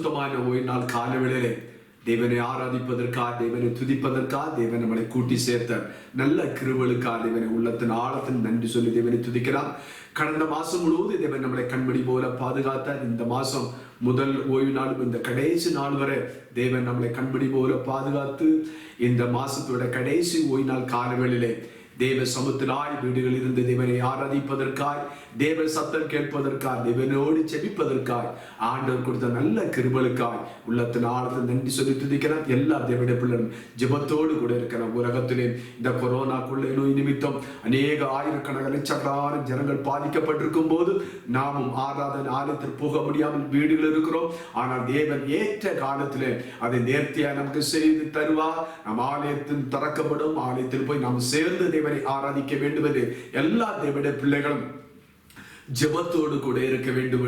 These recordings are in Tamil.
பரிசுத்தமான ஓய்வு நாள் காலவேளையிலே தேவனை ஆராதிப்பதற்காக, தேவனை துதிப்பதற்காக, தேவன் நம்மளை கூட்டி சேர்த்த நல்ல கிருபைகளுக்காக தேவனை உள்ளத்தின் ஆழத்தின் நன்றி சொல்லி தேவனை துதிக்கிறார். கடந்த மாசம் முழுவதும் தேவன் நம்மளை கண்மணி போல பாதுகாத்தார். இந்த மாசம் முதல் ஓய்வு நாளும் இந்த கடைசி நாள் வரை தேவன் நம்மளை கண்மணி போல பாதுகாத்து இந்த மாசத்தோட கடைசி ஓய்வு நாள் காலவேளையிலே தேவ சமுத்திராய் வீடுகளில் இருந்து தேவனை ஆராதிப்பதற்காய், தேவ சத்தம் கேட்பதற்காய், தேவனோடு செபிப்பதற்காய் ஆண்டவர் கொடுத்த நல்ல கிருபைகளுக்காய் உள்ளத்தின் ஆழத்தில் நன்றி சொல்லி துதிக்கிறேன். எல்லா தேவனுடைய பிள்ளைகளும் ஜெபத்தோடு கூட இருக்கிறோம். உலகத்திலே இந்த கொரோனாக்குள்ள நோய் நிமித்தம் அநேக ஆயிரக்கணக்கான லட்சக்கணக்கான ஜனங்கள் பாதிக்கப்பட்டிருக்கும் போது நாமும் ஆராதனை ஆலயத்தில் போக முடியாமல் வீடுகள் இருக்கிறோம். ஆனால் தேவன் ஏற்ற காலத்திலே அதை நேர்த்தியாக நமக்கு செய்து தருவார். நம் ஆலயத்தின் திறக்கப்படும். ஆலயத்தில் போய் நாம் சேர்ந்து தேவனை ஆராதிக்க வேண்டும் என்று எல்லா தேவனுடைய பிள்ளைகளும் ஜெபத்தோடு கூட இருக்க வேண்டும்.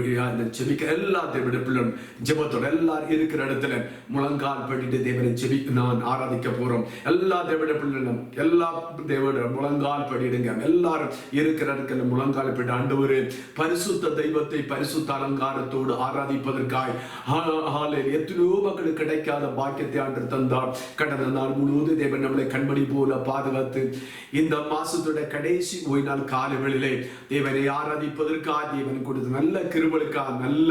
ஜெபிக்க எல்லா தேவனுடைய பிள்ளைகளும் ஜெபத்தோடு எல்லாரும் இருக்கிற இடத்துல முழங்கால் படிட்டு தேவனை நான் ஆராதிக்க போறோம். எல்லா தேவனுடைய பிள்ளைகளும் எல்லா தேவனுடைய முழங்கால் படிடுங்க. எல்லாரும் இருக்கிற இடத்துல முழங்கால் படி ஆண்டவரே பரிசுத்த தெய்வத்தை பரிசுத்த அலங்காரத்தோடு ஆராதிப்பதற்காய் எத்தனையோ மக்களுக்கு கிடைக்காத பாக்கியத்தை ஆண்டு தந்தார். கடந்த நாள் முழுவதும் தேவன் நம்மளை கண்மணி போல பாதுகாத்து இந்த மாசத்தோட கடைசி ஓய்வு நாள் காலவேளையிலே தேவனை ஆராதிப்பதற்காக, தேவன் கொடுத்த நல்ல கிருபைகளுக்காக, நல்ல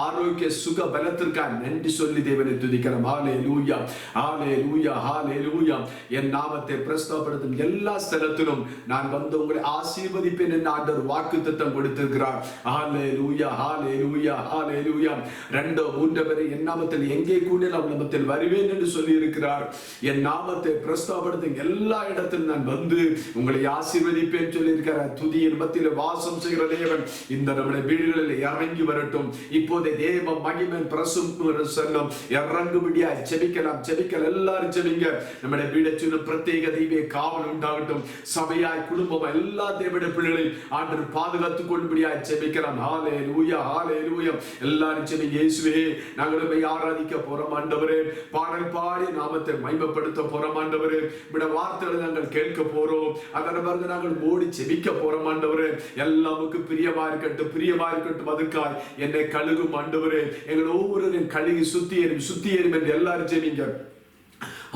ஆரோக்கிய சுக பலத்திற்காக நன்றி சொல்லி தேவனை துதிக்கிறோம். ஹல்லேலூயா, ஹல்லேலூயா, ஹல்லேலூயா. என் நாமத்தை பிரஸ்தாபப்படுத்தும் எல்லா ஸ்தலத்திலும் நான் வந்து உங்களை ஆசீர்வதிப்பேன் என்று ஆண்டவர் வாக்குத்தத்தம் கொடுத்திருக்கிறார். ஹல்லேலூயா, ஹல்லேலூயா, ஹல்லேலூயா. 2-3 பேர் என் நாமத்தில் எங்கே கூடினால் அவ் நாமத்தில் வருவேன் என்று சொல்லி இருக்கிறார். என் நாமத்தை பிரஸ்தாபப்படுத்தும் எல்லா இடத்திலும் நான் வந்து உங்களை ஆசீர்வதிப்பேன் சொல்லி இருக்கிறார். துதியின் மத்தியில் வாசம் செய்கிற தேவன் இந்த நம்முடைய வீடுகளில் இறங்கி வரட்டும். இப்போதே தேவ மகிமை பிரசன்னம் இறங்கும்படியா ஜெபிக்கலாம். எல்லாரும் ஜெபிங்க. நம்முடைய வீடை சுற்றி பிரத்யேக தெய்வ காவல் உண்டாகட்டும். சபையாய் குடும்பம் எல்லா தேவனுடைய பிள்ளைகளை ஆண்டவர் பாதுகாத்துக் கொள்ளும்படியா ஜெபிக்கலாம். ஹல்லேலூயா, ஹல்லேலூயா. எல்லாரும் ஜெபிங்க. இயேசுவே, நாங்கள் உம்மை ஆராதிக்க போறோம் ஆண்டவரே. பாடல் பாடி நாமத்தை மகிமைப்படுத்த போறோம் ஆண்டவரே. உம்முடைய வார்த்தைகளை நாங்கள் கேட்க போறோம். அதன் பிறகு நாங்கள் ஓடி ஜெபிக்க போறோம் ஆண்டவரே. எல்லாமுக்கு பிரியமா இருக்கட்டும். அதுக்காய் என்னை கழுகும் ஆண்டவரே. எங்கள் ஒவ்வொருவரையும் கழுகி சுத்தியேறும் என்று எல்லாரும் ஜெபிங்க.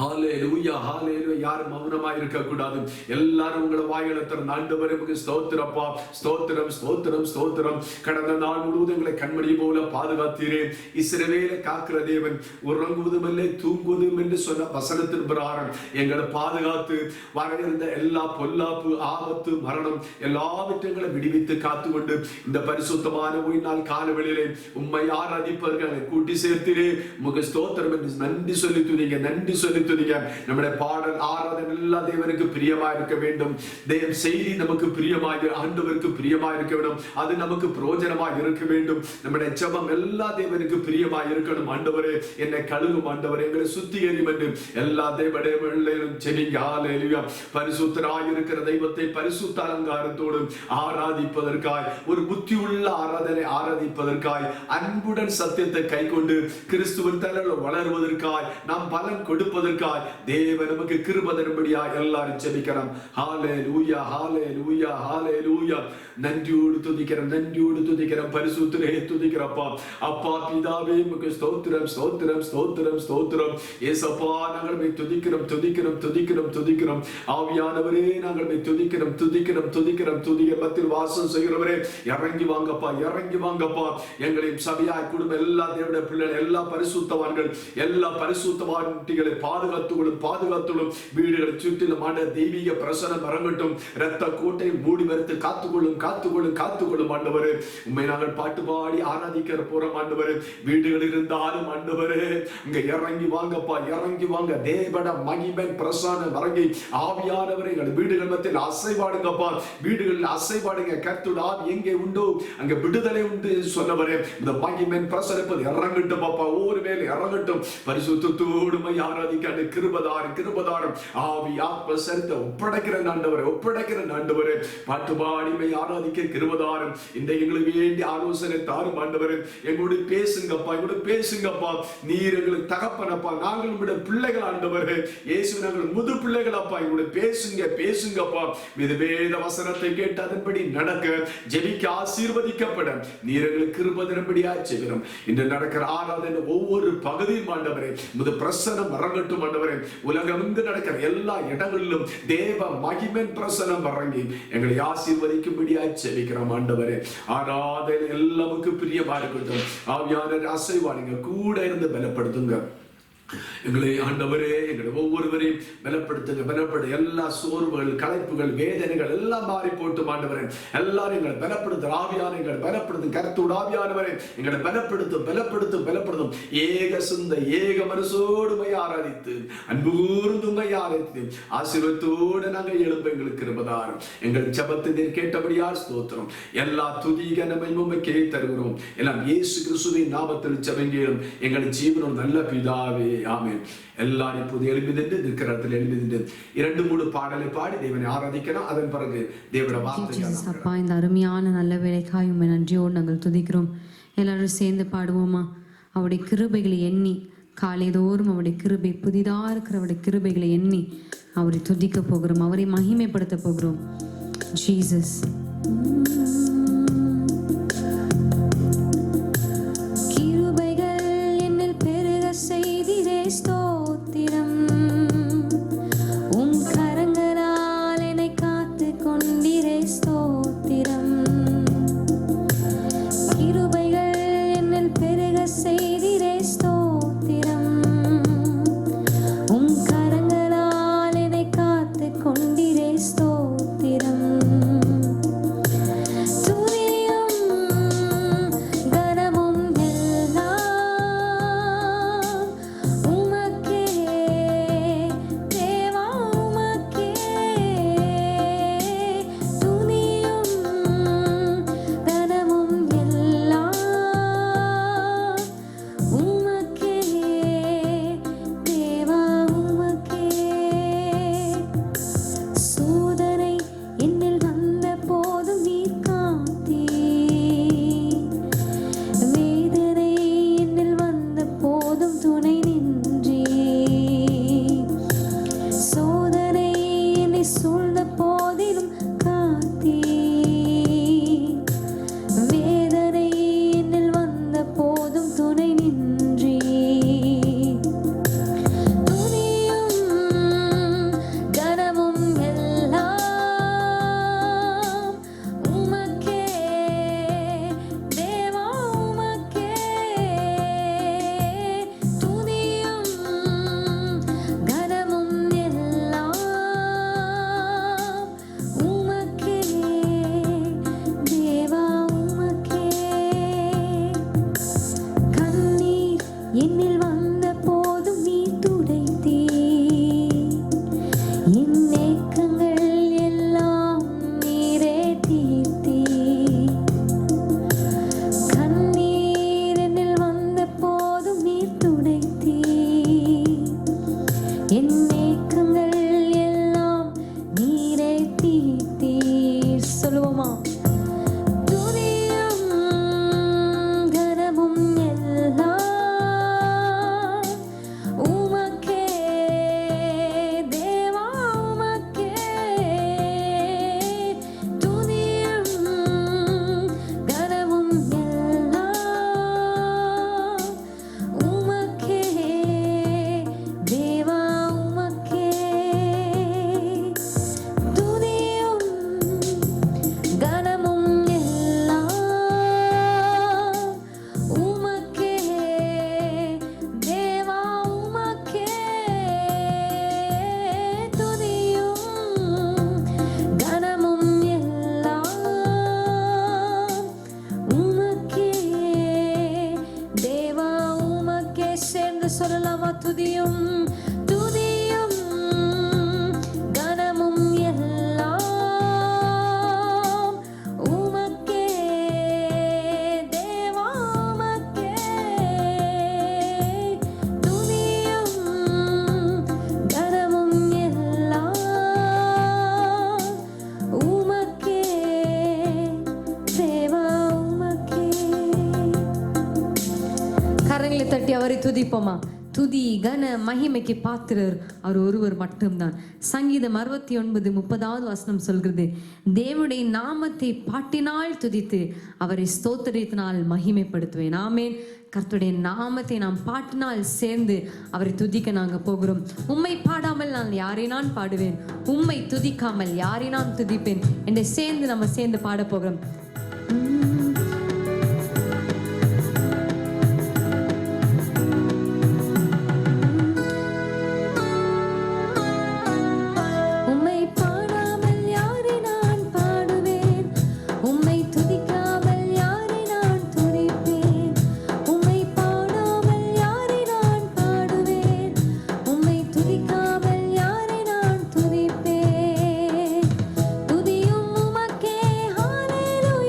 ஹல்லேலூயா, ஹல்லேலூயா. யாரும் மௌனமாய் இருக்க கூடாது. எல்லாரும் உங்களை வாய்களை திறந்து ஆண்டவரே உமக்கு ஸ்தோத்திரப்பா, ஸ்தோத்திரம், ஸ்தோத்திரம், ஸ்தோத்திரம். கடந்த நாள் முழுவதும் எங்களை கண்மணி போல பாதுகாத்தீரே. இஸ்ரவேலை காக்கிற தேவன் உறங்குவதும் இல்லை தூங்குவதும் என்று சொன்ன வசனத்தின் பிரகாரம் எங்களை பாதுகாத்து வர இருந்த எல்லா பொல்லாப்பு, ஆபத்து, மரணம் எல்லாவற்றையும் விடுவித்து காத்துக்கொண்டு இந்த பரிசுத்தமான ஓய்வு நாள் காலவேளையிலே உம்மை ஆராதிப்பதற்கு கூட்டி சேர்த்திரே. உமக்கு ஸ்தோத்திரம் என்று நன்றி சொல்லி துதிங்க. நன்றி சொல்லி நம்முடைய பாடல் ஆராதனை எல்லா தேவனுக்கு பிரியமா இருக்க வேண்டும். தேவ செய்தி நமக்கு பிரியமாக ஆண்டவருக்கு பிரியமாக இருக்க வேண்டும். அது நமக்கு பிரயோஜனமாக இருக்க வேண்டும். நம்முடைய ஜெபம் எல்லா தேவனுக்கு பிரியமாக இருக்கணும். ஆண்டவரே என்னை கழுகும் ஆண்டவரே, எங்களை சுத்திகரியும் என்று எல்லா தேவனுடைய பிள்ளைகளும் ஜெபிங்க. ஹல்லேலூயா. பரிசுத்தராய் இருக்கிற தெய்வத்தை பரிசுத்த அலங்காரத்தோடு ஆராதிப்பதற்காய், ஒரு புத்தி உள்ள ஆராதனை ஆராதிப்பதற்காய், அன்புடன் சத்தியத்தை கைக்கொண்டு கிறிஸ்துவின் தலையில் வளருவதற்காய், நாம் பலன் கொடுப்பதற்காய் தேவன் நமக்கு கிருபை தரும்படியாக எல்லாரும் ஜெபிக்கிறோம். ஹல்லேலூயா, ஹல்லேலூயா, ஹல்லேலூயா. நன்றியோடு துதிக்கிறோம். பரிசுத்தரே துதிக்கிறப்பா. அப்பா பிதாவே உமக்கு ஸ்தோத்திரம், ஸ்தோத்திரம், ஸ்தோத்திரம், ஸ்தோத்திரம். இயேசப்பா, நாங்கள் உம்மை துதிக்கிறோம். ஆவியானவரே, நாங்கள் உம்மை துதிக்கிறோம். துதிகத்தில் வாசம் செய்கிறவரே, இறங்கி வாங்கப்பா. எங்களையும் சபையாய் குடும்பம் எல்லா தேவனுடைய பிள்ளைகள், எல்லா பரிசுத்தவான்கள், எல்லா பரிசுத்தவான்களை பாதுகாத்துள்ளும். வீடுகளை சுற்றிலும் ஆண்ட தெய்வீக பிரசனம் இறங்கட்டும். இரத்த கோட்டை மூடி மறைத்து காத்துக்கொள்ளும் ஆண்டவரே. உம்மை நாங்கள் பாட்டு பாடி ஆராதிக்கிற போறோம் ஆண்டவரே. வீடுகள் இருந்தாலும் ஆண்டவரே இங்க இறங்கி வாங்க. தேவட மகிமை பிரசனம் இறங்கி ஆவியானவரை எங்கள் வீடுகள் மத்தியில் அசைவாடுங்கப்பா. வீடுகளில் அசைவாடுங்க. கர்த்தருடைய ஆவி எங்கே உண்டோ அங்க விடுதலை உண்டு சொன்னவரே. இந்த மகிமை பிரசனம் இறங்கட்டும் பாப்பா. ஒவ்வொரு மேல இறங்கட்டும். பரிசுத்தத்தோடு ஆராதிக்க அந்த கிருபதாரம் ஆவி ஆத்ம சரீரத்தை ஒப்படைக்கிற ஆண்டவரே பாட்டு பாடிமை ஆராதிக்க கிருபதாரம் இந்த எங்களுக்கு வேண்டிய ஆலோசனை தாரும் ஆண்டவரே. எங்களோட பேசுங்கப்பா நீர் எங்களுக்கு தகப்பனப்பா, நாங்கள் உங்களுடைய பிள்ளைகள் ஆண்டவரே இயேசு, நாங்கள் முது பிள்ளைகள் அப்பா, எங்களோட பேசுங்கப்பா. இது வேத வசனத்தை கேட்டு அதன்படி நடக்க ஜெபிக்க ஆசீர்வதிக்கப்பட நீர் எங்களுக்கு கிருபை தரும்படியா செய்கிறோம். இன்று நடக்கிற ஆராதனை ஒவ்வொரு பகுதியும் ஆண்டவரே முது பிரசனம் இறங்கட்டும் ஆண்டவரே. உலகம் இங்கு நடக்கிற எல்லா இடங்களிலும் தேவ மகிமையின் பிரசனம் இறங்கி எங்களை ஆசீர்வதிக்கும்படியா ஜெபிக்கிறோம் ஆண்டவரே. ஆராதனை எல்லாமுக்கு பிரியமா இருக்கட்டும். ஆவியானவர் அசைவாடுங்க, கூட இருந்து பலப்படுத்துங்க எங்களை ஆண்டவரே. எங்களை ஒவ்வொருவரையும் பலப்படுத்த எல்லா சோர்வுகள், களைப்புகள், வேதனைகள் எல்லாம் மாறி போட்டு ஆண்டவரே எல்லாரும் எங்களை பலப்படுத்த ஆவியான எங்களை பலப்படுத்தும். கருத்தோடு ஆவியானவரே எங்களை பலப்படுத்தும். ஏக சிந்த ஏக மனசோடு ஆராதித்து அன்பு கூர்ந்து ஆராதித்து ஆசீர்வாதத்தோடு நாங்கள் எழுப்ப எங்களுக்கு இருப்பதாரும் எங்கள் ஜெபத்தை நீர் கேட்டபடியால் ஸ்தோத்திரம். எல்லா துதி கனமையுமே தருகிறோம் எல்லாம் இயேசு கிறிஸ்துவின் நாமத்தில் ஜெபங்களும் எங்கள் ஜீவனும் நல்ல பிதாவே, ஆமென். எல்லாரும் இப்போது எழுப்பி நிற்கிற இடத்துல எழுப்பி 2-3 பாடலை பாடி தேவனை ஆராதிக்கணும். அதன் பிறகு தேவனுடைய வார்த்தை. அப்பா, இந்த அருமையான நல்ல வேலைக்காய் உம்மை நன்றியோடு நாங்கள் துதிக்கிறோம். எல்லாரும் சேர்ந்து பாடுவோமா? அவருடைய கிருபைகளை எண்ணி காலைதோறும் அவருடைய கிருபை புதிதாக இருக்கிற அவருடைய கிருபைகளை எண்ணி அவரை துதிக்க போகிறோம், அவரை மகிமைப்படுத்த போகிறோம். ஜீசஸ். ஸ்தோத்திரம், உம் கரங்களால் என்னை காத்து கொண்டீரே ஸ்தோத்திரம். கிருபைகள் என்னில் பெருக செய்தீரே ஸ்தோத்திரம், உம் கரங்களால் என்னை காத்து கொண்டீரே ஸ்தோத்திரம். சொல்லலாமா? துதியும் துதியும் கனமும் எல்லாம் உமக்கே தேவா உமக்கே. துதியும் துதிப்போமா? துதி கன மகிமைக்கு பாத்திரர் அவர் ஒருவர் மட்டும்தான். சங்கீதம் 69:30 வசனம் சொல்கிறது, தேவனுடைய நாமத்தை பாட்டினால் துதித்து அவரை ஸ்தோத்திரத்தினால் மகிமைப்படுத்துவேன். ஆமேன். கர்த்தருடைய நாமத்தை நாம் பாட்டினால் சேர்ந்து அவரை துதிக்க நாங்கள் போகிறோம். உம்மை பாடாமல் நான் யாரை நான் பாடுவேன், உம்மை துதிக்காமல் யாரை நான் துதிப்பேன் என்று நம்ம சேர்ந்து பாட போகிறோம். துதியும் உமக்கே, ஹalleluya.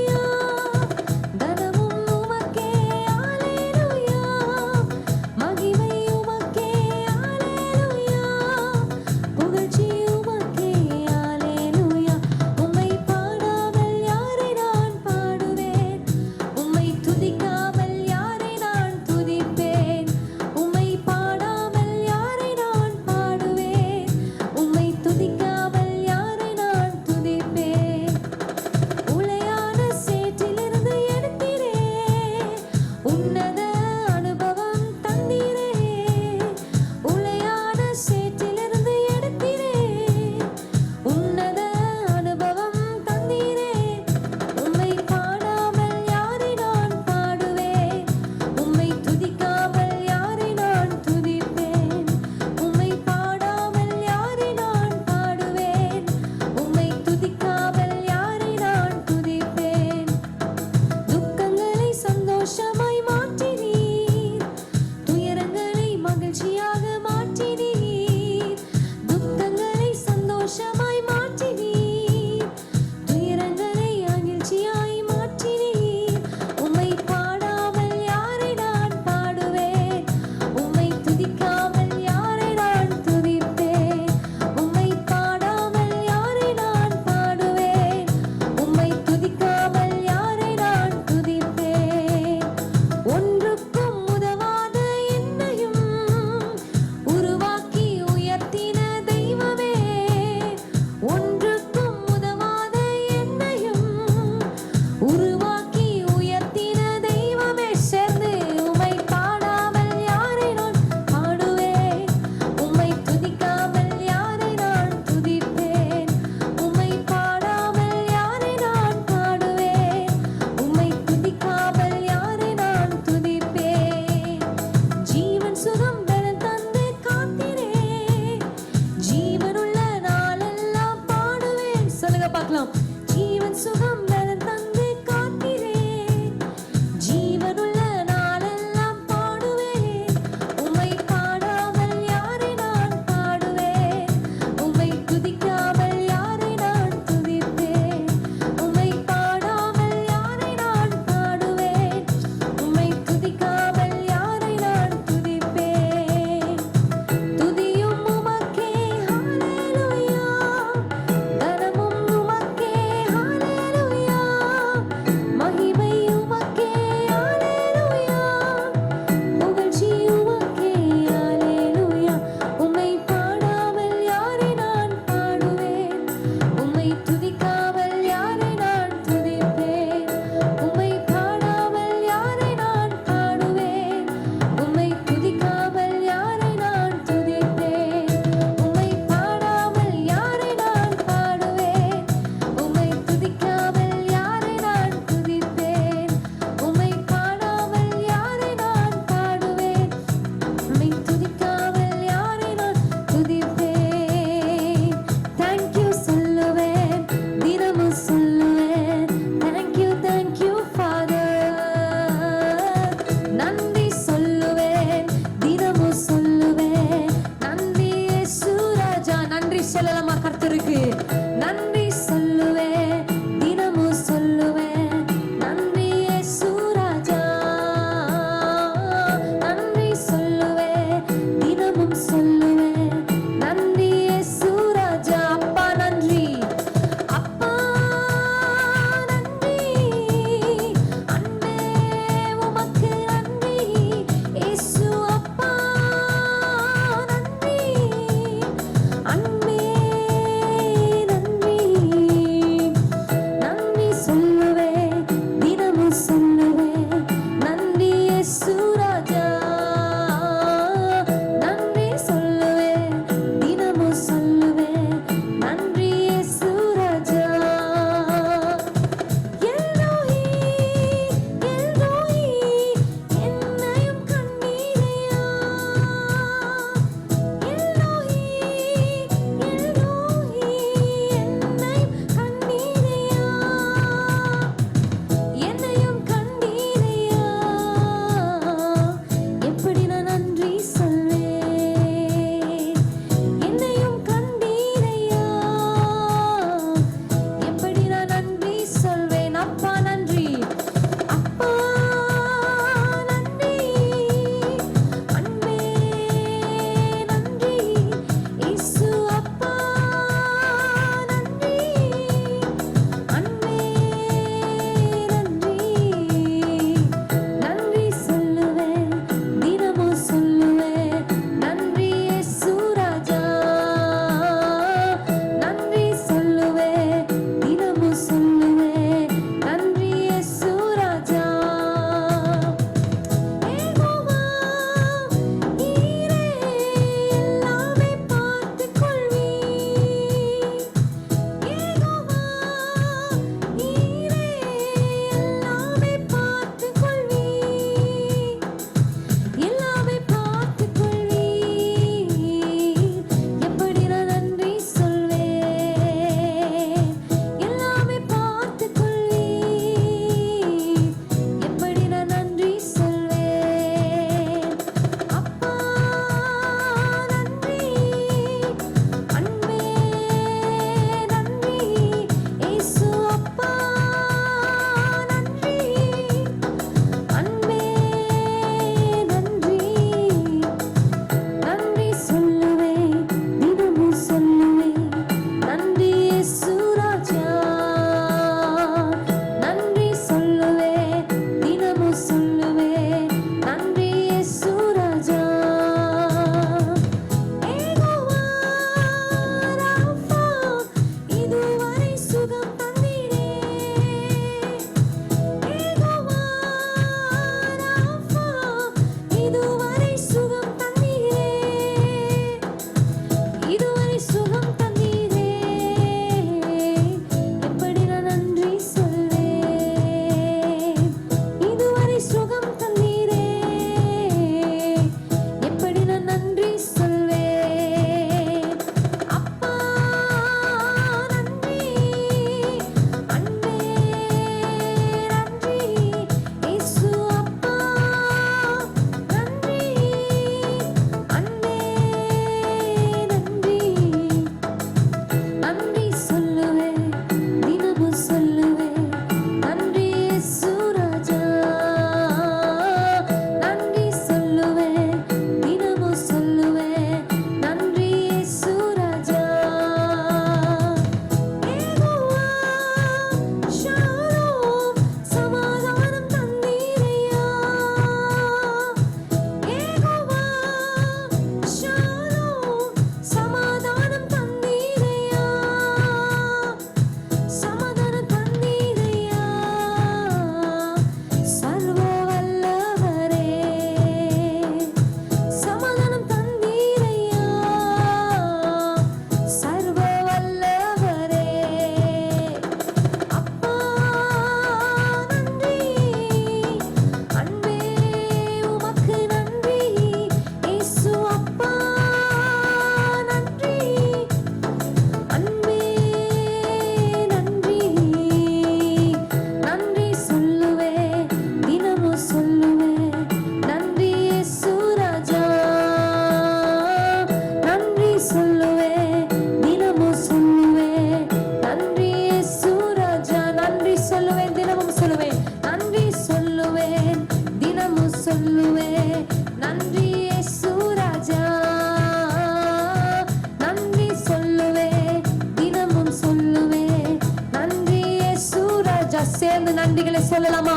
சொல்லலாமா?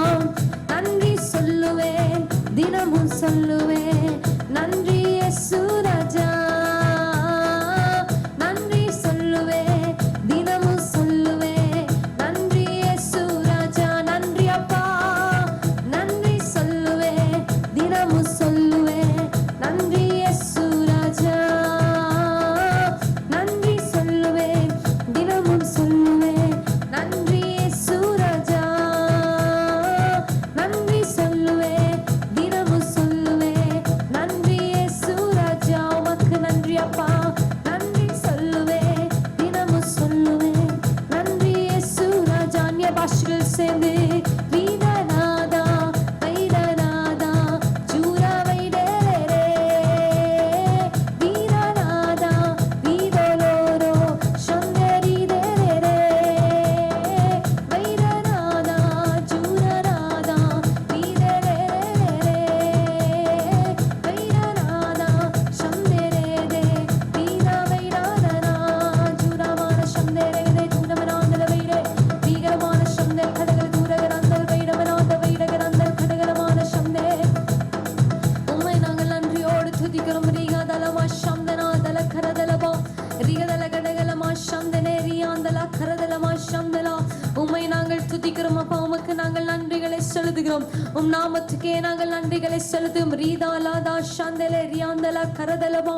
நன்றி சொல்லுவேன், தினமும் சொல்லுவேன், நன்றி இயேசு ராஜா. நன்றி சொல்லுவேன், தினமும் சொல்லுவேன், நன்றி இயேசு ராஜா. நன்றி அப்பா, நன்றி சொல்லுவேன், தினமும் சொல்லுவேன், நன்றி இயேசு ராஜா. நன்றி சொல்லுவேன், தினமும் சொல்லுவேன், நன்றி இயேசு ராஜா. நன்றி சொல்லுவேன், தினமும் சொல்லுவேன், நன்றி இயேசு ராஜா. உமக்கு நன்றி அப்பா, நன்றி சொல்லுவேன், தினமும் சொல்லுவேன், நன்றி இயேசு ராஜா. அந்நிய பாஷைகள் சேர்ந்து வீரநாதா வைரநாதா ஜூரா வைடரே வீரநாதா வீரலோரோ சந்தரி தேரே வைரநாதா ஜூரநாதா வீரரே வைரநாதா சந்தரே வீர வைரநாதா ஜூரமான சந்தரே ஜூரமனாந்தல வைரே வீரமான சந்தே கடகல தூரகரந்தல் வைரமனாந்த வைரகரந்தல் கடகலமான சந்தே. உம்மை நாங்கள் நன்றியோடு துதிக்கிறோம். ரீகதலமா சந்தனா தல கரதலபா ரீகதல கடகலமா சந்தனே ரியாந்தல கரதலமா சந்தலா. உம்மை நாங்கள் துதிக்கிறோம் அப்பா, உமக்கு நாங்கள் நன்றிகளை செலுத்துகிறோம். உம் நாமத்துக்கே நாங்கள் நன்றிகளை செலுத்தும். ரீதாலாதா சந்தலே ரியாந்தல கரதலபா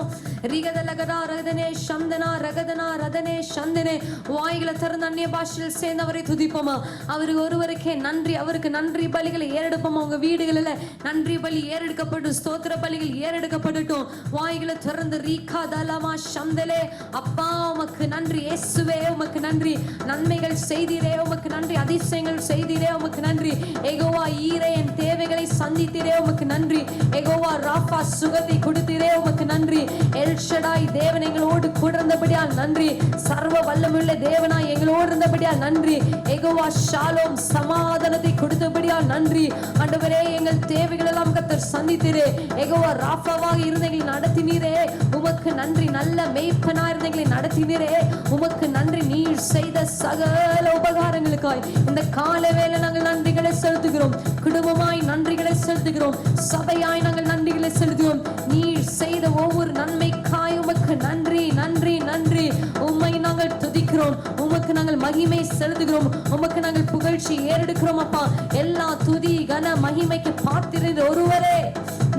ரீகதல கடா ரகதனே சந்தனா ரகதனா ரதனே சந்தனே. வாய்களை திறந்து அந்நிய பாஷையில் சேர்ந்து அவரை துதிப்போமா? அவருக்கு ஒருவருக்கே நன்றி. அவருக்கு நன்றி பலிகளை ஏறெடுப்போமா? உங்க வீடுகளில் நன்றி பலி ஏறெடுக்கப்பட்டு ஸ்தோத்திர பலிகள் ஏறெடுக்கப்படட்டும். வாய்களை திறந்து ரீகா தலமா சந்தலே. அப்பா உமக்கு நன்றி, இயேசுவே உமக்கு நன்றி. நன்மைகள் செய்தீரே உமக்கு நன்றி, அதிசயங்கள் செய்தீரே உமக்கு நன்றி. எகோவா ஈரே என் தேவைகளை சந்தித்தீரே உமக்கு நன்றி. எகோவா ராஃபா சுகத்தை கொடுத்தீரே உமக்கு நன்றி. எல் ஷடாய் தேவன் எங்களோடு கூட இருந்தபடியால் நன்றி. சர்வ வல்லமுள்ள தேவனாய் எங்களோடு இருந்தபடியால் நன்றி. எகோவா ஷாலோம் சமாதானத்தை கொடுத்தபடியால் நன்றி. ஆண்டவரே எங்கள் தேவைகள் எல்லாம் கர்த்தர் சந்தித்தீரே. எகோவா ராஃபாவாக இருந்து எங்களை நடத்தினீரே உமக்கு நன்றி. நல்ல மேய்ப்பனா இருந்து எங்களை நடத்தினீரே உமக்கு நன்றி. நீர் செய்த சகல உபகாரங்களுக்காய் இந்த கால வேளை நாங்கள் நன்றிகளை செலுத்துகிறோம். குடும்பமாய் நன்றிகளை செலுத்துகிறோம். சபையாய் நாங்கள் நன்றிகளை செலுத்துகிறோம். நீர் செய்த ஒவ்வொரு நன்மைக்காய் உமக்கு நன்றி நன்றி நன்றி. உம்மை நாங்கள் துதிக்கிறோம், உமக்கு நாங்கள் மகிமை செலுத்துகிறோம், உமக்கு நாங்கள் புகழ்ச்சி ஏறெடுக்கிறோம் அப்பா. எல்லா துதி கன மகிமைக்கு பாத்திரர் ஒருவரே,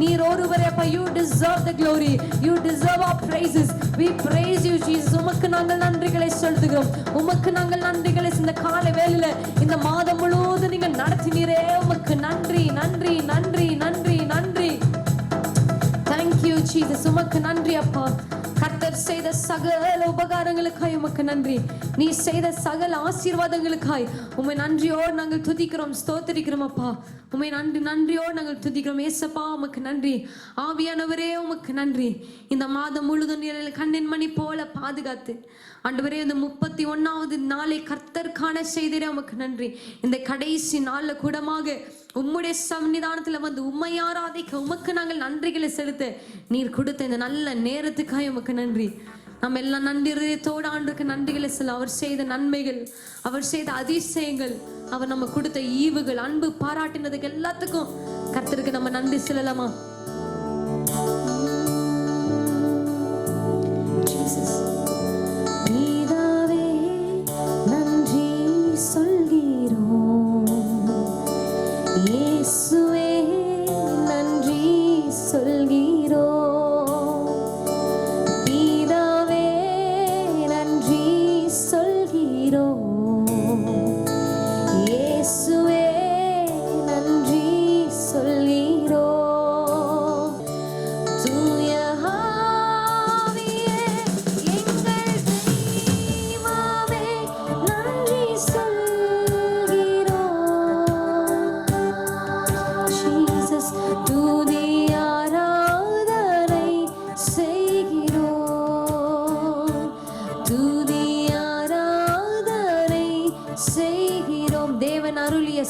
நீர் ஒருவரே அப்பா. You deserve the glory, you deserve our praises. We praise you Jesus. உமக்கு நாங்கள் நன்றிகளை செலுத்துகிறோம், உமக்கு நாங்கள் நன்றிகளை இந்த காலை வேளையில இந்த மாதம் முழுவதும் நீங்க நடத்தினீரே உமக்கு நன்றி நன்றி நன்றி நன்றி நன்றி. Thank you Jesus. உமக்கு நன்றி அப்பா. கர்த்தர் செய்த சகல உபகாரங்களுக்காய் உமக்கு நன்றி. நீ செய்த சகல ஆசீர்வாதங்களுக்காய் உம்மை நன்றியோடு நாங்கள் துதிக்கிறோம், ஸ்தோத்திரிக்கிறோம் அப்பா. உம்மை நன்றியோடு நாங்கள் துதிக்கிறோம் ஏசப்பா. உமக்கு நன்றி. ஆவியானவரே உமக்கு நன்றி. இந்த மாதம் முழுதும் கண்ணின் மணி போல பாதுகாத்து ஆண்டவரே இந்த 31வது நாளை கர்த்தர் காண செய்தீரே உமக்கு நன்றி. இந்த கடைசி நாள்ல கூடமாக உம்முடைய சன்னிதானத்துல வந்து உம்மை ஆராதிக்க உமக்கு நாங்கள் நன்றிகளை செலுத்த நீர் கொடுத்த இந்த நல்ல நேரத்துக்காக உமக்கு நன்றி. நம்ம எல்லாம் நன்றி இதயத்தோடு ஆண்டுக்கு நன்றிகளை செல்ல. அவர் செய்த நன்மைகள், அவர் செய்த அதிசயங்கள், அவர் நம்ம கொடுத்த ஈவுகள், அன்பு பாராட்டினதுக்கு எல்லாத்துக்கும் கர்த்தருக்கு நம்ம நன்றி செல்லலாமா?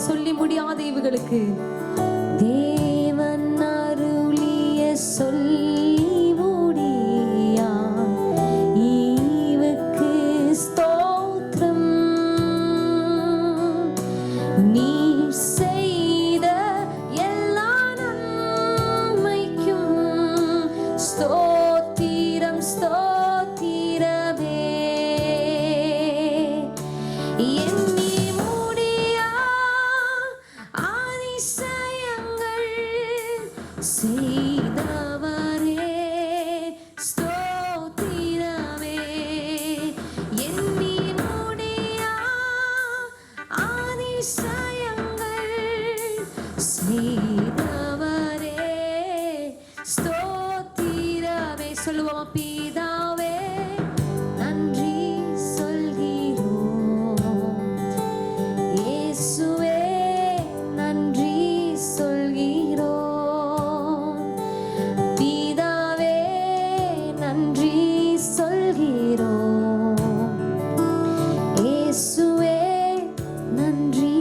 சொல்லி முடியாத இவுகளுக்கு தேவன் அருளிய சொல்லி முடியா ஈவுக்கு ஸ்தோத்திரம். நீ ஸ்தோத்திரமே. எண்ணி முடியா அதிசயங்கள் செய்தவரே ஸ்தோத்திரமே. எண்ணி முடியா அதிசயங்கள் செய்தவரே ஸ்தோத்திரமே. சொல்லுவோம். பிதாவே நன்றி சொல்கிறோம், இயேசுவே நன்றி சொல்கிறோம், பிதாவே நன்றி சொல்கிறோம், இயேசுவே நன்றி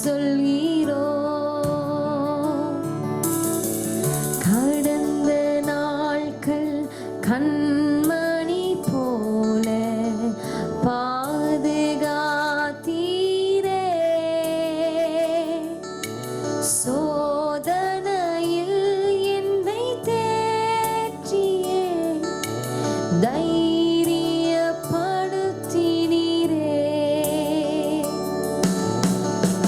சொல்கிறோம். கடந்த நாட்கள் கண்மணி போல பாதுகாத்தீரே, சோதனையில் என்னை தேற்றியே தைரியப்படுத்தினீரே.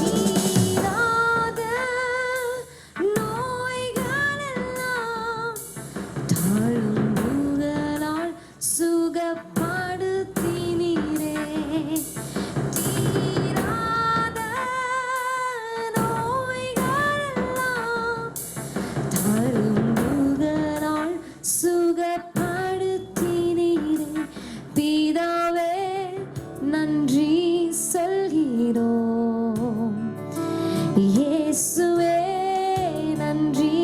தீராத நோய்களெல்லாம் தழும்புகளால் சுகப்படுத்தினீரே. தீராத நோய்களெல்லாம் தழும்புகளால் சுகப்படுத்தினீரே. பிதாவே நன்றி சொல்கிறோம், இயேசுவே நன்றி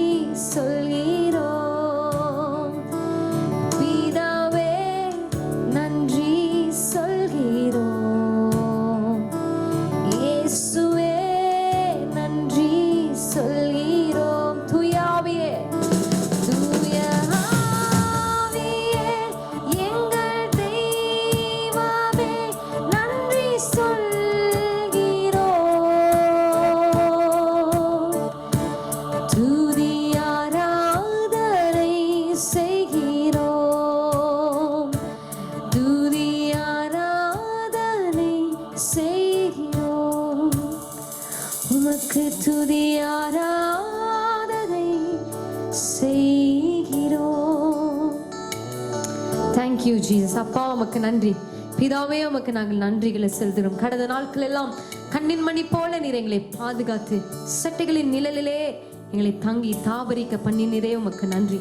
சொல்கிறோம், பிதாவே நன்றி சொல்கிறோம், இயேசுவே நன்றி சொல்கிறோம். தூய ஆவியே, தூய ஆவியே, எங்கள் தெய்வமே நன்றி சொல்கிறோம். துதி ஆராதனை செய்கிறோம், துதி ஆராதனை செய்கிறோம், உமக்கு துதி ஆராதனை செய்கிறோம். Thank you Jesus. அப்பா உமக்கு நன்றி. பிதாவே உமக்கு நாங்கள் நன்றிகளை செலுத்துகிறோம். கடந்த நாட்கள் எல்லாம் கண்ணின் மணி போல நீர் எங்களை பாதுகாத்து சட்டைகளின் நிழலிலே எங்களை தங்கி தாபரிக்க பண்ணினீரே உமக்கு நன்றி.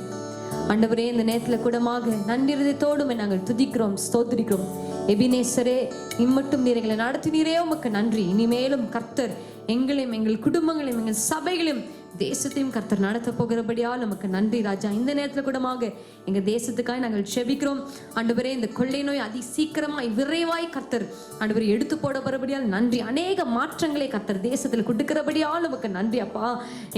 ஆண்டவரே, இந்த நேரத்தில் கூடமாக நன்றிதத்தோடு நாங்கள் துதிக்கிறோம், ஸ்தோத்திரிக்கிறோம். எபினேசரே, இம்மட்டும் நீர் எங்களை நடத்தினீரே உமக்கு நன்றி. இனிமேலும் கர்த்தர் எங்களையும் எங்கள் குடும்பங்களையும் எங்கள் சபைகளையும் தேசத்தையும் கர்த்தர் நடத்த போகிறபடியால் நமக்கு நன்றி ராஜா. இந்த நேரத்தில் கூடமாக எங்க தேசத்துக்காய் நாங்கள் செபிக்கிறோம். ஆண்டவரே, இந்த கொள்ளை நோய் அதி சீக்கிரமாய் விரைவாய் கர்த்தர் ஆண்டவரே எடுத்து போடப்படுபடியால் நன்றி. அநேக மாற்றங்களை கர்த்தர் தேசத்தில் கொடுக்கிறபடியால் நமக்கு நன்றி அப்பா.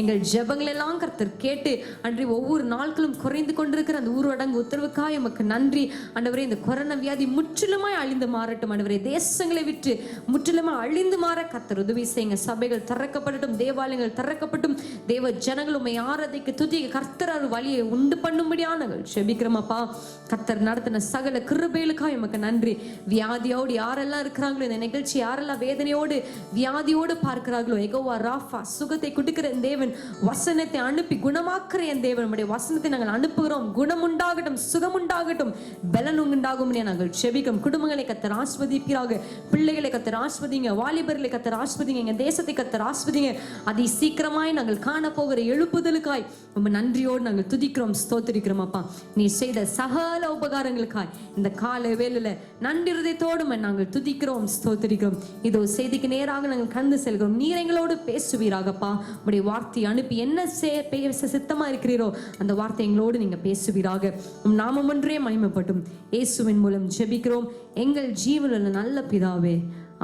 எங்கள் ஜெபங்கள் எல்லாம் கர்த்தர் கேட்டு அன்றி ஒவ்வொரு நாட்களும் குறைந்து கொண்டிருக்கிற அந்த ஊரடங்கு உத்தரவுக்காய் நமக்கு நன்றி. ஆண்டவரே, இந்த கொரோனா வியாதி முற்றிலுமாய் அழிந்து மாறட்டும். ஆண்டவரே, தேசங்களை விட்டு முற்றிலுமாய் அழிந்து மாற கர்த்தர் உதவி செய்யுங்க. சபைகள் திறக்கப்படட்டும், தேவாலயங்கள் திறக்கப்பட்டும், தேவ ஜனங்கள் உம்மை ஆராதிக்க துதிக்க கர்த்தர் ஒரு வழியை உண்டு பண்ணும்படியாக நாங்கள் செபிக்கிறோம் அப்பா. கர்த்தர் நடத்தின சகல கிருபைகளுக்காக எமக்கு நன்றி. வியாதியோடு யாரெல்லாம் இருக்கிறாங்களோ, இந்த நிகழ்ச்சி யாரெல்லாம் வேதனையோடு வியாதியோடு பார்க்கிறார்களோ, யெகோவா ராஃபா சுகத்தை கொடுக்கிற என் தேவன், வசனத்தை அனுப்பி குணமாக்குற என் தேவன், நம்முடைய வசனத்தை நாங்கள் அனுப்புகிறோம். குணம் உண்டாகட்டும், சுகம் உண்டாகட்டும், பலன் உண்டாகும் நாங்கள் செபிக்கிறோம். குடும்பங்களை கர்த்தர் ஆஸ்வதிப்பீராக, பிள்ளைகளை கர்த்தர் ஆஸ்வதிங்க, வாலிபர்களை கர்த்தர் ஆஸ்வதிங்க, எங்க தேசத்தை கர்த்தர் ஆஸ்வதிங்க. அதி சீக்கிரமாய் நாங்கள் காண போகிற எழுப்புதலுக்காய் ரொம்ப நன்றியோடு நாங்கள் துதிக்கிறோம், ஸ்தோத்திரிக்கிறோம் அப்பா. நீ செய்த சகல உபகாரங்களுக்காய் இந்த கால வேளையில நன்றி ஹிருதயத்தோடு நாங்கள் துதிக்கிறோம், ஸ்தோத்திரிக்கிறோம். இதோ செய்திக்கு நேராக நாங்கள் கடந்து செல்கிறோம். நீர் எங்களோடு பேசுவீராகப்பா. உடைய வார்த்தையை அனுப்பி என்ன பேச சித்தமா இருக்கிறீரோ அந்த வார்த்தை எங்களோடு நீங்க பேசுவீராக. உம் நாமம் ஒன்றே மகிமைப்பட்டும். இயேசுவின் மூலம் ஜெபிக்கிறோம் எங்கள் ஜீவனுள்ள நல்ல பிதாவே,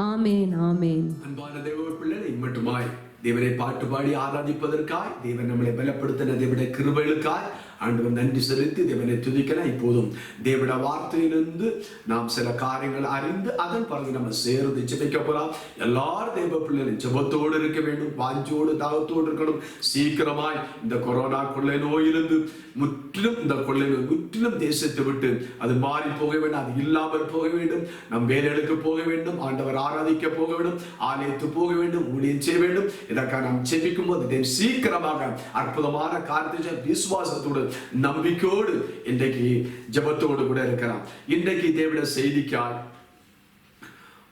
ஆமேன் ஆமேன். அன்பான தேவ பிள்ளைகளை மட்டுமாய் தேவனை பாட்டு பாடி ஆராதிப்பதற்காய், தேவன் நம்மளை பலப்படுத்தின தேவனுடைய கிருபைகளுக்காய் ஆண்டவர் நன்றி செலுத்தி தேவனை துதிக்கலாம். இப்போதும் தேவட வார்த்தையிலிருந்து நாம் சில காரியங்கள் அறிந்து அதன் பிறகு நம்ம சேர்ந்து ஜெபிக்க போறோம். எல்லாரும் தேவ பிள்ளைகள் ஜெபத்தோடு இருக்க வேண்டும், வாஞ்சோடு தாகத்தோடு இருக்கணும். சீக்கிரமாய் இந்த கொரோனா கொள்ளை நோயிலிருந்து முற்றிலும் இந்த கொள்ளை நோய் முற்றிலும் தேசத்தை விட்டு அது மாறி போக வேண்டும், அது இல்லாமல் போக வேண்டும். நம் வேலைகளுக்கு போக வேண்டும், ஆண்டவர் ஆராதிக்க போக வேண்டும், ஆலயத்து போக வேண்டும், ஊழியம் செய்ய வேண்டும். இதற்காக நாம் ஜெபிக்கும் போது சீக்கிரமாக அற்புதமான காரியத்தை விசுவாசத்தோடு நம்பிக்கையோடு இன்றைக்கு ஜெபத்தோடு கூட இருக்கிறான். இன்றைக்கு தேவனுடைய செய்திக்காய்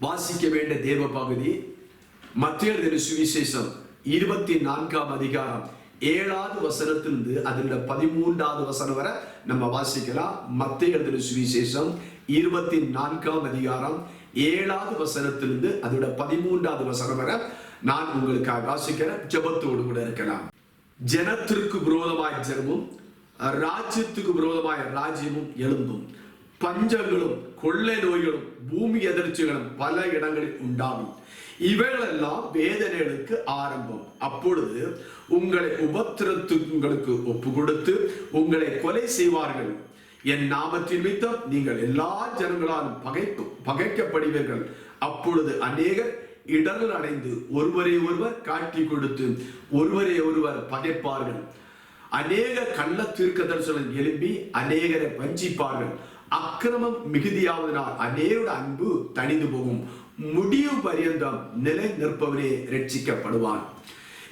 வாசிக்க வேண்டிய தேவ பகுதி மத்தேயு சுவிசேஷம் 24ஆம் அதிகாரம் 7வது வசனத்திலிருந்து அதில் 13வது வசனம் வரை நம்ம வாசிக்கலாம். மத்தேயு சுவிசேஷம் 24ஆம் அதிகாரம் 7வது வசனத்திலிருந்து அதோட 13வது வசனம் வரை நான் உங்களுக்காக வாசிக்கிறேன். ஜெபத்தோடு கூட இருக்கலாம். ஜனத்திற்கு விரோதமாய் ஜனமும் ராஜ்யத்துக்கு விரோதமாய் ராஜ்யமும் எழும்பும், பஞ்சங்களும் கொள்ளை நோய்களும் பூமி எதிர்ச்சிகளும் பல இடங்களில் உண்டாகும். இவைகளெல்லாம் வேதனைகளுக்கு ஆரம்பம். அப்பொழுது உங்களை உபத்திரத்துங்களுக்கு ஒப்பு கொடுத்து உங்களை கொலை செய்வார்கள். என் நாமத்தின் நிமித்தம் நீங்கள் எல்லா ஜனங்களாலும் பகைக்கப்படுவீர்கள். அப்பொழுது அநேகர் இடர்கள் அடைந்து ஒருவரை ஒருவர் காட்டி கொடுத்து ஒருவரை ஒருவர் பகைப்பார்கள். அநேக கள்ள தீர்க்கதரிசிகள் எழும்பி அநேகரை வஞ்சிப்பார்கள். அக்கிரமம் மிகுதியாவதனால் அநேகரோட அன்பு தணிந்து போகும். முடிவு பரியந்தம் நிலை நிற்பவனே ரட்சிக்கப்படுவான்.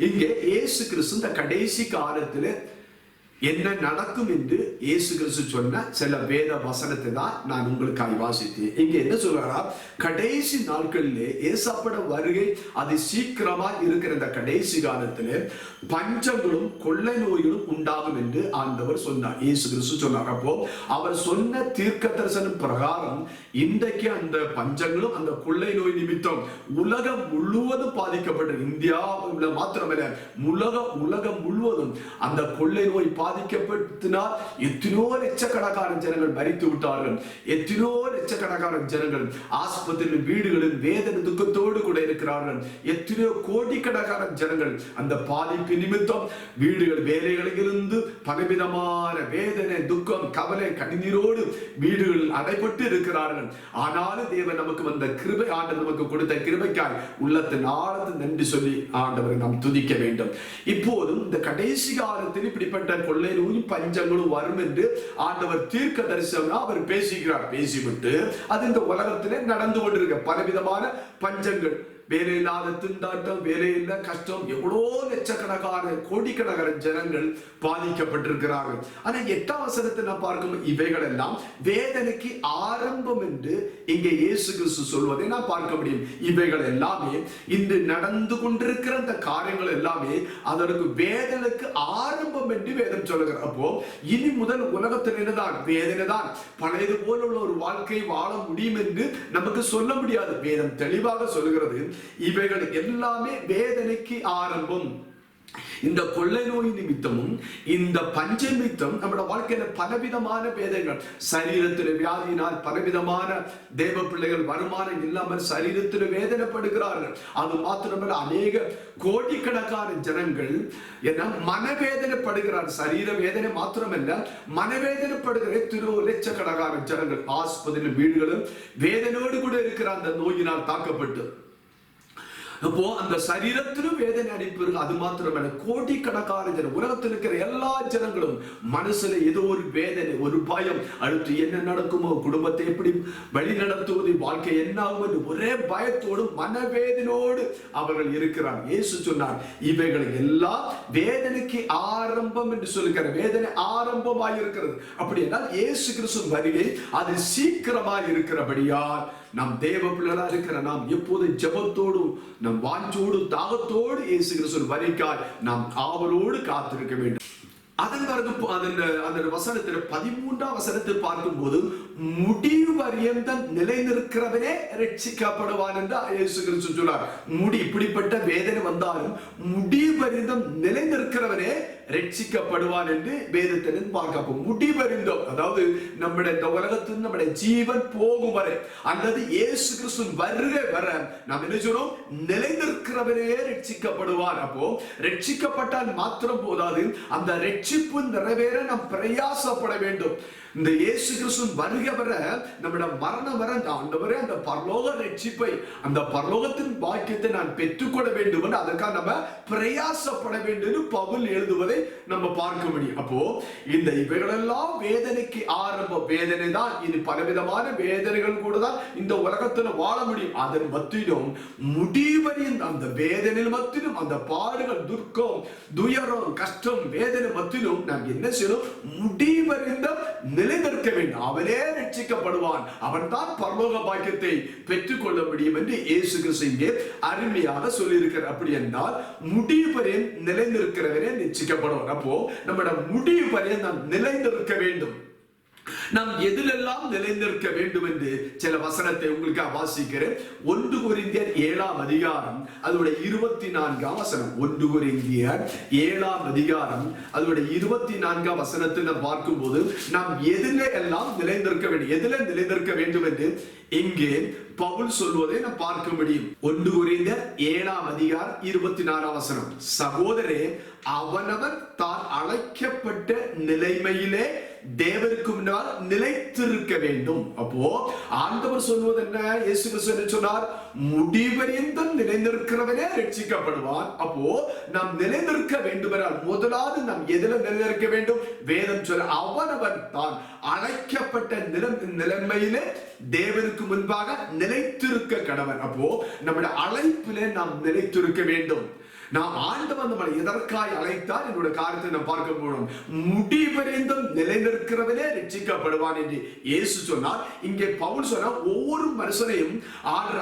இங்கே இயேசு கிறிஸ்து இந்த கடைசி காலத்தில் என்ன நடக்கும் என்று இயேசு கிறிஸ்து சொன்ன சில வேத வசனத்தை தான் நான் உங்களுக்காக வாசித்தேன். இங்க என்ன சொல்றாரா, கடைசி நாட்களிலே ஏசப்பட வருகை அது சீக்கிரமா இருக்கிற இந்த கடைசி காலத்திலே பஞ்சங்களும் கொள்ளை நோய்களும் உண்டாகும் என்று ஆண்டவர் சொன்னார், இயேசு கிறிஸ்து சொன்னார். அப்போ அவர் சொன்ன தீர்க்க தரிசனம் பிரகாரம் இன்றைக்கு அந்த பஞ்சங்களும் அந்த கொள்ளை நோய் நிமித்தம் உலகம் முழுவதும் பாதிக்கப்பட்ட, இந்தியாவில் மாத்திரமல்ல உலகம் முழுவதும் அந்த கொள்ளை நோய் பாதிக்கப்பட்டதினால் எத்தனையோ லட்சக்கணக்கான ஜனங்கள் மரித்து விட்டார்கள். எத்தனையோ லட்சக்கணக்கான ஜனங்கள் ஆஸ்பத்திரியில் வீடுகளில் வேதனை துக்கத்தோடு கூட இருக்கிறார்கள். எத்தனையோ கோடிக்கணக்கான ஜனங்கள் அந்த பாதிப்பு நிமித்தம் வீடுகள் வேலைகளில் இருந்து பலவிதமான வேதனை துக்கம் கவலை கண்ணீரோடு வீடுகளில் அடைபட்டு இருக்கிறார்கள். ஆனாலும் தேவன் நமக்கு வந்த கிருபை, ஆண்டவர் நமக்கு கொடுத்த கிருபைக்காய் உள்ளத்தின் ஆழத்தில் நன்றி சொல்லி ஆண்டவரை நாம் துதிக்க வேண்டும். இப்போதும் இந்த கடைசி காலத்தில் இப்படிப்பட்ட கொள்ளை நோயும் பஞ்சங்களும் வரும் என்று ஆண்டவர் தீர்க்க தரிசனம் அவர் பேசுகிறார். பேசிவிட்டு அது இந்த உலகத்திலே நடந்து கொண்டிருக்க பலவிதமான பஞ்சங்கள், வேலையில்லாத திண்டாட்டம், வேலையில்ல கஷ்டம், எவ்வளோ லட்சக்கணக்கான கோடிக்கணக்கான ஜனங்கள் பாதிக்கப்பட்டிருக்கிறார்கள். ஆனா 8ஆம் வசனத்தை நான் பார்க்கும் இவைகள் எல்லாம் வேதனைக்கு ஆரம்பம் என்று இங்கே இயேசு கிறிஸ்து சொல்வதை நான் பார்க்க முடியும். இவைகள் எல்லாமே இன்று நடந்து கொண்டிருக்கிற அந்த காரியங்கள் எல்லாமே அதற்கு வேதனைக்கு ஆரம்பம் என்று வேதம் சொல்லுகிற. அப்போ இனி முதல் உலகத்தில் என்னதான் வேதனை தான், பழையது போல உள்ள ஒரு வாழ்க்கை வாழ முடியும் என்று நமக்கு சொல்ல முடியாது. வேதம் தெளிவாக சொல்லுகிறது, இவைகள் எல்லாமே வேதனைக்கு ஆரம்பம். இந்த கொள்ளை நோய் நிமித்தமும் இந்த பஞ்ச நிமித்தம் நம்முடைய வாழ்க்கையில பலவிதமான வேதனைகள், சரீரத்தில் வியாதியினால் பலவிதமான தேவ பிள்ளைகள் வருமானம் இல்லாமல் சரீரத்தில் வேதனைப்படுகிறார்கள். அது மாத்திரமல்ல அநேக கோடிக்கணக்கான ஜனங்கள் என்ன மனவேதனைப்படுகிறார். சரீர வேதனை மாத்திரமல்ல மனவேதனைப்படுகிற லட்சக்கணக்கான ஜனங்கள் ஆஸ்பத்திரியில் வீடுகளும் வேதனையோடு கூட இருக்கிற அந்த நோயினால் தாக்கப்பட்டு அப்போ அந்த சரீரத்திலும் வேதனை அனுப்பிடுங்க. அது மாத்திரமல்ல கோடிக்கணக்கான ஜனம், உலகத்தில் இருக்கிற எல்லா ஜனங்களும் மனசுல ஏதோ ஒரு வேதனை, ஒரு பயம், அடுத்து என்ன நடக்குமோ, குடும்பத்தை எப்படி வழி நடத்துவது, வாழ்க்கை என்ன ஆகும் என்று ஒரே பயத்தோடு மனவேதனோடு அவர்கள் இருக்கிறார். இயேசு சொன்னார், இவைகள் எல்லாம் வேதனைக்கு ஆரம்பம் என்று சொல்லுகிற, வேதனை ஆரம்பமாய் இருக்கிறது. அப்படி என்றால் இயேசு கிறிஸ்து வருகை அது சீக்கிரமாய் இருக்கிறபடியால் நாம் தேவ பிள்ளைகளா இருக்கிற நாம் எப்போது ஜெபத்தோடு நம் வாஞ்சோடு தாகத்தோடு இயேசு கிறிஸ்து வருகைக்காய் நாம் ஆவலோடு காத்திருக்க வேண்டும். அதன் பிறகு அந்த வசனத்தில் 13ஆம் வசனத்தை பார்க்கும் போது முடிவு பரியந்தம் நிலை நிற்கிறவனே ரட்சிக்கப்படுவான் என்று இயேசு கிறிஸ்து சொன்னார். இப்படிப்பட்ட வேதனை வந்தாலும் முடிவு பரியந்தம் நிலை நிற்கிறவனே ரட்சிக்கப்படுவான் என்று வேதத்திலிருந்து பார்க்க. முடிவறிந்தோம், அதாவது நம்முடைய இந்த உலகத்தில் நம்முடைய ஜீவன் போகும் வரை அல்லது இயேசு கிறிஸ்து வருகை வர நாம் என்ன சொல்றோம், நிலை நிற்கிறவனே ரட்சிக்கப்படுவான். அப்போ ரட்சிக்கப்பட்டால் மாத்திரம் போதாது, அந்த ரட்சிப்பு நிறைவேற நாம் பிரயாசப்பட வேண்டும். இந்த இயேசு கிறிஸ்து வருகை வர, நம்முடைய மரணம் வர, ஆண்டவரே அந்த பரலோக ரட்சிப்பை, அந்த பரலோகத்தின் பாக்கியத்தை நான் பெற்றுக்கொள்ள வேண்டும் என்று அதற்காக நம்ம பிரயாசப்பட வேண்டும் பவுல் எழுதுவதை நம்ம பார்க்க முடியும். அப்போ இந்த இவைகளெல்லாம் வேதனைக்கு ஆரம்ப வேதனை தான். இனி பலவிதமான வேதனைகள் கூட தான் இந்த உலகத்துல வாழ முடியும். அதன் மத்தியிலும் முடிவறியும் அந்த வேதனையில் மத்தியிலும், அந்த பாடுகள், துர்க்கம், துயரம், கஷ்டம், வேதனை மத்தியிலும் நாம் என்ன செய்யணும்? முடிவறிந்த நிலைநிற்க வேண்டும். அவனே ரட்சிக்கப்படுவான், அவன் தான் பரலோக பாக்கியத்தை பெற்றுக் கொள்ள முடியும் என்று இயேசு கிறிஸ்து இங்கே அருமையாக சொல்லியிருக்கிறார். அப்படி என்றால் முடிவு வரை நிலைநிற்கிறவரே ரட்சிக்கப்படுவான். அப்போ நம்முடைய முடிவு வரை நாம் நிலைநிற்க வேண்டும். நாம் எதிலெல்லாம் நிலைநிற்க வேண்டும் என்று சில வசனத்தை உங்களுக்கு வாசிக்கிறேன். 1 கொரிந்தியர் 7ஆம் அதிகாரம் அதோட 24ஆம் வசனம். 1 கொரிந்தியர் 7ஆம் அதிகாரம் அதோட 24ஆம் வசனத்தை நாம் பார்க்கும்போது நாம் எதில எல்லாம் நிலைநிற்க வேண்டும், எதில நிலைநிற்க வேண்டும் என்று இங்கே பவுல் சொல்வதை நாம் பார்க்க முடியும். 1 கொரிந்தியர் 7ஆம் அதிகாரம் 24ஆம் வசனம். சகோதரே, அவனவன் தான் அழைக்கப்பட்ட நிலைமையிலே தேவனுக்கு முன்னால் நிலைத்திருக்க வேண்டும். அப்போ ஆண்டவர் சொல்வது என்ன? இயேசு கிறிஸ்து சொன்னார், முடிவறிந்தும் நிலைநிற்கிறவனே ரட்சிக்கப்படுவான். அப்போ நாம் நிலைநிற்க வேண்டுமென்றால் முதலாவது நாம் எதில நிலைநிற்க வேண்டும்? வேதம் சொல்ல அவனவன் தான் அழைக்கப்பட்ட நிலைமையிலே தேவனுக்கு முன்பாக நிலைத்திருக்க கடவன். அப்போ நம்முடைய அழைப்பிலே நாம் நிலைத்திருக்க வேண்டும். நாம் ஆண்டவன் நம்மளை எதற்காய் அழைத்தார் என்னோட காரியத்தை நாம் பார்க்க போறோம். முடிவறிந்தும் நிலைநிற்கிறவனே ரட்சிக்கப்படுவான் என்று இயேசு சொன்னார். இங்கே பவுல் சொன்னார், ஒவ்வொரு மனுஷனையும்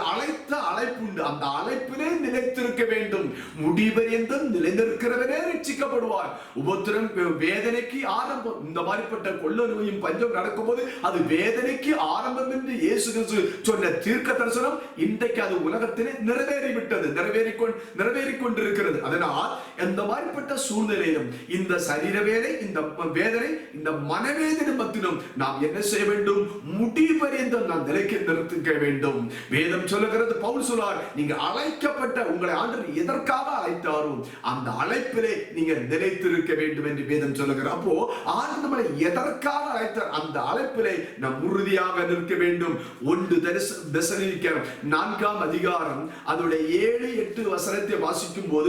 அழைத்த அழைப்பு உண்டு, அந்த அழைப்பிலே நிலைத்திருக்க வேண்டும். முடிவறிந்தும் நிலைநிற்கிறவனே ரட்சிக்கப்படுவார். உபத்திரம், வேதனைக்கு ஆரம்பம். இந்த மாதிரிப்பட்ட கொள்ள நோயும் பஞ்சம் நடக்கும் போது அது வேதனைக்கு ஆரம்பம் என்று இயேசு கிறிஸ்து சொன்ன தீர்க்க தரிசனம் இன்றைக்கு அது உலகத்திலே நிறைவேறிவிட்டது, நிறைவேறிக்கொண்டிருக்கிறது. அதனால் எந்த மாதிரிப்பட்ட சூழ்நிலையிலும் இந்த சரீர வேலை, இந்த வேதனை, இந்த மனவேதனை மத்தியிலும் நாம் என்ன செய்ய வேண்டும்? முடிவறிந்து நாம் நிலைக்கு நிறுத்திக்க வேண்டும். வேதம் சொல்லுகிறது, பவுல் சொல்றார், நீங்க அழைக்கப்பட்ட, உங்களை ஆண்டவர் எதற்காக அழைத்தாரோ அந்த அழைப்பிலே நீங்க நிலைத்திருக்க வேண்டும் என்று வேதம் சொல்லுகிறார். அப்போ ஆண்டவர் நம்மளை எதற்காக அழைத்தார் அந்த அழைப்பிலே நாம் உறுதியாக நிற்க வேண்டும். 1 தெசலோனிக்கேயர் 4ஆம் அதிகாரம் அதோட 7-8 வசனத்தை வாசிக்கும் போது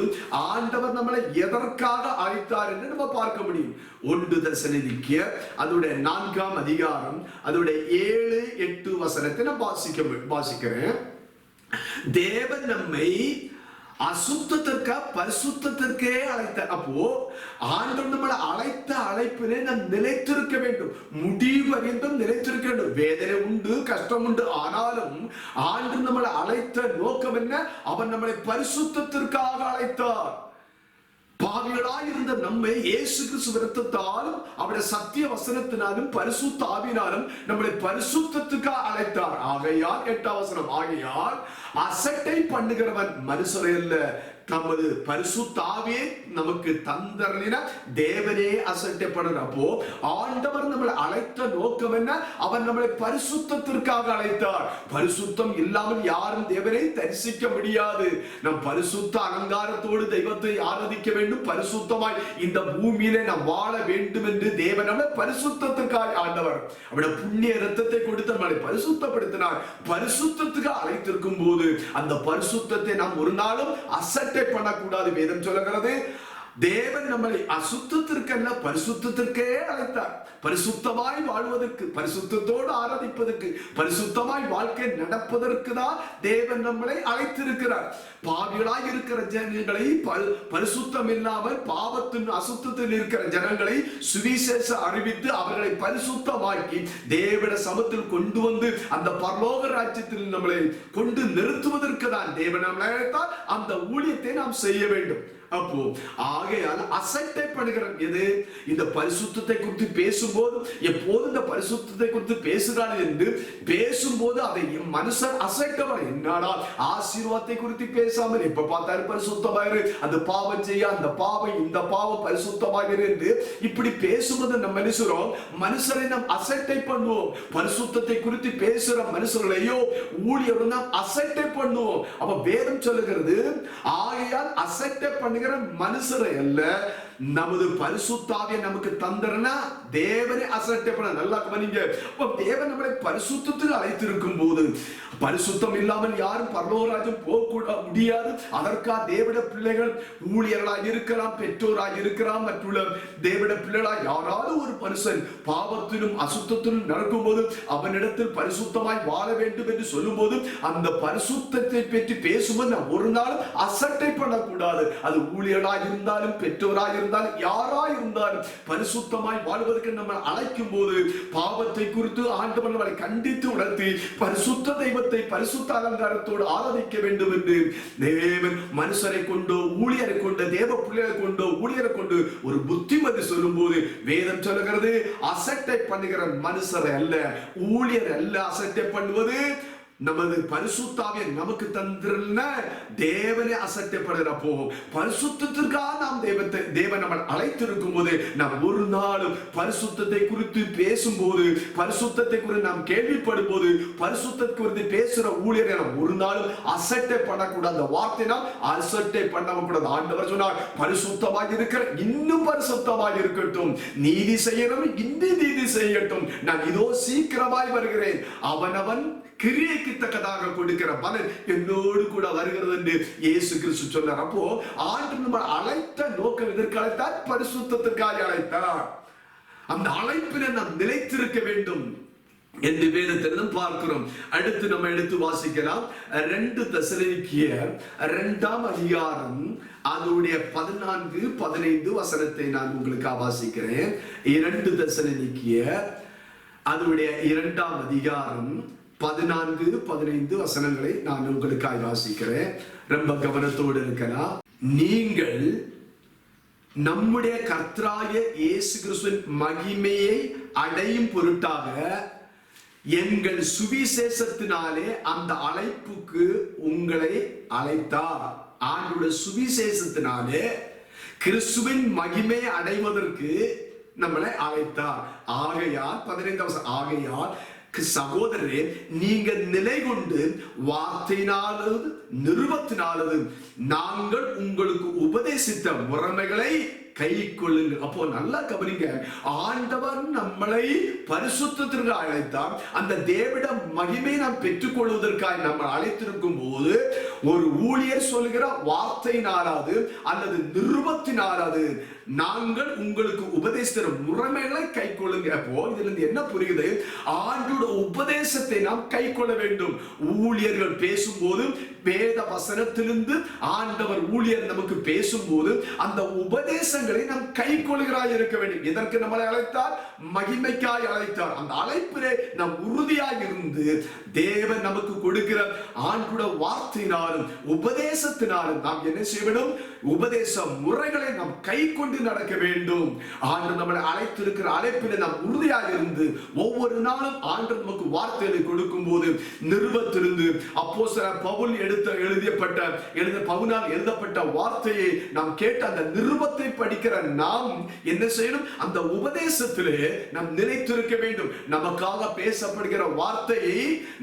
ஆண்டவர் நம்மளை எதற்காக அழைத்தார் என்று நம்ம பார்க்க முடியும். 1 தெசலோனிக்கேயர் அதோட 4ஆம் அதிகாரம் அதோட 7-8 வசனத்தை நான் வாசிக்கிறேன். தேவன் நம்மை அசுத்தத்திற்கா பரிசுத்தத்திற்கே அழைத்தார். அப்போ ஆண்டவர் நம்மளை அழைத்த அழைப்பிலே நாம் நிலைத்திருக்க வேண்டும். முடிவறிந்தும் நிலைத்திருக்க வேண்டும். வேதனை உண்டு, கஷ்டம் உண்டு, ஆனாலும் ஆண்டவர் நம்மளை அழைத்த நோக்கம் என்ன? அவன் நம்மளை பரிசுத்தத்திற்காக அழைத்தார். பாவிகளாய் இருந்த நம்மை இயேசு கிறிஸ்து இரத்தத்தாலும் அவருடைய சத்திய வசனத்தினாலும் பரிசுத்த ஆவியினாலும் நம்மளை பரிசுத்தத்துக்காக அழைத்தார். ஆகையால் 8ஆம் வசனம், ஆகையால் அசட்டை பண்ணுகிறவன் மனுஷரை அல்ல, தமது பரிசுத்த ஆவியை நமக்கு தந்தருளின தேவனே அசட்டைப்படுற. அப்போ ஆண்டவர் நம்மளை அழைத்த நோக்கம் என்ன? அவர் நம்மளை பரிசுத்தத்திற்காக அழைத்தார். பரிசுத்தம் இல்லாமல் யாரும் தேவனை தரிசிக்க முடியாது. நம் பரிசுத்த அலங்காரத்தோடு தெய்வத்தை ஆராதிக்க வேண்டும். பரிசுத்தமாய் இந்த பூமியிலே நாம் வாழ வேண்டும் என்று தேவன் நம்மளை பரிசுத்தத்திற்காக ஆண்டவர் அவருடைய புண்ணிய இரத்தத்தை கொடுத்து நம்மளை பரிசுத்தப்படுத்தினார். பரிசுத்தத்துக்கு அழைத்திருக்கும் போது அந்த பரிசுத்தத்தை நாம் ஒரு நாளும் அசட்டை பண்ணக்கூடாது. வேதம் சொல்லுகிறது, தேவன் நம்மளை அசுத்தத்திற்கல்ல பரிசுத்தத்திற்கே அழைத்தார். பரிசுத்தமாய் வாழ்வதற்கு, பரிசுத்தத்தோடு ஆராதிப்பதற்கு, பரிசுத்தமாய் வாழ்க்கை நடப்பதற்கு தான் தேவன் நம்மளை அழைத்திருக்கிறார். பாவிகளாய் இருக்கிற ஜனங்களை, பரிசுத்தம் இல்லாமல் பாவத்தின் அசுத்தத்தில் இருக்கிற ஜனங்களை சுவிசேஷ அறிவித்து அவர்களை பரிசுத்தமாக்கி தேவன சமத்தில் கொண்டு வந்து அந்த பரலோக ராஜ்யத்தில் நம்மளை கொண்டு நிறுத்துவதற்கு தான் தேவன் நம்மளை அழைத்தார். அந்த ஊழியத்தை நாம் செய்ய வேண்டும். அப்போ ஆகையால் அசட்டை பண்ணுகிற எது? இந்த பரிசுத்தத்தை குறித்து பேசும்போது எப்போது இந்த பரிசுத்தத்தை குறித்து பேசுகிறார்கள் என்று பேசும்போது அதை மனுஷன் அசைக்கவன். என்னடா ஆசீர்வாதத்தை குறித்து பேசாமல் எப்ப பார்த்தாலும் பரிசுத்தமாயிரு, அந்த பாவம் செய்ய, அந்த பாவம் இந்த பாவம் பரிசுத்தமாயிரு என்று இப்படி பேசும்போது நம்ம மனுஷரும் மனுஷரை நாம் அசட்டை பண்ணுவோம். பரிசுத்தத்தை குறித்து பேசுற மனுஷர்களையோ ஊழியரும் நாம் அசட்டை பண்ணுவோம். அப்ப வேதம் சொல்லுகிறது, ஆகையால் அசட்டை பண்ணுகிற மனுஷரை அல்ல, நமது பரிசுத்தாவியை நமக்கு தந்தரனா தேவனை அசட்டப்பட நல்லா கவனிங்க. தேவன் நம்மளை பரிசுத்தத்துக்கு அழைத்திருக்கும் போது பரிசுத்தம் இல்லாமல் யாரும் பரலோகராஜ்யம் போக முடியாது. அதற்காக தேவட பிள்ளைகள் ஊழியர்களாய் இருக்கலாம், பெற்றோராய் இருக்கலாம், மற்றுள்ள தேவட பிள்ளைகளாய் யாராவது ஒரு மனுஷன் பாவத்திலும் அசுத்தத்திலும் நடக்கும்போது அவனிடத்தில் பரிசுத்தமாய் வாழ வேண்டும் என்று சொல்லும் போது அந்த பரிசுத்தத்தை பற்றி பேசும்போது நாம் ஒரு நாள் அசட்டை பண்ணக்கூடாது. அது ஊழியர்களாய் இருந்தாலும் பெற்றோராய் இருந்தாலும் யாராய் இருந்தாலும் பரிசுத்தமாய் வாழ்வதற்கு நம்ம அழைக்கும் போது பாவத்தை குறித்து ஆண்டவர் நம்மளை கண்டித்து உணர்த்தி பரிசுத்த தெய்வத்தை பரிசுத்த அலங்காரத்தோடு ஆராதிக்க வேண்டும் என்று தேவன் மனுஷரை கொண்டோ ஊழியரை கொண்டோ தேவ பிள்ளைகளை கொண்டோ ஊழியரை கொண்டு ஒரு புத்திமதி சொல்லும் போது வேதம் சொல்லுகிறது அசட்டை பண்ணுகிற மனுஷரை அல்ல, ஊழியர் அல்ல அசட்டை பண்ணுவது. நமது பரிசுத்தாவியை நமக்கு தந்திருந்த தேவனை அசட்டப்படுகிறப்போ பரிசுத்தத்திற்காக நாம் தேவன் நம்ம அழைத்திருக்கும் போது நாம் ஒரு நாளும் பரிசுத்தத்தை குறித்து பேசும்போது பரிசுத்தத்தை குறித்து நாம் கேள்விப்படும் போது பரிசுத்தத்தை குறித்து பேசுற ஊழியரை நாம் ஒரு நாளும் அசட்டை பண்ணக்கூடாது. அந்த வார்த்தை நாம் அசட்டை பண்ணக்கூடாது. ஆண்டவர் சொன்னார் பரிசுத்தமாக இருக்கிற இன்னும் பரிசுத்தமாக இருக்கட்டும், நீதி செய்யணும் இன்னும் நீதி செய்யட்டும், நான் இதோ சீக்கிரமாய் வருகிறேன், அவனவன் கிரியைக்கு தக்கதாக கொடுக்கிற பலன் என்னோடு கூட வருகிறது என்று இயேசு கிறிஸ்து சொன்னார். அப்போ ஆண்டு நம்ம அழைத்த நோக்கம் எதற்கு அழைத்தார்? பரிசுத்தத்திற்காக அழைத்தார். அந்த அழைப்பினை நாம் நிலைத்திருக்க வேண்டும் என்று வேதத்திலும் பார்க்கிறோம். அடுத்து நம்ம எடுத்து வாசிக்கலாம் 2 தெசலோனிக்கேயர் 2ஆம் அதிகாரம் அதனுடைய 14-15 வசனத்தை நான் உங்களுக்கு வாசிக்கிறேன். 2 தெசலோனிக்கேயர் அதனுடைய 2ஆம் அதிகாரம் 14-15 வசனங்களை நான் உங்களுக்காக வாசிக்கிறேன். ரொம்ப கவனத்தோடு இருக்கலாம். நீங்கள் நம்முடைய கர்த்தராகிய இயேசு கிறிஸ்துவின் மகிமையை அடையும் பொருட்டாக எங்கள் சுவிசேஷத்தினாலே அந்த அழைப்புக்கு உங்களை அழைத்தார். ஆண்டவருடைய சுவிசேஷத்தினாலே கிறிஸ்துவின் மகிமையை அடைவதற்கு நம்மளை அழைத்தார். ஆகையால் 15 ஆகையால் சகோதரரே, நீங்க நிலை கொண்டு வார்த்தையினாலும் நிருபத்தினாலும் நாங்கள் உங்களுக்கு உபதேசித்த முறைமைகளை கை கொள்ளுங்கள். அப்போ நல்லா கவனிங்க, ஆண்டவர் நம்மளை பரிசுத்தத்திற்கு அழைத்தார். அந்த தேவட மகிமை நாம் பெற்றுக் கொள்வதற்காக நம்ம அழைத்திருக்கும் போது ஒரு ஊழியர் சொல்கிற வார்த்தையினாலாது அல்லது நிருபத்தினாலாது நாங்கள் உங்களுக்கு உபதேசித்த முறைமைகளை கை கொள்ளுங்க. அப்போ இதுல இருந்து என்ன புரியுது? ஆண்டோட உபதேசத்தை நாம் கை கொள்ள வேண்டும். ஊழியர்கள் பேசும்போது வேத வசனத்திலிருந்து ஆண்டவர் ஊழியர் நமக்கு பேசும்போது அந்த உபதேசங்களை நாம் கை கொள்கிறாய் இருக்க வேண்டும். இதற்கு நம்மளை அழைத்தார், மகிமைக்காய் அழைத்தார். அந்த அழைப்பிலே நாம் உறுதியாக இருந்து தேவன் நமக்கு கொடுக்கிற ஆண்டோட வார்த்தையினாலும் உபதேசத்தினாலும் நாம் என்ன செய்ய வேண்டும்? உபதேச முறைகளை நாம் கை கொண்டு நடக்க வேண்டும். ஆண்டு நம்மளை அழைத்திருக்கிற அழைப்பிலே நாம் உறுதியாக இருந்து ஒவ்வொரு நாளும் ஆண்டு நமக்கு வார்த்தைகளை கொடுக்கும் போது நிருபத்திலிருந்து அப்போஸ்தலர் பவுல் பவுலால் எழுதப்பட்ட வார்த்தையை நாம் கேட்ட அந்த நிருபத்தை படிக்கிற நாம் என்ன செய்யணும்? அந்த உபதேசத்திலே நாம் நிலைத்திருக்க வேண்டும். நமக்காக பேசப்படுகிற வார்த்தையை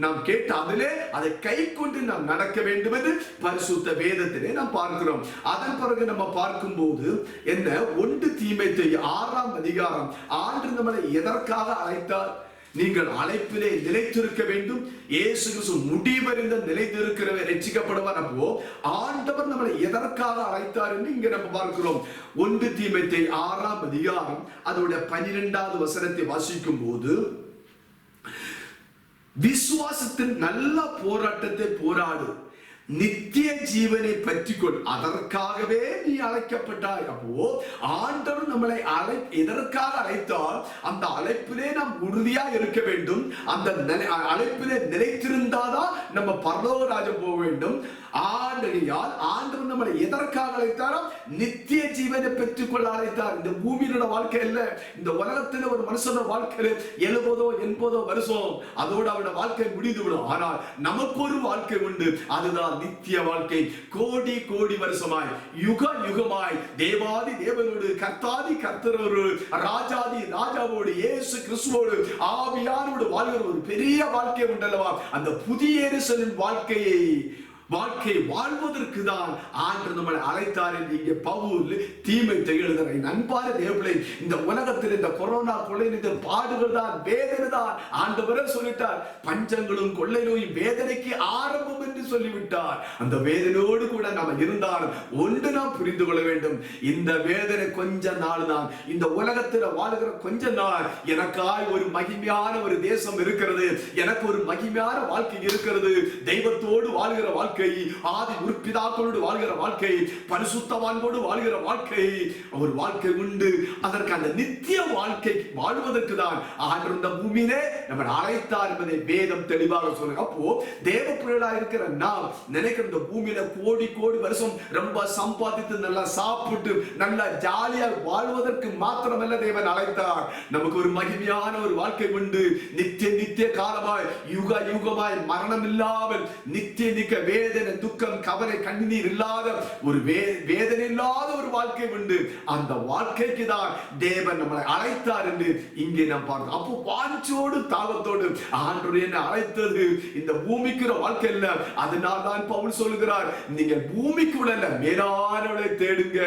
நாம் கேட்டு அதிலே அதை கை கொண்டு நாம் நடக்க வேண்டும் என்று பரிசுத்த வேதத்திலே நாம் பார்க்கிறோம். அதன் பிறகு நம்ம பார்க்கும் போது என்ன 1 தீமோத்தேயு 6ஆம் அதிகாரம் ஆண்டு நம்மளை எதற்காக அழைத்தார்? நீங்கள் அழைப்பிலே நிலைத்திருக்க வேண்டும். இயேசு கிறிஸ்து முடிவறிந்த நிலைத்திருக்கிறவர் ரட்சிக்கப்படுவார். அப்போ ஆண்டவர் நம்மளை எதற்காக அழைத்தார் என்று இங்க நம்ம பார்க்கிறோம். 1 தீமோத்தேயு 6ஆம் அதிகாரம் அதோட 12வது வசனத்தை வாசிக்கும் போது விசுவாசத்தின் நல்ல போராட்டத்தை போராடு, நித்திய ஜீவனை பற்றிக்கொள், அதற்காகவே நீ அழைக்கப்பட்டாய். அப்போ ஆண்டவர் நம்மளை எதற்காக அழைத்தால் அந்த அழைப்பிலே நாம் உறுதியா இருக்க வேண்டும். அந்த அழைப்பிலே நிலைத்திருந்தாதான் நம்ம பரலோக ராஜ்யம் போக வேண்டும். ஆண்டவர் நம்மளை எதற்காக அழைத்தாரோ நித்திய ஜீவனை பெற்றுக்கொள்ள அழைத்தார். இந்த பூமியோட வாழ்க்கை இல்ல, இந்த உலகத்துல ஒரு மனுஷனோட வாழ்க்கையில 70-80 வருஷம் அதோட அவனோட வாழ்க்கை முடிந்து விடும். ஆனால் நமக்கு ஒரு வாழ்க்கை உண்டு, அதுதான் நித்திய வாழ்க்கை. கோடி கோடி வருஷமாய் யுக யுகமாய் தேவாதி தேவனோடு கர்த்தாதி கர்த்தரோடு ராஜாதி ராஜாவோடு இயேசு கிறிஸ்துவோடு ஆவியானோடு வாழ்கிற ஒரு பெரிய வாழ்க்கை உண்டல்லவா? அந்த புதிய எருசலேம் வாழ்க்கையை வாழ்க்கை வாழ்வதற்கு தான் ஆண்டவர் நம்மளை அழைத்தார் என்று இங்கே பவுல் தீமோத்தேயுவுக்கு எழுதுகிறார். அன்பான தேவர்களே, இந்த உலகத்தில் இந்த கொரோனா கொள்ளை இந்த பாடுகள் தான், வேதனை தான். ஆண்டவரே சொல்லிட்டார், பஞ்சங்களும் கொள்ளை நோயும் வேதனைக்கு ஆரம்பம் என்று சொல்லிவிட்டார். அந்த வேதனையோடு கூட நாம் இருந்தாலும் ஒன்று நாம் புரிந்து கொள்ள வேண்டும், இந்த வேதனை கொஞ்ச நாள் தான். இந்த உலகத்தில் வாழ்கிற கொஞ்ச நாள் எனக்காய் ஒரு மகிமையான ஒரு தேசம் இருக்கிறது, எனக்கு ஒரு மகிமையான வாழ்க்கை இருக்கிறது. தெய்வத்தோடு வாழ்கிற வாழ்க்கை, ஆதி முற்பிதாக்களோடு வாழ்கிற வாழ்க்கை, பரிசுத்தவான்களோடு வாழ்கிற வாழ்க்கை, ஒரு வாழ்க்கை உண்டு. அதற்கு அந்த நித்திய வாழ்க்கை வாழ்வதற்கு தான் ஆண்டவர் இந்த பூமியிலே நம்ம அழைத்தார் என்பதை வேதம் தெளிவாக சொல்லுங்க. அப்போ தேவ பிள்ளைகளா இருக்கிற நாம் நினைக்கிற இந்த பூமியில கோடி கோடி வருஷம் ரொம்ப சம்பாதித்து நல்லா சாப்பிட்டு நல்லா ஜாலியா வாழ்வதற்கு மாத்திரமல்ல தேவன் அழைத்தார். நமக்கு ஒரு மகிமையான ஒரு வாழ்க்கை உண்டு. நித்திய நித்திய காலமாய் யுக யுகமாய் மரணம் இல்லாமல் நித்திய நிக்க வேதனை துக்கம் கவலை கண்ணீர் இல்லாத ஒரு வேதனை இல்லாத ஒரு வாழ்க்கை உண்டு. அந்த வாழ்க்கைக்கு தான் தேவன் நம்மளை அழைத்தார் என்று இங்கே நாம் பார்க்கிறோம். அப்போ வாஞ்சோடு தாகத்தோடு ஆண்டவர் என்னை அழைத்தது இந்த பூமிக்குற வாழ்க்கை இல்ல. அதனால் தான் பவுல் சொல்லுகிறார், நீங்க பூமிக்குள்ள இல்ல மேலானவளை தேடுங்க,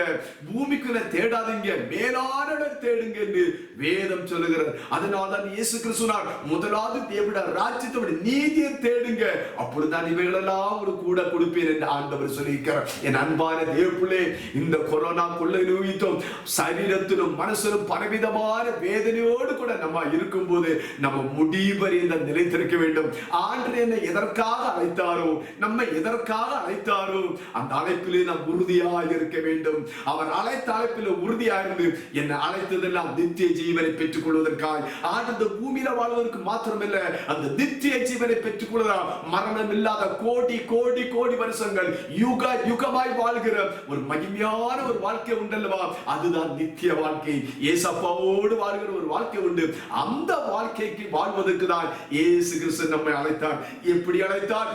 பூமிக்குள்ள தேடாதீங்க மேலானவளை தேடுங்க என்று வேதம் சொல்லுகிறார். அதனால் தான் இயேசு கிறிஸ்து சொன்னார், முதலாவது தேவனுடைய ராஜ்யத்தோட நீதியை தேடுங்க, அப்பொழுதுதான் இவைகளெல்லாம் ஒரு கூட கொடுப்பேன் என்று ஆண்டவர் சொல்லியிருக்கிறார். என் அன்பான தேவப்பிள்ளை, இந்த கொரோனா கொள்ளை நோயிட்டும் சரீரத்திலும் மனசிலும் பலவிதமான வேதனையோடு கூட நம்ம இருக்கும் போது நம்ம முடிவரை இந்த நிலைத்திருக்க வேண்டும். ஆண்டவர் என்னை எதற்காக அழைத்தாரோ, நம்மை எதற்காக அழைத்தாரோ அந்த அழைப்பிலே நாம் உறுதியாக இருக்க வேண்டும். அவர் அழைத்த அழைப்பில் உறுதியாக இருந்து என்னை அழைத்ததெல்லாம் நித்திய ஜீவனை பெற்றுக் கொள்வதற்காக, ஆண்டு பூமியில வாழ்வதற்கு மாத்திரமல்ல அந்த நித்திய ஜீவனை பெற்றுக் கொள்வதால் மரணம் இல்லாத கோடி கோடி கோடி வருஷங்கள் யுக யுகமாய் வாழ்கிற ஒரு மகிமையான ஒரு வாழ்க்கை உண்டல்லவா, அதுதான் நித்திய வாழ்க்கை. ஏசப்பாவோடு வாழ்கிற ஒரு வாழ்க்கை உண்டு. அந்த வாழ்க்கைக்கு வாழ்வதற்கு தான் இயேசு கிறிஸ்து நம்மை அழைத்தார். எப்படி அழைத்தார்?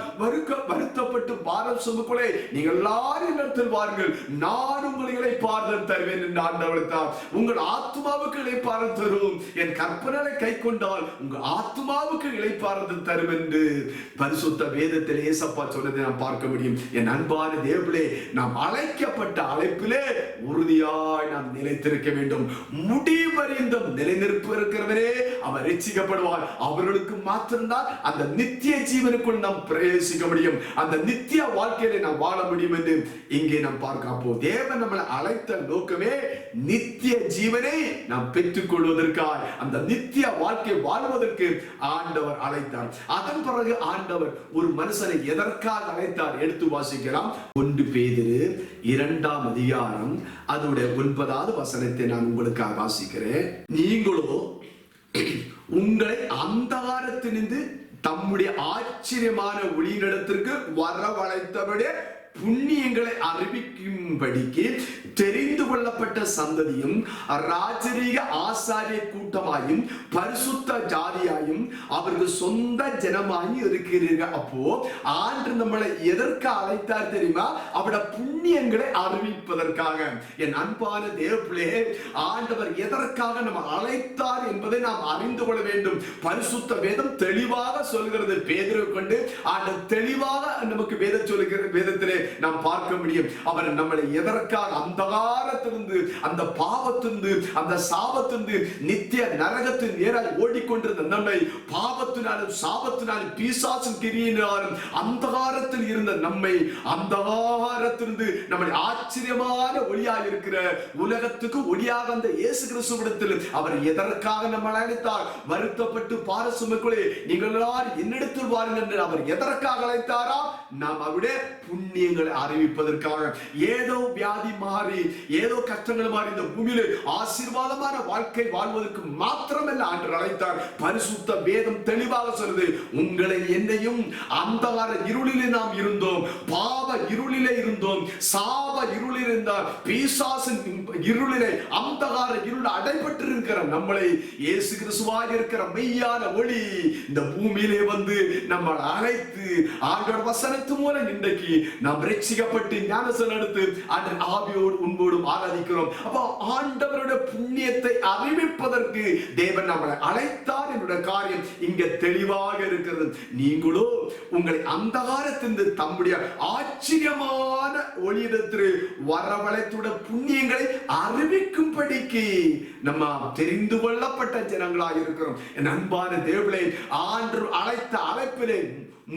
வருத்தப்பட்டு பாரம் சுமக்குள்ளே நீங்கள் எல்லாரும் இடத்தில் வாருங்கள், நான் உங்களை இளைப்பாறுதல் தருவேன் என்று ஆண்டவர் அழைத்தார். உங்கள் ஆத்மாவுக்கு இளைப்பாறுதல் தரும், என் கற்பனை கை கொண்டால் உங்கள் ஆத்மாவுக்கு இளைப்பாறுதல் தரும் என்று பரிசுத்த வேதத்தில் ஏசப்பா சொன்னதை நாம் பார்க்க முடியும். என் அன்பான தேவர்களே, நாம் அழைக்கப்பட்ட அழைப்பிலே உறுதியாய் நாம் நிலைத்திருக்க வேண்டும். முடிவறிந்தும் நிலைநிற்பு இருக்கிறவரே அவர் ரட்சிக்கப்படுவார். அவர்களுக்கு மாத்திரம்தான் அந்த நித்திய ஜீவனுக்குள் நாம் பிரவேசிக்க முடியும், அந்த நித்திய வாழ்க்கையில நாம் வாழ முடியும் என்று இங்கே நாம் பார்க்க. அப்போ தேவன் நம்மளை அழைத்த நோக்கமே நித்திய ஜீவனை நாம் பெற்றுக் கொள்வதற்காக, அந்த நித்திய வாழ்க்கை வாழ்வதற்கு ஆண்டவர் அழைத்தார். அதன் பிறகு ஆண்டவர் ஒரு மனுஷனை எதற்காக அழைத்தார் எடுத்து வாசிக்கலாம். 1 பேதுரு 2ஆம் அதிகாரம் அதோட 9வது வசனத்தை நான் உங்களுக்காக வாசிக்கிறேன். நீங்களோ உங்களை அந்தகாரத்திலிருந்து தம்முடைய ஆச்சரியமான ஒளியிடத்திற்கு வரவழைத்தவருடைய புண்ணியங்களை அறிவிக்கும்படிக்கு தெரிந்து கொள்ளப்பட்ட சந்ததியும் ராஜரீக ஆசாரிய கூட்டமாயும் பரிசுத்த ஜாதியாயும் அவருக்கு சொந்த ஜனமாயும் இருக்கிறீர்கள். அப்போ ஆண்டு நம்மளை எதற்கு அழைத்தார் தெரியுமா? அவருடைய புண்ணியங்களை அறிவிப்பதற்காக. என் அன்பான தேவப்பிள்ளையே, ஆண்டவர் எதற்காக நம்ம அழைத்தார் என்பதை நாம் அறிந்து கொள்ள வேண்டும். பரிசுத்த வேதம் தெளிவாக சொல்கிறது. பேதுருவை கொண்டு ஆண்டவர் தெளிவாக நமக்கு வேதத்திலே நாம் பார்க்க முடியும். அவர் நம்மளை எதற்காக அந்தகாரத்திலிருந்து, அந்த பாவத்திலிருந்து, அந்த சாபத்திலிருந்து, நித்திய நரகத்தின் நேராக ஓடிக்கொண்டிருந்த நம்மை பாவத்தினாலும் சாபத்தினாலும் பிசாசின் கிரியினாலும் அந்தகாரத்தில் இருந்த நம்மை அந்தகாரத்திலிருந்து நம்மை ஆச்சரியமான ஒளியாக இருக்கிற உலகத்துக்கு ஒளியாக அந்த இயேசு கிறிஸ்துவிடத்தில் அவர் எதற்காக நம்மை அழைத்தார்? வருத்தப்பட்டு பாரசுமைக்குள்ளே நீங்கள் எல்லாரும் என்னிடத்தில் வாருங்கள் என்று அவர் எதற்காக அழைத்தாரா? நாம் அவருடைய புண்ணியங்களை அறிவிப்பதற்காக. ஏதோ வியாதி மாறி, ஏதோ கஷ்டங்கள் மாறி இந்த பூமியில ஆசீர்வாதமான வாழ்க்கை வாழ்வதற்கு மாத்திரமல்ல ஆண்டவர் அழைத்தார். பரிசுத்த வேதம் தெளிவாக சொல்லுது, உங்களை என்னையும் அந்தகார இருளிலே நாம் இருந்தோம், பாவ இருளிலே இருந்தோம், சாப இருளில் இருந்தார், பிசாசின் இருளிலே அந்தகார இருள் அடைபட்டு இருக்கிற நம்மளை இயேசு கிறிஸ்துவாக இருக்கிற மெய்யான ஒளி இந்த பூமியிலே வந்து நம்ம அழைத்து ஆண்டவர் வசனத்து மூலம் இன்றைக்கு நாம் நாம் ரட்சிக்கப்பட்டு ஞானஸ்நானம் எடுத்து ஆண்டவர் ஆவியோடு உண்போடும் ஆராதிக்கிறோம். அப்போ ஆண்டவருடைய புண்ணியத்தை அறிவிப்பதற்கு தேவன் நம்மளை அழைத்தார் என்னுடைய காரியம் இங்க தெளிவாக இருக்கிறது. நீங்களோ உங்களை அந்தகாரத்திலிருந்து தம்முடைய ஆச்சரியமான ஒளியிடத்தில் வரவழைத்துட புண்ணியங்களை அறிவிக்கும்படிக்கு நம்ம தெரிந்து கொள்ளப்பட்ட ஜனங்களாக இருக்கிறோம். என் அன்பான தேவர்களே, ஆண்டவர் அழைத்த அழைப்பிலே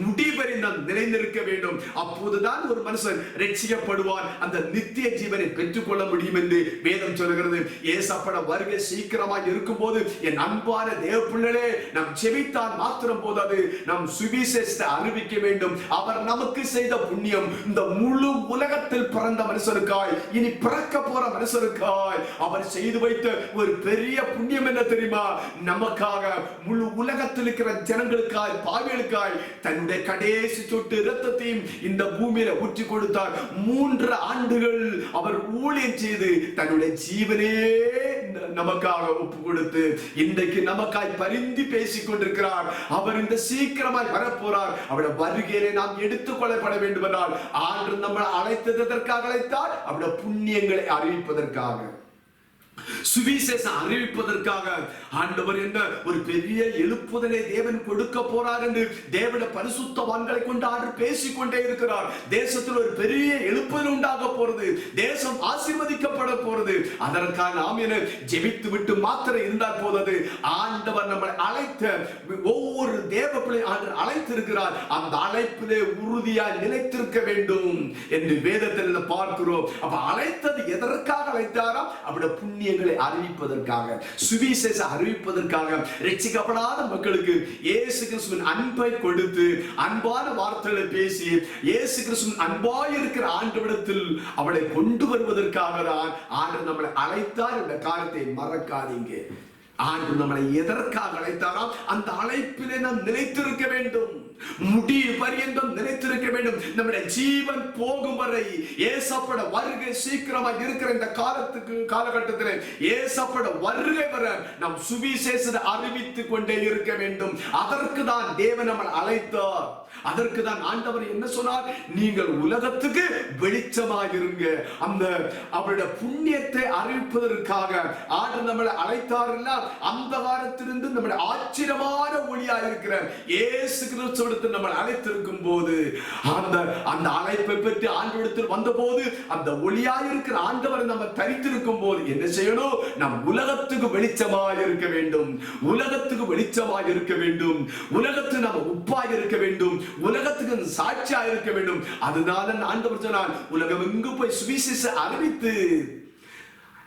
முடிவரை நாம் நிலைநிற்க வேண்டும். அப்போதுதான் ஒரு மனுஷன் ரட்சிக்கப்படுவான், அந்த நித்திய ஜீவனை பெற்றுக்கொள்ள முடியும் என்று வேதம் சொல்கிறது. ஏசப்பட வருகை சீக்கிரமாக இருக்கும் போது என் அன்பான தேவ பிள்ளைகளே, நாம் ஜெபித்தால் மாத்திரம் போதாது, நாம் சுவிசேஷத்தை அறிவிக்க வேண்டும். அவர் நமக்கு செய்த புண்ணியம் இந்த முழு உலகத்தில் பிறந்த மனுஷருக்காய், இனி பிறக்க போற மனுஷருக்காய் அவர் செய்து வைத்த ஒரு பெரிய புண்ணியம் என்ன தெரியுமா? நமக்காக முழு உலகத்தில் இருக்கிற ஜனங்களுக்காய், பாவிகளுக்காய் தன்னுடைய கடைசி சொட்டு இரத்தத்தையும் இந்த பூமியில ஊற்றி கொடுத்தார். 3 ஆண்டுகள் அவர் ஊழியம் செய்து தன்னுடைய ஜீவனே நமக்காக ஒப்பு கொடுத்து இன்றைக்கு நமக்காய் பரிந்து பேசிக் கொண்டிருக்கிறார். அவர் இந்த சீக்கிரமாய் வரப்போறார். அவருடைய வருகையிலே நாம் எடுத்துக் கொள்ளப்பட வேண்டும் என்றால் ஆண்டு நம்மை அழைத்ததற்காக அழைத்தார், அவருடைய புண்ணியங்களை அறிவிப்பதற்காக, சுவிசேஷம் அறிவிப்பதற்காக. ஆண்டவர் என்ன ஒரு பெரிய எழுப்புதலை தேவன் கொடுக்க போறார் என்று தேவனுடைய பரிசுத்தவான்களை கொண்டு ஆண்டவர் பேசிக்கொண்டே இருக்கிறார். தேசத்தில் ஒரு பெரிய எழுப்புதல் உண்டாக போறது, தேசம் ஆசீர்வதிக்கப்பட போறது. அதற்காக நாம் என ஜெபித்து விட்டு மாத்திரம் இருந்தால் போதாது. ஆண்டவர் நம்மை அழைத்த ஒவ்வொரு தேவ பிள்ளை ஆண்டவர் அழைத்திருக்கிறார். அந்த அழைப்பிலே உறுதியாய் நிலைத்திருக்க வேண்டும் என்று வேதத்தில் பார்க்கிறோம். அப்ப அழைத்தது எதற்காக அழைத்தாரா? அவருடைய புண்ணியங்களை அறிவிப்பதற்காக, சுவிசேஷ அறிவிப்பதற்காக. ரட்சிக்கப்படாத மக்களுக்கு இயேசு கிறிஸ்துவின் அன்பை கொடுத்து அன்பான வார்த்தைகளை பேசி இயேசு கிறிஸ்துவின் அன்பாய் இருக்கிற ஆண்டவரிடத்தில் அவளை கொண்டு வருவதற்காக தான் ஆண்டவர் நம்மளை அழைத்தார் என்ற காரியத்தை மறக்காதீங்க. ஆண்டு நம்மளை எதற்காக அழைத்தாரோ அந்த அழைப்பிலே நாம் நிலைத்திருக்க வேண்டும், முடிவு பரியந்தம் நிலைத்திருக்க வேண்டும். நம்முடைய ஜீவன் போகும் வரை, ஏசப்பட வருகை சீக்கிரமாக இருக்கிற இந்த காலகட்டத்தில் ஏசப்பட வருகை வர நாம் சுவிசேஷத்தை அறிவித்துக் கொண்டே இருக்க வேண்டும். அதற்கு தான் தேவன் நம்மை அழைத்தார். அதற்கு தான் ஆண்டவர் என்ன சொன்னார்? நீங்கள் உலகத்துக்கு வெளிச்சமாக இருங்க. அந்த அவருடைய புண்ணியத்தை அறிவிப்பதற்காக ஆண்டவர் நம்மளை அழைத்தார். அந்த காலத்திலிருந்து நம்முடைய ஆச்சரியமான ஒளியாக இருக்கிற இயேசு கிறிஸ்துவிடத்தில் நம்மை அழைத்திருக்கும் போது, அந்த அழைப்பை பெற்று ஆண்டவரிடத்தில் வந்த போது, அந்த ஒளியாக இருக்கிற ஆண்டவரை நம்ம தரித்திருக்கும் போது என்ன செய்யணும்? நாம் உலகத்துக்கு வெளிச்சமாக இருக்க வேண்டும், உலகத்துக்கு வெளிச்சமாக இருக்க வேண்டும், உலகத்துக்கு நம்ம உப்பாக இருக்க வேண்டும், உலகத்துக்கு சாட்சியாக இருக்க வேண்டும். அதனால ஆண்டவர் சொன்னார், உலகம் எங்கு போய் சுவிசேஷத்தை அறிவித்து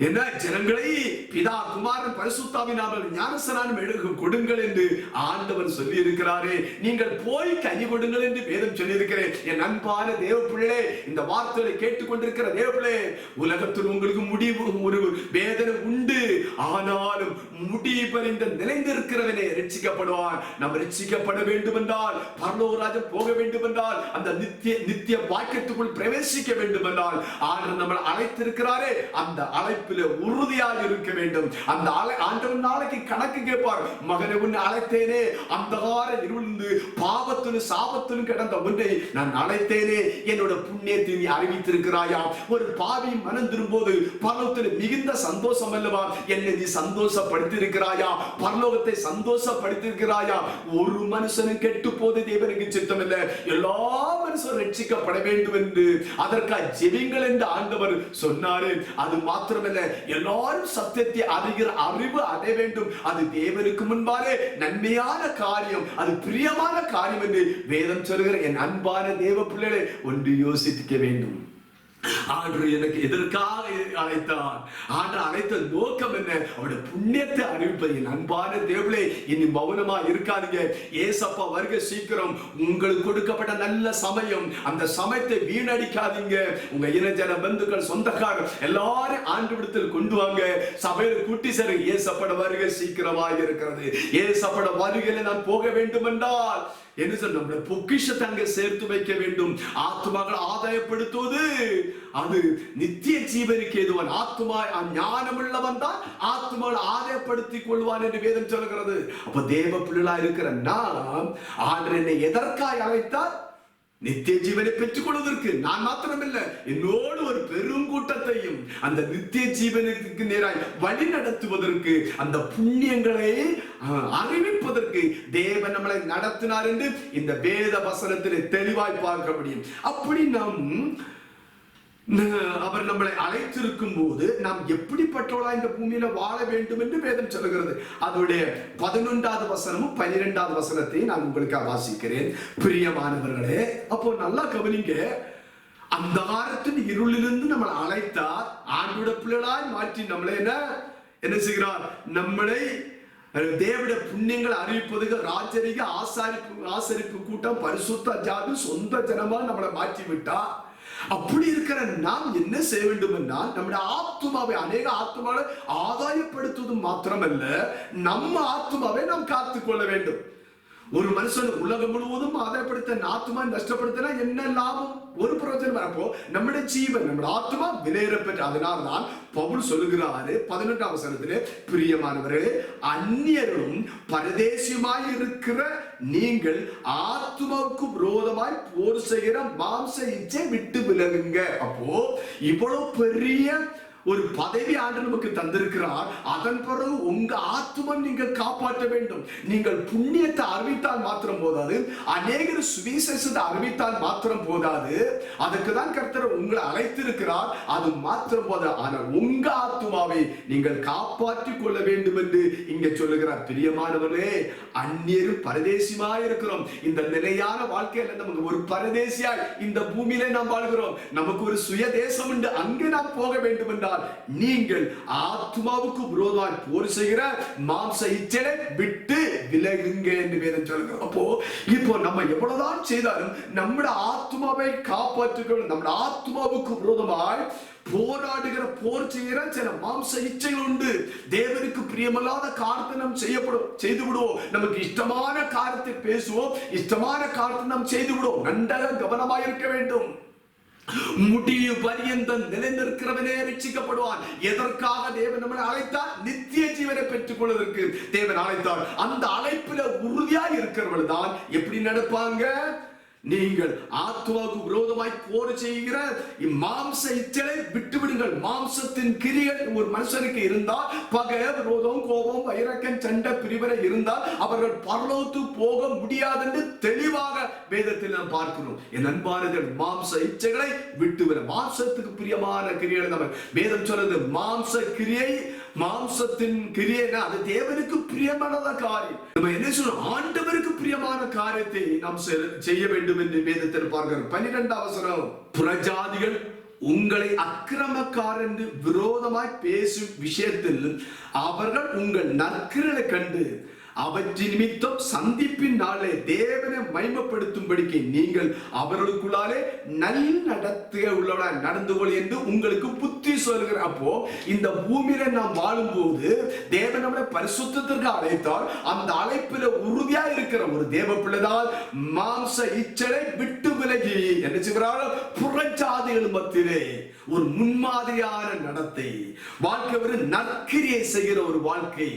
என்ன ஜனங்களை பிதா குமாரன் பரிசுத்தாவினால் ஞானஸ்நானம் எடுக்க கொடுங்கள் என்று ஆண்டவர் சொல்லி இருக்கிறாரே. நீங்கள் போய் கனி கொடுங்கள் என்று வேதம் சொல்லி இருக்கிறேன். என் அன்பான தேவ பிள்ளை, இந்த வார்த்தைகளை கேட்டுக்கொண்டிருக்கிற தேவ பிள்ளை, உலகத்தில் உங்களுக்கு முடிவு ஒரு வேதனை உண்டு. ஆனாலும் முடிவறிந்த நிலைந்திருக்கிறவனே ரட்சிக்கப்படுவான். நாம் ரட்சிக்கப்பட வேண்டும் என்றால், பரலோகராஜ்யம் போக வேண்டும் என்றால், அந்த நித்திய வாக்கியத்துக்குள் பிரவேசிக்க வேண்டும் என்றால் ஆண்டவர் நம்மை அழைத்திருக்கிறாரே, அந்த அழைப்பு உறுதியாக இருக்க வேண்டும். அந்த ஆண்டவர் நாளைக்கு கணக்கு கேட்பார். மகனை உன்னை அழைத்தேனே, அந்தகார இருளிலிருந்து பாவத்திலும் சாபத்திலும் கிடந்த ஒன்றை நான் அழைத்தேனே, என்னோட புண்ணியத்தை நீ அறிவித்திருக்கிறாயா? ஒரு பாவி மனம் திரும்போது பரலோகத்தில் மிகுந்த சந்தோஷம் அல்லவா? என்னை நீ சந்தோஷப்படுத்தியிருக்கிறாயா? பரலோகத்தை சந்தோஷப்படுத்தியிருக்கிறாயா? ஒரு மனுஷனும் கெட்டு போது தேவனுக்கு சித்தம் இல்லை, எல்லா மனுஷரும் ரட்சிக்கப்பட வேண்டும் என்று அதற்காக ஜெபிங்கள் என்று ஆண்டவர் சொன்னாரு. அது மாத்திரமல்ல, எல்லாரும் சத்தியத்தை அறிகிற அறிவு அடைய வேண்டும். அது தேவனுக்கு முன்பாலே நன்மையான காரியம், அது பிரியமான காரியம் என்று வேதம் சொல்கிற என் அன்பான தேவ பிள்ளைகளை ஒன்று யோசிக்க வேண்டும். ஆண்டவர் எனக்கு எதற்காக அழைத்தார்? ஆண்டவர் அழைத்த நோக்கம் என்ன? அவருடைய புண்ணியத்தை அறிவிப்பது. என் அன்பான தேவளே, இனி மௌனமா இருக்காதீங்க. ஏசப்பா வருகை சீக்கிரம். உங்களுக்கு கொடுக்கப்பட்ட நல்ல சமயம், அந்த சமயத்தை வீணடிக்காதீங்க. உங்க இனஜன பந்துக்கள் சொந்தக்காரர் எல்லாரும் ஆண்டவரிடத்தில் கொண்டு வாங்க, சபையில் கூட்டி சேருங்க. ஏசப்பட வருகை சீக்கிரமாக இருக்கிறது. ஏசப்பட வருகையில நான் போக வேண்டும் என்றால் என்ன சொல்ல, நம்முடைய பொக்கிஷத்தை அங்கே சேர்த்து வைக்க வேண்டும். ஆத்மாக்களை ஆதாயப்படுத்துவது அது நித்திய ஜீவனுக்கு ஏதுவான். ஆத்மா ஞானமுள்ளவன் தான் ஆத்மாவை ஆதாயப்படுத்திக் கொள்வான் என்று வேதம் சொல்கிறது. அப்ப தேவ பிள்ளைகளா இருக்கிற நாம் ஆண்டவர் என்னை எதற்காக அழைத்தார்? நித்திய ஜீவனை பெற்றுக் கொள்வதற்கு நான் மாத்திரமல்ல, என்னோடு ஒரு பெரும் கூட்டத்தையும் அந்த நித்திய ஜீவனுக்கு நேராய் வழி நடத்துவதற்கு, அந்த புண்ணியங்களை அறிவிப்பதற்கு தேவன் நம்மளை நடத்தினார் என்று இந்த வேத வசனத்திலே தெளிவாய் பார்க்க முடியும். அப்படி நாம் அவர் நம்மளை அழைத்திருக்கும் போது நாம் எப்படிப்பட்டவளா இந்த பூமியில வாழ வேண்டும் என்று வேதம் சொல்லுகிறது. அதோடைய 11வது வசனமும் 12வது வசனத்தை நான் உங்களுக்கு வாசிக்கிறேன். பிரியமானவர்களே, அப்போ நல்லா கவனிங்க. அந்தகாரத்தின் இருளிலிருந்து நம்மளை அழைத்தார், ஆண்டோட பிள்ளைகளாய் மாற்றி நம்மளை என்ன செய்கிறார்? நம்மளை தேவனுடைய புண்ணியங்களை அறிவிப்பதுக்கு ராஜரிக ஆசரிப்பு கூட்டம், பரிசுத்த ஜாதி, சொந்த ஜனமா நம்மளை மாற்றி விட்டா. அப்படி இருக்கிற நாம் என்ன செய்ய வேண்டும் என்றால், நம்முடைய ஆத்துமாவை, அநேக ஆத்துமாவை ஆதாயப்படுத்துவது மாத்திரமல்ல, நம்ம ஆத்துமாவை நாம் காத்துக்கொள்ள வேண்டும். ஒரு மனுஷன் உலகம் முழுவதும் ஆதாயப்படுத்த ஆத்துமா நஷ்டப்படுத்தினா என்ன லாபம்? ஒரு பிரயோஜனம் வரப்போ நம்முடைய ஜீவன், நம்முடைய ஆத்துமா விலையேறப்பெற்ற. அதனால்தான் பவுல் சொல்லுகிறாரு 18ஆம் வசனத்திலே, பிரியமானவர்களே, அந்நியரும் பரதேசியுமாய் இருக்கிற நீங்கள் ஆத்துமாவுக்கு விரோதமாய் போர் செய்கிற மாம்ச இச்சை விட்டு விலகுங்க. அப்போ இவ்வளவு பெரிய ஒரு பதவி ஆண்டு நமக்கு தந்திருக்கிறார். அதன் பிறகு உங்க ஆத்துமம் நீங்கள் காப்பாற்ற வேண்டும். நீங்கள் புண்ணியத்தை அறிவித்தால் மாத்திரம் போதாது, அநேகர் சுவிசேஷத்தை அறிவித்தால் மாத்திரம் போதாது. அதுக்கு தான் கர்த்தர் உங்களை அழைத்திருக்கிறார். அது மாத்திரம் போதாது, ஆனால் உங்க ஆத்துமாவை நீங்கள் காப்பாற்றிக் கொள்ள வேண்டும் என்று இங்க சொல்லுகிறார். பிரியமானவர்களே, அந்நியரும் பரதேசியமாய் இருக்கிறோம். இந்த நிலையான வாழ்க்கையில நமக்கு ஒரு பரதேசியாய் இந்த பூமியில நாம் வாழ்கிறோம். நமக்கு ஒரு சுய தேசம் உண்டு, அங்கே நாம் போக வேண்டும் என்றால் நீங்கள் ஆத்மாவுக்கு விரோதமாய் போர் செய்கிற மாம்ச இச்சையை விட்டு விலகுங்க என்று வேதம் சொல்கிறது. அப்போ இப்போ நம்ம எவ்வளவுதான் செய்தாலும் நம்முடைய ஆத்மாவை காப்பாற்றுகிற, நம்முடைய ஆத்மாவுக்கு விரோதமாய் போராடுகிற, போர் செய்கிற சில மாம்ச இச்சைகள் உண்டு. தேவனுக்கு பிரியமில்லாத காரியத்தை நாம் செய்து விடுவோம். நமக்கு இஷ்டமான காரியத்தை பேசுவோம், இஷ்டமான காரியத்தை நாம் செய்து விடுவோம். நன்றாக கவனமாக இருக்க வேண்டும். முடிவு பரியந்தம் நிலைநிற்கிறவனே ரட்சிக்கப்படுவான். எதற்காக தேவன் நம்மளை அழைத்தார்? நித்திய ஜீவனை பெற்றுக் கொள்வதற்கு தேவன் அழைத்தார். அந்த அழைப்புல உறுதியாய் இருக்கிறவர்கள் தான் எப்படி நடப்பாங்க? நீங்கள் ஆத்துமாவுக்கு விரோதமாய் போர் செய்கிற மாம்ச இச்சலை விட்டு விடுங்கள். மாம்சத்தின் கிரியைகள் ஒரு மனுஷனுக்கு இருந்தால், பகை, விரோதம், கோபம், வைரக்கம், சண்டை, பிரிவினை இருந்தால் அவர்கள் பரலோகத்துக்கு போக முடியாது என்று தெளிவாக வேதத்தில் நாம் பார்க்கிறோம். என் அன்பானவர்களே, மாம்ச இச்சைகளை விட்டுவிட, மாம்சத்துக்கு பிரியமான கிரியைகளை நம்ம வேதம் சொல்றது. மாம்ச கிரியை, மாம்சத்தின் கிரியை அது தேவனுக்கு பிரியமான காரியம். நம்ம என்ன சொல்றோம்? ஆண்டவருக்கு பிரியமான காரியத்தை நாம் செய்ய வேண்டும் என்று வேதத்தில் பார்க்கிறோம். 12ஆம் வசனம், புறஜாதிகள் உங்களை அக்கிரமக்காரர் என்று விரோதமாய் பேசும் விஷயத்தில் அவர்கள் உங்கள் நற்கிரியைகளை கண்டு அவற்றின் நிமித்தம் சந்திப்பின் நாளே தேவனை மகிமைப்படுத்தும்படிக்கு நீங்கள் அவர்களுக்குள்ளாலே நல்நடத்தை உள்ளவராய் நடந்து கொள் என்று உங்களுக்கு புத்தி சொல்கிற. அப்போ இந்த பூமியில நாம் வாழும்போது தேவன் நம்மளை பரிசுத்தத்திற்கு அழைத்தால், அந்த அழைப்பில உறுதியா இருக்கிற ஒரு தேவ பிள்ளைதான் மாம்ச இச்சலை விட்டு விலகி என்ன செய்கிறார்? புறஜாதிகள் மத்தியிலே ஒரு முன்மாதிரியான நடத்தை, வாழ்க்கை, ஒரு நற்கிரியை செய்கிற ஒரு வாழ்க்கை,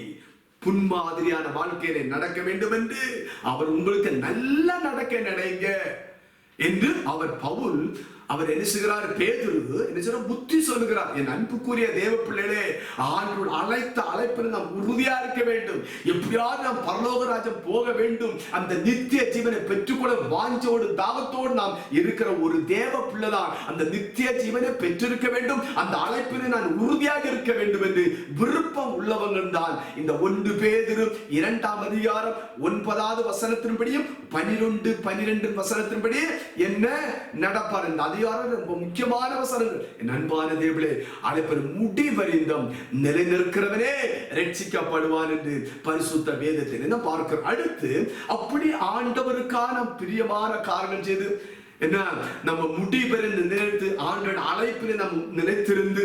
புன்மாதிரியான வாழ்க்கையில நடக்க வேண்டும் என்று அவர் உங்களுக்கு நல்ல நடக்க நடைங்க என்று பவுல் அவர் என்ன செய்கிறார்? பேதுரு என்ன செய்ய புத்தி சொல்லுகிறார். என் அன்புக்குரிய தேவ பிள்ளைகளே, ஆண்டவர் அழைத்த அழைப்பில் நாம் உறுதியா இருக்க வேண்டும். எப்படியாவது நாம் பரலோகராஜ்யம் போக வேண்டும். அந்த நித்திய ஜீவனை பெற்றுக்கொள்ள வாஞ்சோடு தாகத்தோடு நாம் இருக்கிற ஒரு தேவ பிள்ளைதான் அந்த நித்திய ஜீவனை பெற்றிருக்க வேண்டும். அந்த அழைப்பில் நான் உறுதியாக இருக்க வேண்டும் என்று விருப்பம் உள்ளவர்கள் தான் இந்த 1 பேதுரு 2ஆம் அதிகாரம் 9வது வசனத்தின்படியும் 11-12 வசனத்தின்படி என்ன நடப்பார்? இந்த ரொம்ப முக்கியமான வசனங்கள். என் அன்பான தேவர்களே, அழைப்பர் முடிவறிந்தும் நிலை நிற்கிறவனே ரட்சிக்கப்படுவான் என்று பரிசுத்த வேதத்தில் என்ன பார்க்கிறோம். அடுத்து அப்படி ஆண்டவருக்கான பிரியமான காரணம் செய்து என்ன நம்ம முடிவறிந்து நிலைத்து ஆண்டவன் அழைப்பில் நம்ம நிலைத்திருந்து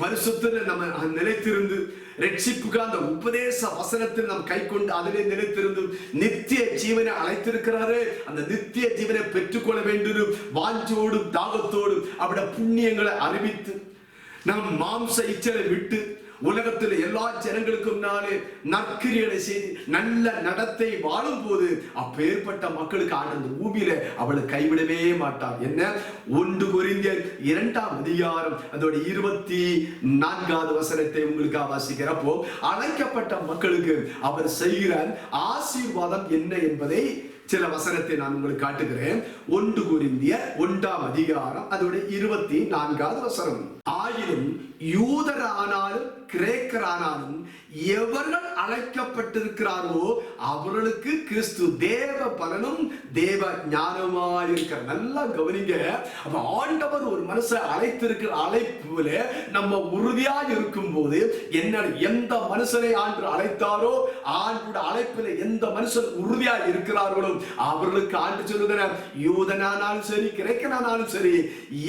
பரிசுத்தத்தில் நம்ம நிலைத்திருந்து ரட்சிப்புக்கு அந்த உபதேச வசனத்தில் நாம் கை கொண்டு அதிலே நிலைத்திருந்து நித்திய ஜீவனை அழைத்திருக்கிறாரு. அந்த நித்திய ஜீவனை பெற்றுக்கொள்ள வேண்டும் வாஞ்சோடும் தாகத்தோடும் அவருடைய புண்ணியங்களை அறிவித்து நம் மாம்ச இச்சலை விட்டு உலகத்தில் எல்லா ஜனங்களுக்கும் முன்னாலே நற்கிரியலை செய்து நல்ல நடத்தை வாழும் போது அப்பேற்பட்ட மக்களுக்கு ஆண்டு பூமியில அவளை கைவிடவே மாட்டார். என்ன 1 கொரிந்தியர் 2ஆம் அதிகாரம் அதோட 24வது வசனத்தை உங்களுக்கு வாசிக்கிறப்போ, அழைக்கப்பட்ட மக்களுக்கு அவர் செய்கிற ஆசீர்வாதம் என்ன என்பதை சில வசனத்தை நான் உங்களுக்கு காட்டுகிறேன். 1 கொரிந்தியர் 1ஆம் அதிகாரம் அதோட 24வது வசனம். ஆயினும் யூதரானாலும் கிரேக்கரானாலும் எவர்கள் அழைக்கப்பட்டிருக்கிறாரோ அவர்களுக்கு கிறிஸ்து தேவ பலனும் தேவ ஞானமாயிருக்கிறார். நல்லா கவனிங்க. அப்ப ஆண்டவர் ஒரு மனுஷன் அழைத்திருக்கிற அழைப்புல நம்ம உறுதியா இருக்கும் போது என்ன, எந்த மனுஷனை ஆண்டு அழைத்தாரோ ஆண்டோட அழைப்புல எந்த மனுஷன் உறுதியா இருக்கிறார்களோ அவர்களுக்கு ஆண்டு சொல்லுகிறார், யூதனானாலும் சரி கிரேக்கனானாலும் சரி,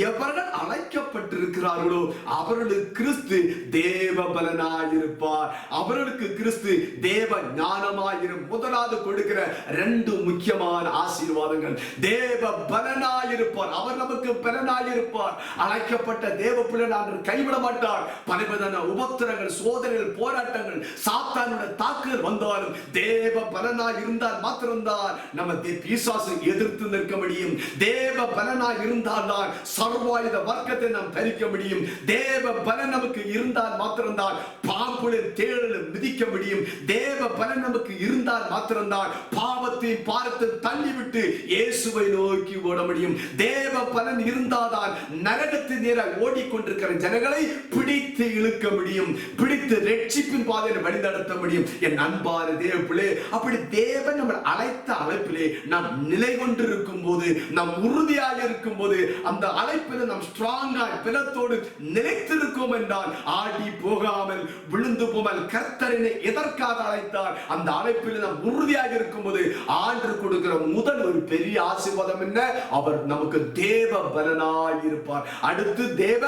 எவர்கள் அழைக்கப்பட்டிருக்கிறார்களோ அவர்களுக்கு கிறிஸ்து தேவ பலனாயிருப்பார். அவர்களுக்கு கிறிஸ்து தேவ ஞானமாயிரும். முதலாவது கொடுக்கிற 2 முக்கியமான ஆசீர்வாதங்கள். தேவ பலனாயிருப்பார். அவர் நமக்கு பலனாயிருப்பார். அழைக்கப்பட்ட தேவ பிள்ளைகள் கைவிட மாட்டார். பலவிதமான உபத்திரங்கள், சோதனைகள், போராட்டங்கள், சாத்தானுடைய தாக்குதல் வந்தாலும் தேவ பலனாய் இருந்தால் மாத்திரம்தான் நம்ம பிசாசை எதிர்த்து நிற்க முடியும். தேவ பலனாய் இருந்தால் தான் சர்வாயுத வர்க்கத்தை நாம் தரிக்க முடியும். தேவ பலன் நமக்கு இருந்தால் மாத்திரம்தான் பாம்புடன் தேடலும் மிதிக்க முடியும். தேவ பலன் நமக்கு இருந்தால் மாத்திரம்தான் பாவத்தை பார்த்து தள்ளிவிட்டு இயேசுவை நோக்கி ஓட முடியும். தேவ பலன் இருந்தால்தான் நரகத்தின் நேராக ஓடிக்கொண்டிருக்கிற ஜனங்களை பிடித்து இழுக்க முடியும். பிடித்து ரட்சிப்பின் பாதையில் வழிநடத்த முடியும். என் அன்பான தேவ பிள்ளை, அப்படி தேவன் நம்ம அழைத்த அழைப்பிலே நாம் நிலை கொண்டிருக்கும் போது, நாம் உறுதியாக இருக்கும் போது, அந்த அழைப்பில் நாம் ஸ்ட்ராங்கா பலத்தோடு நிலைத்திருக்கும் என்றால் ஆடி போகாமல் விழுந்து போமல் கர்த்தரினை எதற்காக அழைத்தார்? அந்த அழைப்பில் நாம் உறுதியாக இருக்கும் போது ஆண்டு கொடுக்கிற முதல் ஒரு பெரிய ஆசீர்வாதம் என்ன? அவர் நமக்கு தேவ பலனாய் இருப்பார். அடுத்து தேவ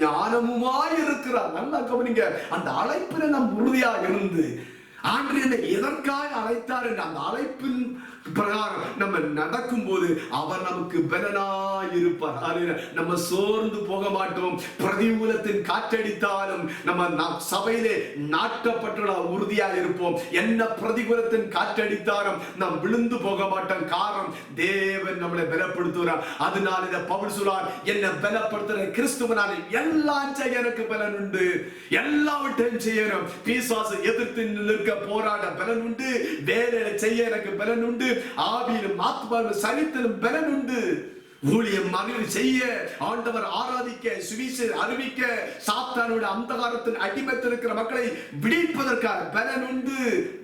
ஞானமுமாய் இருக்கிறார். நல்லா கவனிங்க. அந்த அழைப்பில் நாம் உறுதியாக இருந்து ஆண்டு என்னை எதற்காக அழைத்தார் என்ற அந்த அழைப்பின் பிரகாரம் நம்ம நடக்கும் போது அவர் நமக்கு பலனாய் இருப்பார். நம்ம சோர்ந்து போக மாட்டோம். பிரதிகூலத்தின் காற்றடித்தாலும் நம்ம சபையிலே நாட்டப்பட்டுள்ள உறுதியாக இருப்போம். என்ன பிரதிகூலத்தின் காற்றடித்தாலும் நாம் விழுந்து போக மாட்டோம். காரணம், தேவன் நம்மளை பலப்படுத்துகிறார். அதனால இதை பவுல் சொல்றார், என்ன பலப்படுத்துற கிறிஸ்துவனாலே எல்லாம் செய்ய எனக்கு பலன் உண்டு. எல்லாவற்றையும் செய்யணும். பிசாசை எதிர்த்து நிற்க போராட பலன் உண்டு. வேலையை செய்ய எனக்கு பலன் உண்டு. ஆவியிலும் ஆத்மாவிலும் சரீரத்திலும் பலன் உண்டு. ஊழியம் மகிழ் செய்ய, ஆண்டவர் ஆராதிக்க, சுவிசேஷம் அறிவிக்க, சாத்தானோட அந்தகாரத்தின் அடிமையில் இருக்கிற மக்களை விடுவிப்பதற்காக பலன் உண்டு.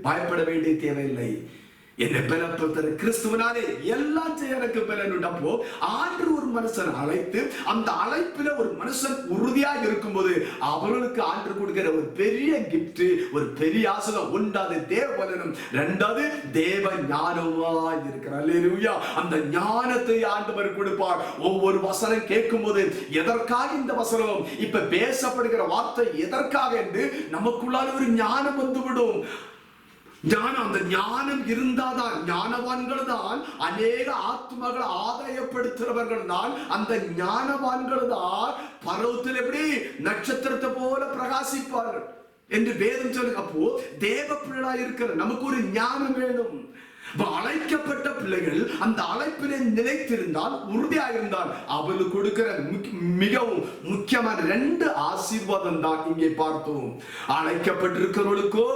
பயப்பட வேண்டிய தேவையில்லை. என்னை பலப்படுத்துற கிறிஸ்துவனாலே எல்லாம் செய்ய எனக்கு பலன் உண்டு. அப்போ ஆண்டு ஒரு மனுஷன் அழைத்து அந்த அழைப்பில ஒரு மனுஷன் உறுதியாக இருக்கும் போது அவர்களுக்கு ஆண்டு கொடுக்கிற ஒரு பெரிய கிஃப்ட், ஒரு பெரிய ஆசீர்வாதம் உண்டாது தேவ பலனும், இரண்டாவது தேவ ஞானமாய் இருக்கிறார். அல்லேலூயா. அந்த ஞானத்தை ஆண்டவர் கொடுப்பார். ஒவ்வொரு வசனம் கேட்கும் போது எதற்காக இந்த வசனம், இப்ப பேசப்படுகிற வார்த்தை எதற்காக என்று நமக்குள்ளான ஒரு ஞானம் வந்துவிடும். ஞானம், அந்த ஞானம் இருந்தாதான், ஞானவான்கள் தான் அநேக ஆத்மகளை ஆதாயப்படுத்துறவர்கள் தான். அந்த ஞானவான்கள் தான் பர்வதத்தில் எப்படி நட்சத்திரத்தை போல பிரகாசிப்பார்கள் என்று வேதம் சொல்லு. அப்போ தேவ பிள்ளையா இருக்கிற நமக்கு ஒரு ஞானம் வேணும். அழைக்கப்பட்ட பிள்ளைகள் அந்த அழைப்பிலே நிலைத்திருந்தால், உறுதியாக இருந்தால், அவளுக்கு கொடுக்கிற மிகவும் முக்கியமான 2 ஆசீர்வாதம் தான் இங்கே பார்த்தோம். அழைக்கப்பட்டிருக்கிறவர்களுக்கோ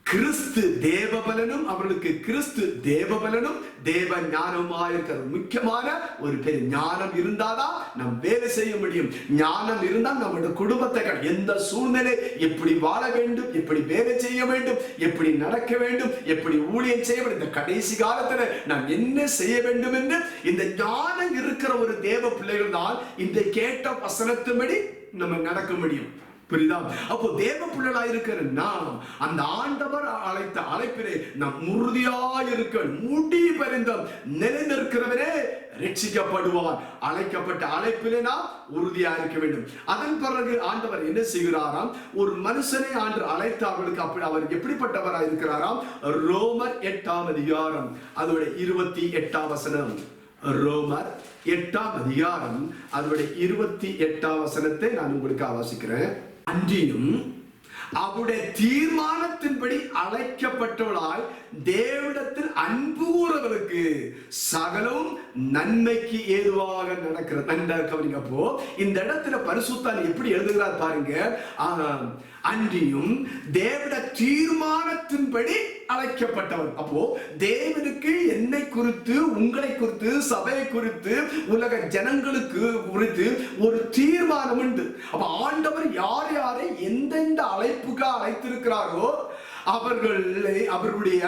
கிறிஸ்து தேவ பலனும், அவர்களுக்கு கிறிஸ்து தேவ பலனும் தேவ ஞானமாக இருக்கிறது. முக்கியமான ஒரு பெரிய ஞானம் இருந்தாதான் நாம் வேலை செய்ய முடியும். ஞானம் இருந்தால் நம்முடைய குடும்பத்தை எந்த சூழ்நிலை எப்படி வாழ வேண்டும், எப்படி வேலை செய்ய வேண்டும், எப்படி நடக்க வேண்டும், எப்படி ஊழியம் செய்ய வேண்டும், இந்த கடைசி காலத்துல நாம் என்ன செய்ய வேண்டும் என்று இந்த ஞானம் இருக்கிற ஒரு தேவ பிள்ளைகள் தான் இந்த கேட்ட வசனத்தின்படி நம்ம நடக்க முடியும். புரியுதா? அப்போ தேவ பிள்ளைகளாக இருக்கிற நாம் அந்த ஆண்டவர் அழைத்த அழைப்பிலே நாம் உறுதியாய் இருக்க, முடி பரிந்தம் நிலை நிற்கிறவரே ரட்சிக்கப்படுவார். அழைக்கப்பட்ட அழைப்பிலே நாம் உறுதியா இருக்க வேண்டும். அதன் பிறகு ஆண்டவர் என்ன செய்கிறாராம்? ஒரு மனுஷனை ஆண்டு அழைத்தவர்களுக்கு அப்படி அவர் எப்படிப்பட்டவராக இருக்கிறாராம்? ரோமர் 8ஆம் அதிகாரம் அதோட 28ஆம் வசனம். ரோமர் 8ஆம் அதிகாரம் அதோட 28ஆம் வசனத்தை நான் உங்களுக்கு வாசிக்கிறேன். அன்றியும் அவருடைய தீர்மானத்தின்படி அழைக்கப்பட்டவளாய் தேவனிடத்தில் அன்பு கூறவர்களுக்கு சகலம் நன்மைக்கு ஏதுவாக நடக்கிறது. நன்றாக கவனிங்க. அப்போ இந்த இடத்துல பரிசுத்தர் எப்படி எழுதுகிறார் பாருங்க. அன்றியும் தேவட தீர்மானத்தின்படி அழைக்கப்பட்டவர். அப்போ தேவனுக்கு என்னை குறித்து, உங்களை குறித்து, சபையை குறித்து, உலக ஜனங்களுக்கு குறித்து ஒரு தீர்மானம் உண்டு. அப்ப ஆண்டவர் யார் யாரை எந்தெந்த அழைப்புக்கு அழைத்திருக்கிறாரோ அவர்களை அவருடைய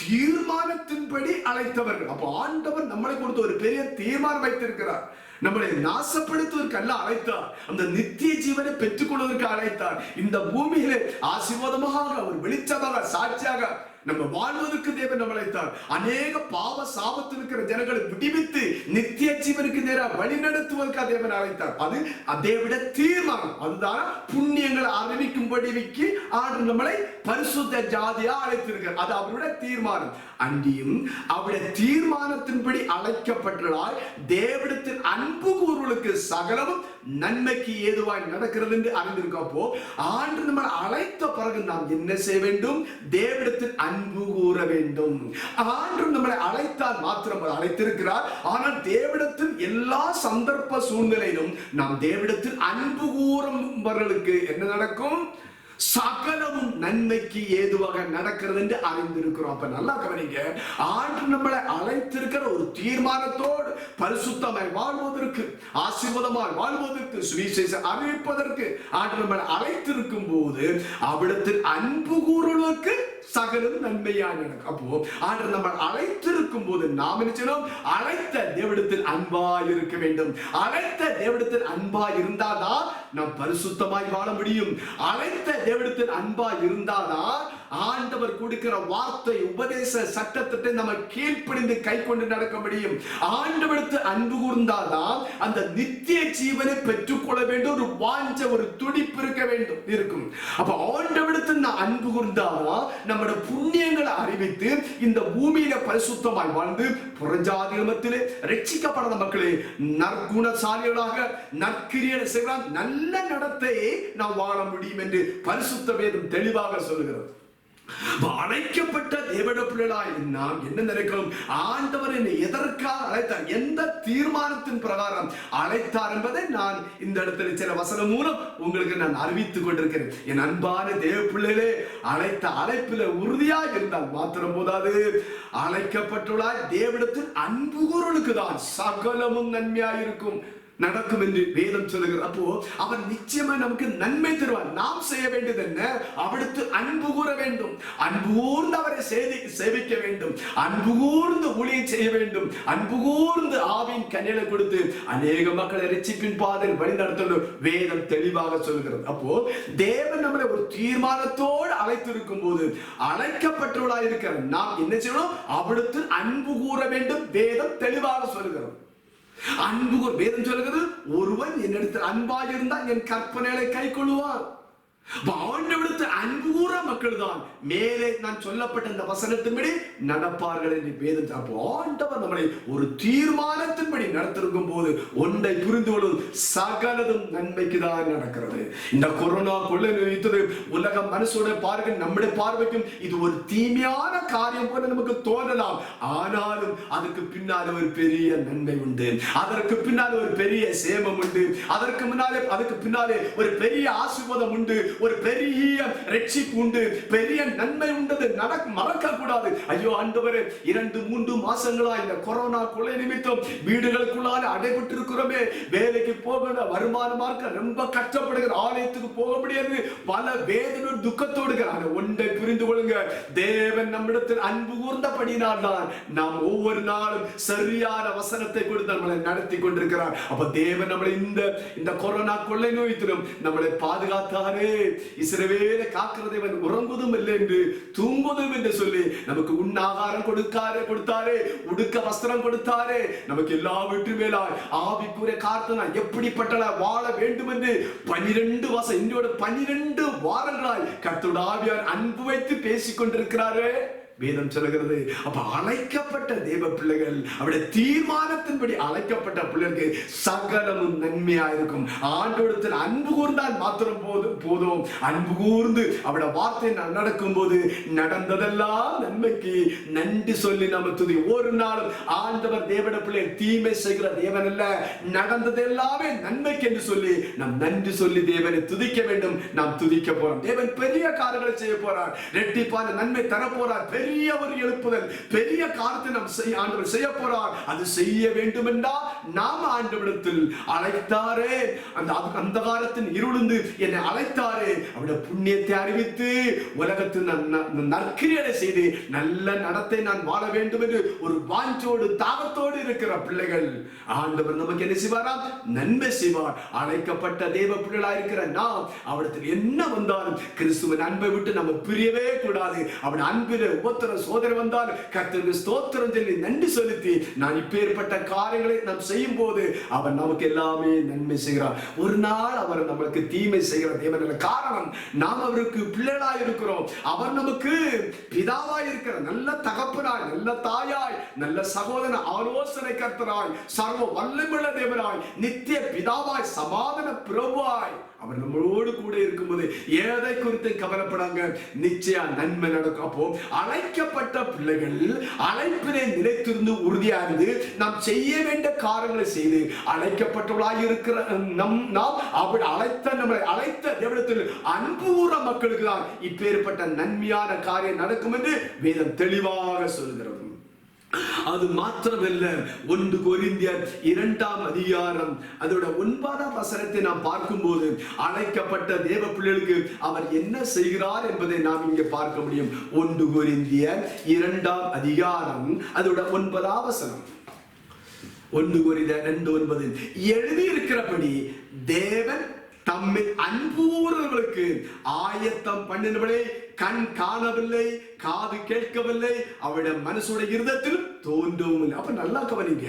தீர்மானத்தின்படி அழைத்தவர்கள். அப்போ ஆண்டவர் நம்மளை கொடுத்து ஒரு பெரிய தீர்மானம் வைத்திருக்கிறார். நம்மளை நாசப்படுத்துவதற்கு அல்ல அழைத்தார், அந்த நித்திய ஜீவனை பெற்றுக் கொள்வதற்கு அழைத்தார். இந்த பூமியிலே ஆசீர்வாதமாக அவர் வெளிச்சமாக சாட்சியாக நம்ம வாழ்வதற்கு தேவன் நம்மளை அழைத்தார். அநேக பாவ சாபத்தில் இருக்கிற ஜனங்களை விடுவித்து நித்திய ஜீவனுக்கு நேராக வழி நடத்துவதற்காக தேவன் அழைத்தார். அது தேவனுடைய தீர்மானம். அதுதான் புண்ணியங்களை அறிவிக்கும்படிக்கு ஆண்டு நம்மளை பரிசுத்த ஜாதியா அழைத்திருக்கிறார். அது அவருடைய தீர்மானம். அன்றியும் அவருடைய தீர்மானத்தின்படி அழைக்கப்பட்டதால் தேவனிடத்தில் அன்பு கூறுவர்களுக்கு சகலமும் நன்மைக்கு ஏதுவாய் நடக்கிறது என்று அறிந்திருக்கோம். அப்போ ஆண்டு நம்மளை அழைத்த பிறகு நாம் என்ன செய்ய வேண்டும்? தேவனிடத்தில் அன்பு கூற வேண்டும். ஆண்டு நம்மளை அழைத்தால் மாத்திரம் அழைத்திருக்கிறார். ஆனால் தேவனிடத்தில் எல்லா சந்தர்ப்ப சூழ்நிலையிலும் நாம் தேவனிடத்தில் அன்பு கூறுபவர்களுக்கு என்ன நடக்கும்? சகலமும் நன்மைக்கு ஏதுவாக நடக்கிறது என்று அறிந்திருக்கிறோம். அப்ப நல்லா கவனிங்க. ஆண்டு நம்மளை அழைத்திருக்கிற ஒரு தீர்மானத்தோடு பரிசுத்தமாய் வாழ்வதற்கு, ஆசீர்வாதமாய் வாழ்வதற்கு, சுவிசேஷம் அறிவிப்பதற்கு ஆண்டு நம்மளை அழைத்திருக்கும் போது அவிடத்தில் அன்பு கூறுவதற்கு சகலம் நன்மையாக நடக்கும். அப்போ ஆண்டு நம்ம அழைத்திருக்கும் போது நாம் என்ன செய்யணும்? அழைத்த தேவனிடத்தில் அன்பாய் இருக்க வேண்டும். அழைத்த தேவனிடத்தில் அன்பாய் இருந்தாதான் நாம் பரிசுத்தமாய் வாழ முடியும். அழைத்த தேவனிடத்தில் அன்பாய் இருந்தாதான் ஆண்டவர் கொடுக்கிற வார்த்தை, உபதேச சட்டத்திட்ட நம்ம கீழ்ப்படிந்து கை கொண்டு நடக்க முடியும். ஆண்டவருக்கு அன்பு கூர்ந்தாதான் அந்த நித்திய ஜீவனை பெற்றுக்கொள்ள வேண்டும் ஒரு வாஞ்ச, ஒரு துடிப்பு இருக்க வேண்டும் இருக்கும். அப்ப ஆண்டவருக்கு நான் அன்பு கூர்ந்தாதான் நம்முடைய புண்ணியங்களை அறிவித்து இந்த பூமியில பரிசுத்தமாய் வாழ்ந்து புறஜாதிகளத்திலே ரட்சிக்கப்படாத மக்களே நற்குணசாலிகளாக நற்கிரியைகளை செய்யலாம், நல்ல நடத்தையை நாம் வாழ முடியும் என்று பரிசுத்த வேதம் தெளிவாக சொல்லுகிறது. அழைக்கப்பட்ட தேவட பிள்ளைகளாய் நாம் என்ன நினைக்கிறோம்? ஆண்டவர் என்னை எதற்காக அழைத்தார், எந்த தீர்மானத்தின் பிரகாரம் அழைத்தார் என்பதை நான் இந்த இடத்துல சில வசனம் மூலம் உங்களுக்கு நான் அறிவித்துக் கொண்டிருக்கிறேன். என் அன்பான தேவ பிள்ளைகளே, அழைத்த அழைப்பில உறுதியாக இருந்தால் மாத்திரம் போதாது, அழைக்கப்பட்டுள்ளாய் தேவனிடத்தில் அன்பு கூறலுக்கு தான் சகலமும் நன்மையாயிருக்கும் நடக்கும் என்று வேதம் சொல்லுகிறது. அப்போ அவர் நிச்சயமா நமக்கு நன்மை தருவார். நாம் செய்ய வேண்டியது என்ன? அவருக்கு அன்பு கூற வேண்டும், அன்பு கூர்ந்து அவரை சேவிக்க வேண்டும், அன்பு கூர்ந்து ஊழியம் செய்ய வேண்டும், அன்பு கூர்ந்து ஆவியின் கனிகளை கொடுத்து அநேக மக்களை ரட்சிப்பின் பாதையில் வழி நடத்தணும் வேதம் தெளிவாக சொல்கிறது. அப்போ தேவன் நம்மளை ஒரு தீர்மானத்தோடு அழைத்திருக்கும் போது அழைக்கப்பட்டவர்களாக இருக்கிற நாம் என்ன செய்யணும்? அவருக்கு அன்பு கூற வேண்டும். வேதம் தெளிவாக சொல்கிறது. அன்பு வேதம் சொல்கிறது, ஒருவன் என்னிடத்தில் அன்பாக இருந்தால் என் கற்பனைகளை கை கொள்ளுவார். ஆண்டவரிடத்தில் அன்பு கூற மக்கள் தான் மேலே நான் சொல்லப்பட்ட இந்த வசனத்தின்படி நடப்பார்கள் என்று வேதம். அப்போ ஆண்டவர் நம்மளை ஒரு தீர்மானத்தின்படி நடத்திருக்கும் போது ஒன்றை புரிந்து கொள்வது சகலதும் நன்மைக்கு தான் நடக்கிறது. இந்த கொரோனா கொள்ளை நோய்த்தது உலகம் மனசோட பார்க்க நம்முடைய பார்வைக்கும் இது ஒரு தீமையான காரியம் போல நமக்கு தோன்றலாம். ஆனாலும் அதுக்கு பின்னால் ஒரு பெரிய நன்மை உண்டு, அதற்கு பின்னால் ஒரு பெரிய சேமம் உண்டு, அதுக்கு பின்னாலே ஒரு பெரிய ஆசீர்வாதம் உண்டு, ஒரு பெரிய ரட்சிப்பு உண்டு, பெரிய நன்மை உண்டது மறக்க கூடாது. ஐயோ ஆண்டவரே, 2-3 மாசங்களா இந்த கொரோனா கொள்ளை நிமித்தம் வீடுகளுக்குள்ளால அடைபட்டு இருக்கிறோமே, வேலைக்கு போக வருமானமாக ரொம்ப கஷ்டப்படுகிற, ஆலயத்துக்கு போக முடியாது, பல வேதனை துக்கத்தோடு. ஒன்றை புரிந்து கொள்ளுங்க, தேவன் நம்மிடத்தில் அன்பு கூர்ந்தபடினால் தான் நாம் ஒவ்வொரு நாளும் சரியான வசனத்தை கொடுத்து நம்மளை நடத்தி கொண்டிருக்கிறார். அப்ப தேவன் நம்மளை இந்த கொரோனா கொள்ளை நோய்த்திலும் நம்மளை பாதுகாத்தாரே. இஸ்ரவேலை காக்கிற தேவன் உறங்குவதும் இல்லை என்று தூங்குவதும் என்று சொல்லி நமக்கு உண்ணாகாரம் கொடுத்தாரே, உடுக்க வஸ்திரம் கொடுத்தாரே, நமக்கு எல்லா வீட்டு மேலாய் ஆவிக்குரிய காரணம் எப்படிப்பட்ட வாழ வேண்டும் என்று 12 வாரங்களாய் கர்த்தருடைய ஆவியார் அன்பு வைத்து பேசிக் கொண்டிருக்கிறாரே. வேதம் சொல்லுகிறது. அப்ப அழைக்கப்பட்ட தேவ பிள்ளைகள் அவருடைய தீர்மானத்தின்படி அழைக்கப்பட்ட பிள்ளைகளுக்கு சகலமும் நன்மையா இருக்கும். ஆண்டவரிடத்தில் அன்பு கூர்ந்தால் மாத்திரம் போதும். அன்பு கூர்ந்து அவருடைய வார்த்தை நடக்கும் போது நடந்ததெல்லாம் நன்மைக்கு நன்றி சொல்லி நம்ம துதி. ஒரு நாளும் ஆண்டவர் தேவட பிள்ளைகள் தீமை செய்கிற தேவன் அல்ல. நடந்தது எல்லாமே நன்மைக்கு என்று சொல்லி நாம் நன்றி சொல்லி தேவனை துதிக்க வேண்டும். நாம் துதிக்க போறோம். தேவன் பெரிய காரியங்களை செய்ய போறார். இரட்டிப்பான நன்மை தர போறார். பெரிய ஒரு எழுப்புதல், பெரிய காரியத்தை நாம் ஆண்டவர் செய்ய போறார். அது செய்ய வேண்டும் என்றால் நாம் ஆண்டவரிடத்தில் அழைத்தாரே, அந்த அந்தகாரத்தின் இருளுந்து என்னை அழைத்தாரே, அவருடைய புண்ணியத்தை அறிவித்து உலகத்தில் நற்கிரியலை செய்து நல்ல நடத்தை நான் வாழ வேண்டும் என்று ஒரு வாஞ்சோடு தாகத்தோடு இருக்கிற பிள்ளைகள் ஆண்டவர் நமக்கு என்ன செய்வாராம்? நன்மை செய்வார். அழைக்கப்பட்ட தேவ பிள்ளைகளாக இருக்கிற நாம் அவரிடத்தில் என்ன வந்தாலும் கிறிஸ்துவின் அன்பை விட்டு நம்ம பிரியவே கூடாது. அவன் அன்பில் உபத்திர சோதனை வந்தால் கர்த்தருக்கு ஸ்தோத்திரம் சொல்லி நன்றி செலுத்தி நான் இப்பேற்பட்ட காரியங்களை நாம் செய்யும் போது அவர் நமக்கு எல்லாமே நன்மை செய்கிறார். ஒரு நாள் அவர் நமக்கு தீமை செய்கிற தேவன். காரணம் நாம் அவருக்கு பிள்ளைகளாய் இருக்கிறோம். அவர் நமக்கு பிதாவாய் இருக்கிற நல்ல தகப்பனாய், நல்ல தாயாய், நல்ல சகோதர ஆலோசனை கர்த்தராய், சர்வ வல்லமையுள்ள தேவனாய், நித்திய பிதாவாய், சமாதான பிரபுவாய் அவர் நம்மளோடு கூட இருக்கும்போது எதை குறித்து கவலைப்படாங்க, நிச்சயம் நன்மை நடக்கும். அப்போ அழைக்கப்பட்ட பிள்ளைகள் அழைப்பினை நிலைத்திருந்து உறுதியானது நாம் செய்ய வேண்டிய காரியங்களை செய்து அழைக்கப்பட்டவர்களாக இருக்கிற நாம் அவர் நம்மளை அழைத்த தேவனிடத்தில் அன்பு கூற மக்களுக்கு தான் இப்பேற்பட்ட நன்மையான காரியம் நடக்கும் என்று வேதம் தெளிவாக சொல்கிறது. அது மாத்திரமல்ல, 1 கொரிந்தியர் 2ஆம் அதிகாரம் அதோட 9ஆம் வசனத்தை நாம் பார்க்கும்போது அழைக்கப்பட்ட தேவ பிள்ளைகளுக்கு அவர் என்ன செய்கிறார் என்பதை நாம் இங்கே பார்க்க முடியும். 1 கொரிந்தியர் 2ஆம் அதிகாரம் அதோட 9ஆம் வசனம். 1 கொரிந்தியர் 2:9 எழுதியிருக்கிறபடி தேவன் தம்மில் அன்புள்ளவர்களுக்கு ஆயத்தம் பண்ணினவளை கண் காணவில்லை, காது கேட்கவில்லை, அவருடைய மனசுடைய இருதயத்தில் தோன்றவும் இல்லை. அப்ப நல்லா கவனிங்க,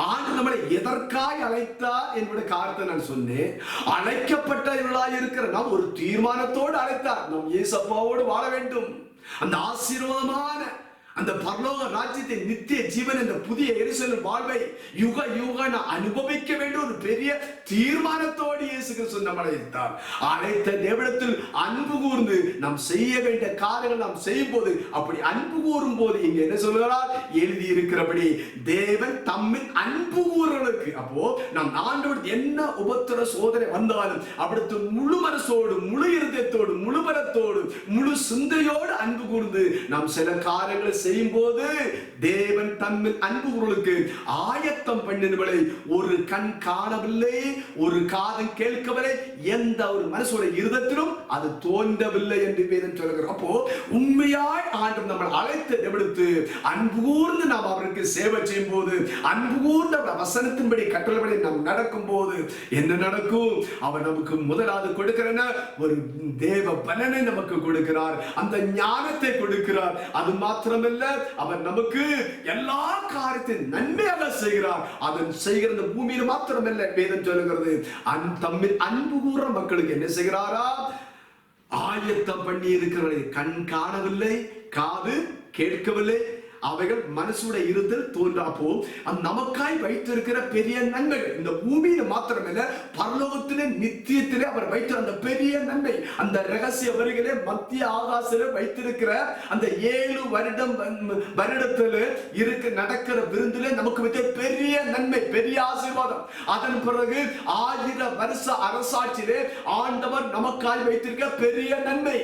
ஆண்டு நம்மளை எதற்காய் அழைத்தார் என்பதை காரணத்தை நான் சொன்னேன். அழைக்கப்பட்டவர்களாய் இருக்கிற நாம் ஒரு தீர்மானத்தோடு அழைத்தார். நாம் இயேசப்பாவோடு வாழ வேண்டும். அந்த ஆசீர்வாதமான அந்த பரலோக ராஜ்யத்தை, நித்திய ஜீவன், இந்த புதிய எருசலேம் வாழ்வை யுக யுக அனுபவிக்க வேண்டிய ஒரு பெரிய தீர்மானத்தோடு இயேசு கிறிஸ்து நம்மளை அழைத்தார். அழைத்த தேவனிடத்தில் அன்பு கூர்ந்து நாம் செய்ய வேண்டிய காரியங்கள் நாம் செய்யும் போது, அப்படி அன்பு கூறும் போது இங்க என்ன சொல்கிறார்? எழுதி இருக்கிறபடி தேவன் தம்மில் அன்பு கூறுவதற்கு. அப்போ நாம் ஆண்டவர் என்ன உபத்திர சோதனை வந்தாலும் அப்படித்து முழு மனசோடு, முழு இருதயத்தோடு, முழு பலத்தோடு, முழு சிந்தையோடு அன்பு கூர்ந்து நாம் சில காரியங்களை செய்யும் போது தேவன் தம்மில் அன்பு கூறுவதற்கு ஆயத்தம் பண்ணினவளை ஒரு கண் காணவில்லை, ஒரு காதம் கேட்கவில்லை, எந்த ஒரு மனசுடைய இருதயத்திலும் அது தோன்றவில்லை என்று வேதம் சொல்கிறார். அப்போ உண்மையாய் ஆண்டவர் நம்மை அழைத்து எடுத்து அன்பு கூர்ந்து நாம் அவருக்கு சேவை செய்யும் போது, அன்பு கூர்ந்த வசனத்தின்படி கட்டளைப்படி நாம் நடக்கும் போது என்ன நடக்கும்? அவர் நமக்கு முதலாவது கொடுக்கிற ஒரு தேவ பலனை நமக்கு கொடுக்கிறார், அந்த ஞானத்தை கொடுக்கிறார். அது மாத்திரமல்ல, அவர் நமக்கு எல்லா காரியத்தையும் நன்மையாக செய்கிறார். அதன் செய்கிற இந்த பூமியில் மாத்திரமல்ல, வேதம் சொல்லுகிறது தம்மில் அன்பு கூற மக்களுக்கு என்ன செய்கிறாரா? ஆயத்தம் பண்ணி இருக்கிறவரை கண் காணவில்லை, காது கேட்கவில்லை, அவைகள் மனசுடைய இருதல் தோன்றாப்போ நமக்காய் வைத்திருக்கிற பெரிய நன்மைகள் இந்த பூமியில மாத்திரமல்ல, பரலோகத்திலே நித்தியத்திலே அவர் வைத்த அந்த பெரிய நன்மை, அந்த ரகசிய வரிகளே மத்திய ஆகாசில வைத்திருக்கிற அந்த 7 வருடத்துல இருக்க நடக்கிற விருந்திலே நமக்கு வைத்த பெரிய நன்மை, பெரிய ஆசீர்வாதம். அதன் பிறகு 1000 வருஷ அரசாட்சியிலே ஆண்டவர் நமக்காய் வைத்திருக்க பெரிய நன்மை.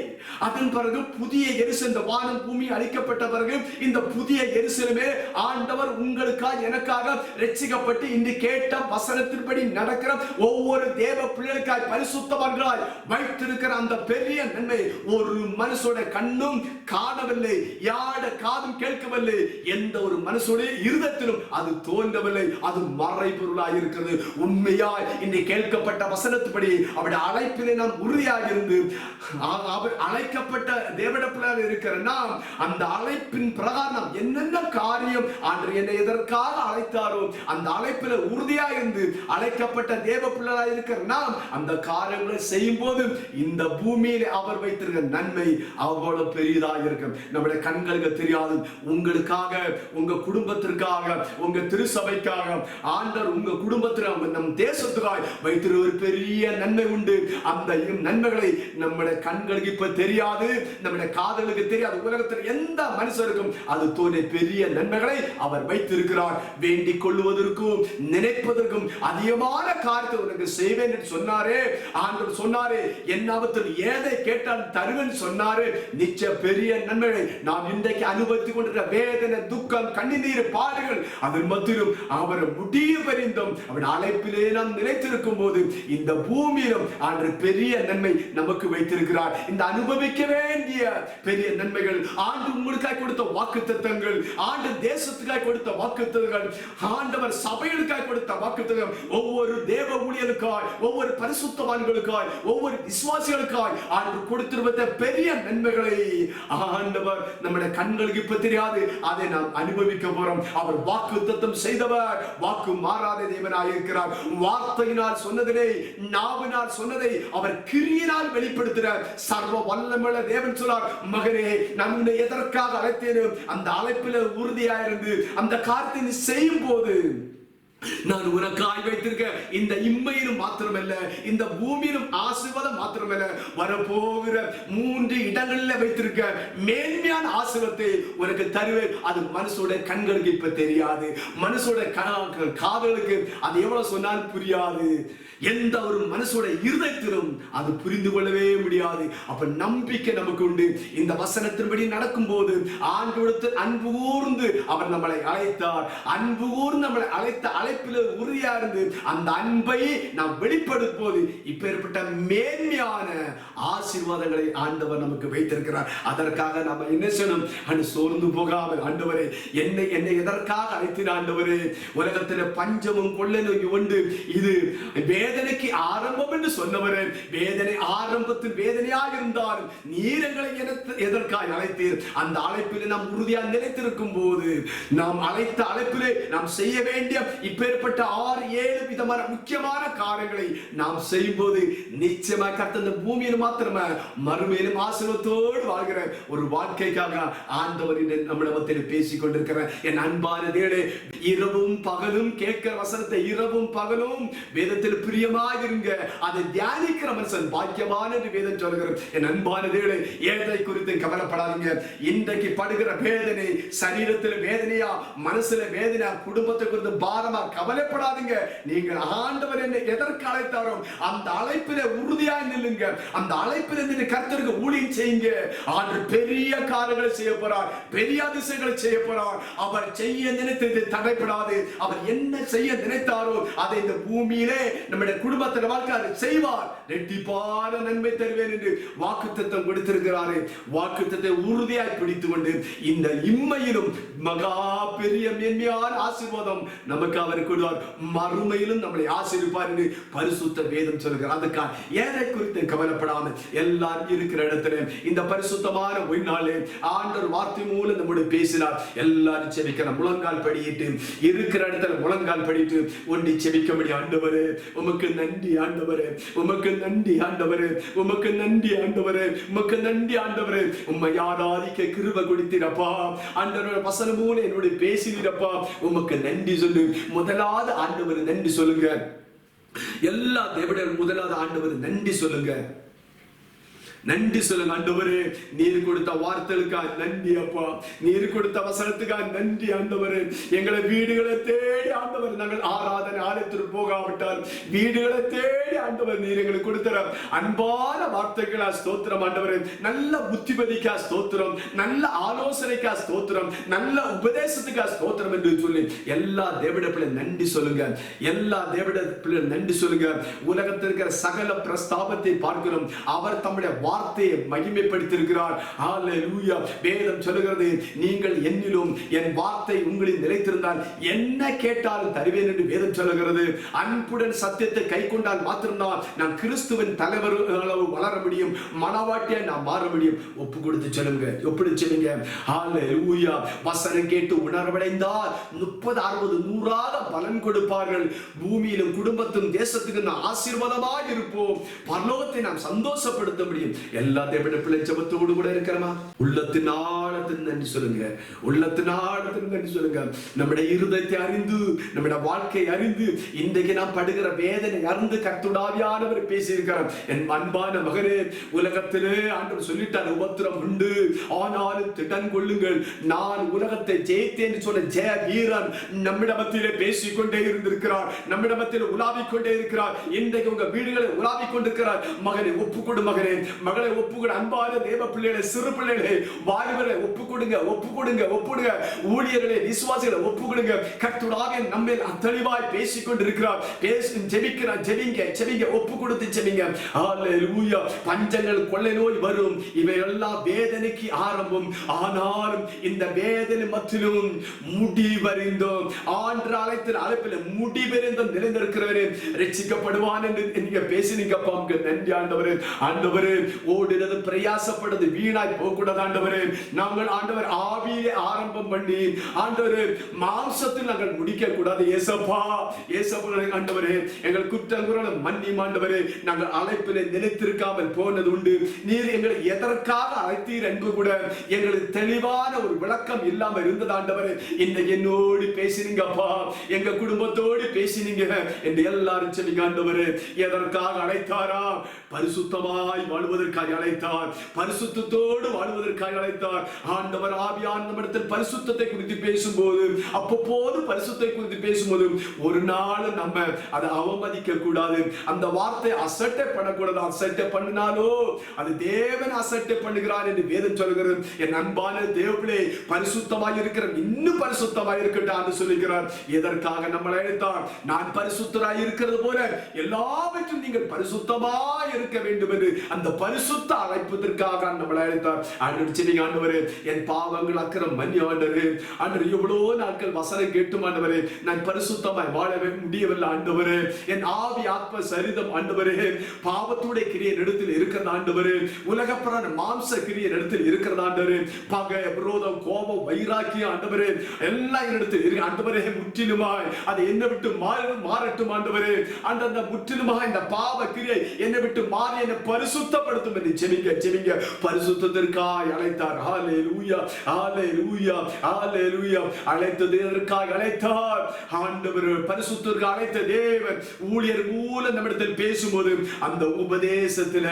அதன் பிறகு புதிய எருசலேம், இந்த வானம் பூமி அளிக்கப்பட்ட பிறகு இந்த புதிய எருசலேமே ஆண்டவர் உங்களுக்காக எனக்காக ரட்சிக்கப்பட்டு இந்த கேட்ட வசனத்தின்படி நடக்கிற ஒவ்வொரு தேவ பிள்ளைகளுக்காய் பரிசுத்தவான்களாய் வைத்திருக்கிற அந்த பெரிய நன்மை ஒரு மனுஷோட கண்ணும் காணவில்லை, யாட காதும் கேட்கவில்லை, எந்த ஒரு மனுஷோட இருதயத்திலும் அது தோன்றவில்லை. அது மறைபொருளாய் இருக்கிறது. உண்மையாய் இன்னைக்கு கேட்கப்பட்ட வசனத்தின்படி அவருடைய அழைப்பிலே நாம் உறுதியாக இருந்து அவர் அழைக்கப்பட்ட தேவட பிள்ளையாக இருக்கிற நாம் அந்த அழைப்பின் பிரகாரம் என்னென்ன காரியம் ஆண்டவர் என்னை எதற்காக அழைத்தாரோ அந்த அழைப்பில் உறுதியா இருந்து அழைக்கப்பட்ட தேவ பிள்ளையா இருக்கிற நாம் அந்த காரியங்களை செய்யும் போது இந்த பூமியில அவர் வைத்திருக்கிற நன்மை அவ்வளவு பெரியதாக இருக்கும். நம்முடைய கண்களுக்கு தெரியாது. உங்களுக்காக, உங்க குடும்பத்திற்காக, உங்க திருச்சபைக்காக ஆண்டவர் உங்க குடும்பத்திற்கு, நம் தேசத்துக்காக வைத்திருக்கிற ஒரு பெரிய நன்மை உண்டு. அந்த நன்மைகளை நம்முடைய கண்களுக்கு இப்ப தெரியாது, நம்முடைய காதலுக்கு தெரியாது. உலகத்தில் எந்த மனுஷருக்கும் அது தோன்றிய பெரிய நன்மைகளை அவர் வைத்திருக்கிறார். வேண்டிக் கொள்வதற்கும் நினைப்பதற்கும் அதிகமான காரியத்தை உனக்கு செய்வேன் என்று சொன்னாரே. ஆண்டவர் சொன்னாரே, என் நாமத்தில் எதை கேட்டால் தருவேன் சொன்னாரே. நிச்சய பெரிய நன்மைகளை நாம் இன்றைக்கு அனுபவித்துக் கொண்டிருக்கிற வேதனை, துக்கம், கண்ணீர், பாடுகள் அதன் மத்தியிலும் அவர் முடிய பரிந்தும் அவன் அழைப்பிலே நாம் நிலைத்திருக்கும் போது இந்த பூமியிலும் ஆண்டவர் பெரிய நன்மை நமக்கு வைத்திருக்கிறார். இந்த அனுபவிக்க வேண்டிய பெரிய நன்மைகள், ஆண்டு உங்களுக்காக கொடுத்த வாக்குத்தத்தங்கள், ஆண்டு தேசத்துக்காக கொடுத்த வாக்குத்தத்தங்கள், ஆண்டவர் சபைகளுக்காக கொடுத்த வாக்குத்தத்தம், ஒவ்வொரு தேவ ஊழியர்களுக்காய், ஒவ்வொரு பரிசுத்தவான்களுக்காய், ஒவ்வொரு விசுவாசிகளுக்காய் ஆண்டு கொடுத்திருந்த பெரிய நன்மைகளை ஆண்டவர் நம்முடைய கண்களுக்கு இப்ப தெரியாது, அதை நாம் அனுபவிக்க போறோம். அவர் வாக்குத்தத்தம் செய்தவர், வாக்கு மாறாத தேவனாய் இருக்கிறார். வார்த்தையினால் சொன்னதிலே, நாவினால் சொன்னதை அவர் கிரியினால் வெளிப்படுத்துகிறார். சர்வ வல்லமையுள்ள தேவன் சொன்னார், மகனே நான் உன்னை எதற்காக அழைத்தேனோ அந்த அழைப்பில் உறுதியாயிருந்து அந்த காரியத்தை செய்யும் போது நான் உனக்காய் வைத்திருக்க இந்த இம்மையிலும் மாத்திரமல்ல, இந்த பூமியிலும் ஆசீர்வாதம் மாத்திரமல்ல, வரப்போகிற 3 இடங்களில் வைத்திருக்க மேன்மையான ஆசீர்வாதத்தை உனக்கு தருவேன். அது மனுஷோட கண்களுக்கு இப்ப தெரியாது, மனுஷோட காதலுக்கு அது எவ்வளவு சொன்னாலும் புரியாது. எந்த ஒரு மனசோட இருதயத்திலும் அது புரிந்து கொள்ளவே முடியாது. அப்ப நம்பிக்கை நமக்கு உண்டு. இந்த வசனத்தின்படி நடக்கும் போது ஆண்டவருக்கு அன்பு கூர்ந்து அவர் நம்மளை அழைத்தார். அன்பு கூர்ந்து நம்மளை அழைத்த அழைப்பில் உறுதியா இருந்து அந்த அன்பை நாம் வெளிப்படுத்தும் போது இப்பேற்பட்ட மேன்மையான ஆசீர்வாதங்களை ஆண்டவர் நமக்கு வைத்திருக்கிறார். அதற்காக நாம என்ன செய்யணும்? சோர்ந்து போகாமல், ஆண்டவரே என்னை எதற்காக அழைத்தின ஆண்டவரே? உலகத்தில் பஞ்சமும் கொள்ளை நோய் உண்டு, இது வேதனைக்கு ஆரம்பம் என்று சொன்னவரே, வேதனை ஆரம்பத்தில் வேதனையாக இருந்தாலும் நீர் எங்களை எதற்காக அழைத்தீர்? அந்த அழைப்பில் நாம் உறுதியாக நிலைத்திருக்கும் போது, நாம் அழைத்த அழைப்பிலே நாம் செய்ய வேண்டிய இப்பேற்பட்ட 6-7 விதமான முக்கியமான காரியங்களை நாம் செய்யும் போது நிச்சயமாக கர்த்தர் இந்த பூமியில் மாத்திரமே மறுமையிலும் ஆசீர்வாதத்தோடு வாழ்கிற ஒரு வாழ்க்கைக்காக ஆண்டவர் நம்மிடத்தில் பேசிக் கொண்டிருக்கிற என் அன்பான தேவனே, இரவும் பகலும் கேட்கிற வசனத்தை இரவும் பகலும் வேதத்தில் பிரியமாக இருங்க, அதை தியானிக்கிற மனுஷன் பாக்கியவான் என்று வேதம் சொல்கிறது. என் அன்பான தேவனே, ஏதை குறித்து கவலைப்படாதீங்க. இன்றைக்கு படுகிற வேதனை, சரீரத்தில் வேதனையா, மனசுல வேதனையா, குடும்பத்தை குறித்து பாரமா கவலைப்படாதீங்க. நீங்கள் ஆண்டவர் என்னை எதற்கு அழைத்தாரோ அந்த அழைப்பில உறுதியாக நில்லுங்க. அந்த அழைப்பில் இருந்து கர்த்தருக்கு ஊழியம் செய்யுங்க. ஆண்டவர் பெரிய காரியங்களை செய்ய போறார், பெரிய அதிசயங்களை செய்ய போறார். அவர் செய்ய நினைத்தது தடைப்படாது. அவர் என்ன செய்ய நினைத்தாரோ அதை இந்த பூமியிலே நம்முடைய குடும்பத்தின் வாழ்க்கை செய்வார். ரெட்டிப்பான நன்மை தருவேன் என்று வாக்குத்தத்தம் கொடுத்திருக்கிறாரே. வாக்குத்தத்தை உறுதியாய் பிடித்துக் கொண்டு இந்த இம்மையிலும் மகா பெரிய மேன்மையான ஆசீர்வாதம் நமக்கு அவர் கொடுவார். மறுமையிலும் நம்மளை ஆசீர்வார் என்று பரிசுத்த வேதம் சொல்கிறார். அதுக்காக ஏதை குறித்து கவலைப்படாமல் எல்லாரும் இருக்கிற இடத்துல இந்த பரிசுத்தமான நாளே ஆண்டவர் வார்த்தை மூலம் நம்முடைய பேசினார். எல்லாரும் செபிக்கிற முழங்கால் படியிட்டு இருக்கிற இடத்துல முழங்கால் படிட்டு ஒன்றி செபிக்க முடியும். ஆண்டவரே உமக்கு நன்றி ஆண்டவரே, உமக்கு நன்றி ஆண்டவரே, உமக்கு நன்றி ஆண்டவரே, உமக்கு நன்றி ஆண்டவரே. உம்மை ஆராதிக்க கிருபை கொடுத்தீரப்பா. ஆண்டவர் வசனம் மூலம் என்னோட பேசினீரப்பா. உமக்கு நன்றி சொல்லு. முதலாவது ஆண்டவர் நன்றி சொல்லுங்க. எல்லா தேவனுடைய முதலாவது ஆண்டவர் நன்றி சொல்லுங்க. நன்றி சொல்லுங்க. ஆண்டவரே நீர் கொடுத்த வார்த்தைகளுக்காக நன்றி அப்பா. நீர் கொடுத்த வசனத்துக்காக நன்றி ஆண்டவரே. எங்களை வீடுகளை தேடி ஆண்டவர் நாங்கள் ஆராதனை ஆலயத்திற்கு போகாவிட்டால் வீடுகளை தேடி ஆண்டவர் நீர் எங்களுக்கு கொடுத்த அன்பான வார்த்தைகளா ஸ்தோத்திரம் ஆண்டவரே. நல்ல புத்திமதிக்கா ஸ்தோத்திரம், நல்ல ஆலோசனைக்கா ஸ்தோத்திரம், நல்ல உபதேசத்துக்கா ஸ்தோத்திரம் என்று சொல்லி எல்லா தேவனுடைய நன்றி சொல்லுங்க. எல்லா தேவனுடைய நன்றி சொல்லுங்க. உலகத்தில் இருக்கிற சகல பிரஸ்தாபத்தை பார்க்கிறோம். அவர் தம்முடைய வார்த்தையை மகிமைப்படுத்தியிருக்கிறார். ஹalleluya. வேதம் சொல்லுகிறது, நீங்கள் என்னிலும் என் வார்த்தை உங்களில் நிலைத்திருந்தால் என்ன கேட்டாலும் தருவேன் என்று வேதம் சொல்லுகிறது. அன்புடன் சத்தியத்தை கை கொண்டால் மாத்திரம்தான் நாம் கிறிஸ்துவின் தலைவர் அளவு வளர முடியும், மனவாட்டியா நாம் மாற முடியும். ஒப்பு கொடுத்து சொல்லுங்க, எப்படி சொல்லுங்க. ஹalleluya. வசனம் கேட்டு உணர்வடைந்தால் 30, 60, 100 பலன் கொடுப்பார்கள். பூமியிலும் குடும்பத்திலும் தேசத்துக்கு நாம் ஆசீர்வாதமாக இருப்போம். பரலோகத்தை நாம் சந்தோஷப்படுத்த முடியும். எல்லா தேவனுடைய பிள்ளை ஜெபத்தோடு கூட இருக்கிறோமா? உள்ளத்தின் ஆழத்தில் நன்றி சொல்லுங்க, உள்ளத்தின் ஆழத்தில் நன்றி சொல்லுங்க. நம்முடைய இருதயத்தை அறிந்து, நம்முடைய வாழ்க்கையை அறிந்து, இன்றைக்கு நாம் படுகிற வேதனை அறிந்து கர்த்தருடையானவர் பேசியிருக்கிறார். என் அன்பான மகனே, உலகத்திலே ஆண்டவர் சொல்லிட்டார், உபத்திரம் உண்டு, ஆனாலும் திடன் கொள்ளுங்கள், நான் உலகத்தை ஜெயித்தேன் சொன்ன ஜெய வீரன் நம்மிடத்திலே பேசிக்கொண்டே இருந்திருக்கிறார், நம்மிடத்தில் உலாவிக் கொண்டே இருக்கிறார். இன்றைக்கு உங்க வீடுகளை உலாவிக் கொண்டிருக்கிறார். மகனை ஒப்புக்கொடு, மகனே மகளை ஒப்புக்கொடு. அன்பான தேவ பிள்ளைகளை, சிறு பிள்ளைகளை, வாலிபரை ஒப்புக்கொடுங்க, ஒப்புக்கொடுங்க, ஒப்புடுங்க. ஊழியர்களை, விசுவாசிகளை ஒப்புக்கொடுங்க. கர்த்தருடைய நம்மேல் தெளிவாய் பேசிக்கொண்டிருக்கிறார். ஜெபிக்கிறார். ஜெபிங்க, ஜெபிங்க, ஒப்பு கொடுத்து ஜெபிங்க. ஹalleluya. பஞ்சங்கள், கொள்ளை நோய் வரும், இவையெல்லாம் வேதனைக்கு ஆரம்பம். ஆனாலும் இந்த வேதனை மத்தியிலும் முடிவறிந்தோம், ஆண்டு அழைத்த அழைப்பில் முடிவறிந்தும் நிலைந்திருக்கிறவரே ரட்சிக்கப்படுவான் என்று நீங்க பேசினீங்க. பாங்க நன்றி ஆண்டவரே. ஆண்டவரே, ஓடுறது பிரயாசப்படுறது வீணாய் போகக்கூடாது ஆண்டவரே. நாங்கள் ஆண்டவர் ஆவியிலே ஆரம்பம் பண்ணி ஆண்டவரே மாம்சத்தில் நாங்கள் முடிக்க கூடாது. ஏசப்பா, ஏசப்பா ஆண்டவரே, எங்கள் குற்றங்குறல மன்னியும் ஆண்டவரே. நாங்கள் அழைப்பிலே நிலைத்திருக்காமல் போனது உண்டு. நீர் எங்களை எதற்காக அழைத்தீர் என்று கூட எங்களுக்கு தெளிவான ஒரு விளக்கம் இல்லாம இருந்தது ஆண்டவரே. இன்னைக்கு என்னோடு பேசினீங்கப்பா, எங்க குடும்பத்தோடு பேசினீங்க என்று எல்லாரும் சொல்லிங்க ஆண்டவரே. எதற்காக அழைத்தாரா? பரிசுத்தமாய் வாழ்வதற்காக அழைத்தார், பரிசுத்தத்தோடு வாழ்வதற்காக அழைத்தார். ஆண்டவர் ஆவியான நம்மிடத்தில் பரிசுத்தத்தை குறித்து பேசும்போது, அப்பப்போது பரிசுத்தை குறித்து பேசும்போது, ஒரு நாள் நம்ம அதை அவமதிக்க கூடாது. அந்த வார்த்தை அசட்டை பண்ணக்கூடாது. அசட்டை பண்ணினாலோ அது தேவன் அசட்டை பண்ணுகிறார் என்று வேதம் சொல்கிறது. என் அன்பான தேவனே, பரிசுத்தமாய் இருக்கிற இன்னும் பரிசுத்தமாய் இருக்கட்டும் சொல்லுகிறார். எதற்காக நம்மளை அழைத்தார்? நான் பரிசுத்தராய் இருக்கிறது போல எல்லாவற்றும் நீங்கள் பரிசுத்தமாய் இருக்க வேண்டும் என்று அந்த பரிசுத்த அழைப்பதற்காக நம்மளை அழைத்தார். ஆண்டவரே, என் பாவங்கள் அக்கிரம் மன்னி ஆண்டவரே. ஆண்டவர், எவ்வளவு நாட்கள் வசனம் கேட்டும் ஆண்டவரே, நான் பரிசுத்தமாய் வாழவே முடியவில்லை ஆண்டவரே. என் ஆவி ஆத்ம சரிதம் ஆண்டவரே பாவத்துடைய கிரியை இடத்தில் இருக்கிறது ஆண்டவரே. உலகப்பிரான மாம்ச கிரியை இடத்தில் இருக்கிறது ஆண்டவரே. பகை, விரோதம், கோபம், வைராக்கியம் ஆண்டவரே எல்லாம் இடத்தில் இருக்கு ஆண்டவரே. முற்றிலுமாய் அதை என்னை விட்டு மாறட்டும் ஆண்டவரே. அந்த முற்றிலுமாய் இந்த பாவ கிரியை என்னை விட்டு மாறி என்னை பரிசுத்தப்படுத்தும் என்று ஜெபிங்க, ஜெபிங்க. பரிசுத்தத்திற்காய் அழைத்தார். ஹalleluya, ஹalleluya, ஹalleluya. அழைத்தது எதற்காக அழைத்தார்? ஆண்டவர் பரிசுத்தத்திற்காக அழைத்த தேவன் ஊழியர் மூலம் நம்மிடத்தில் பேசும்போது அந்த உபதேசத்துல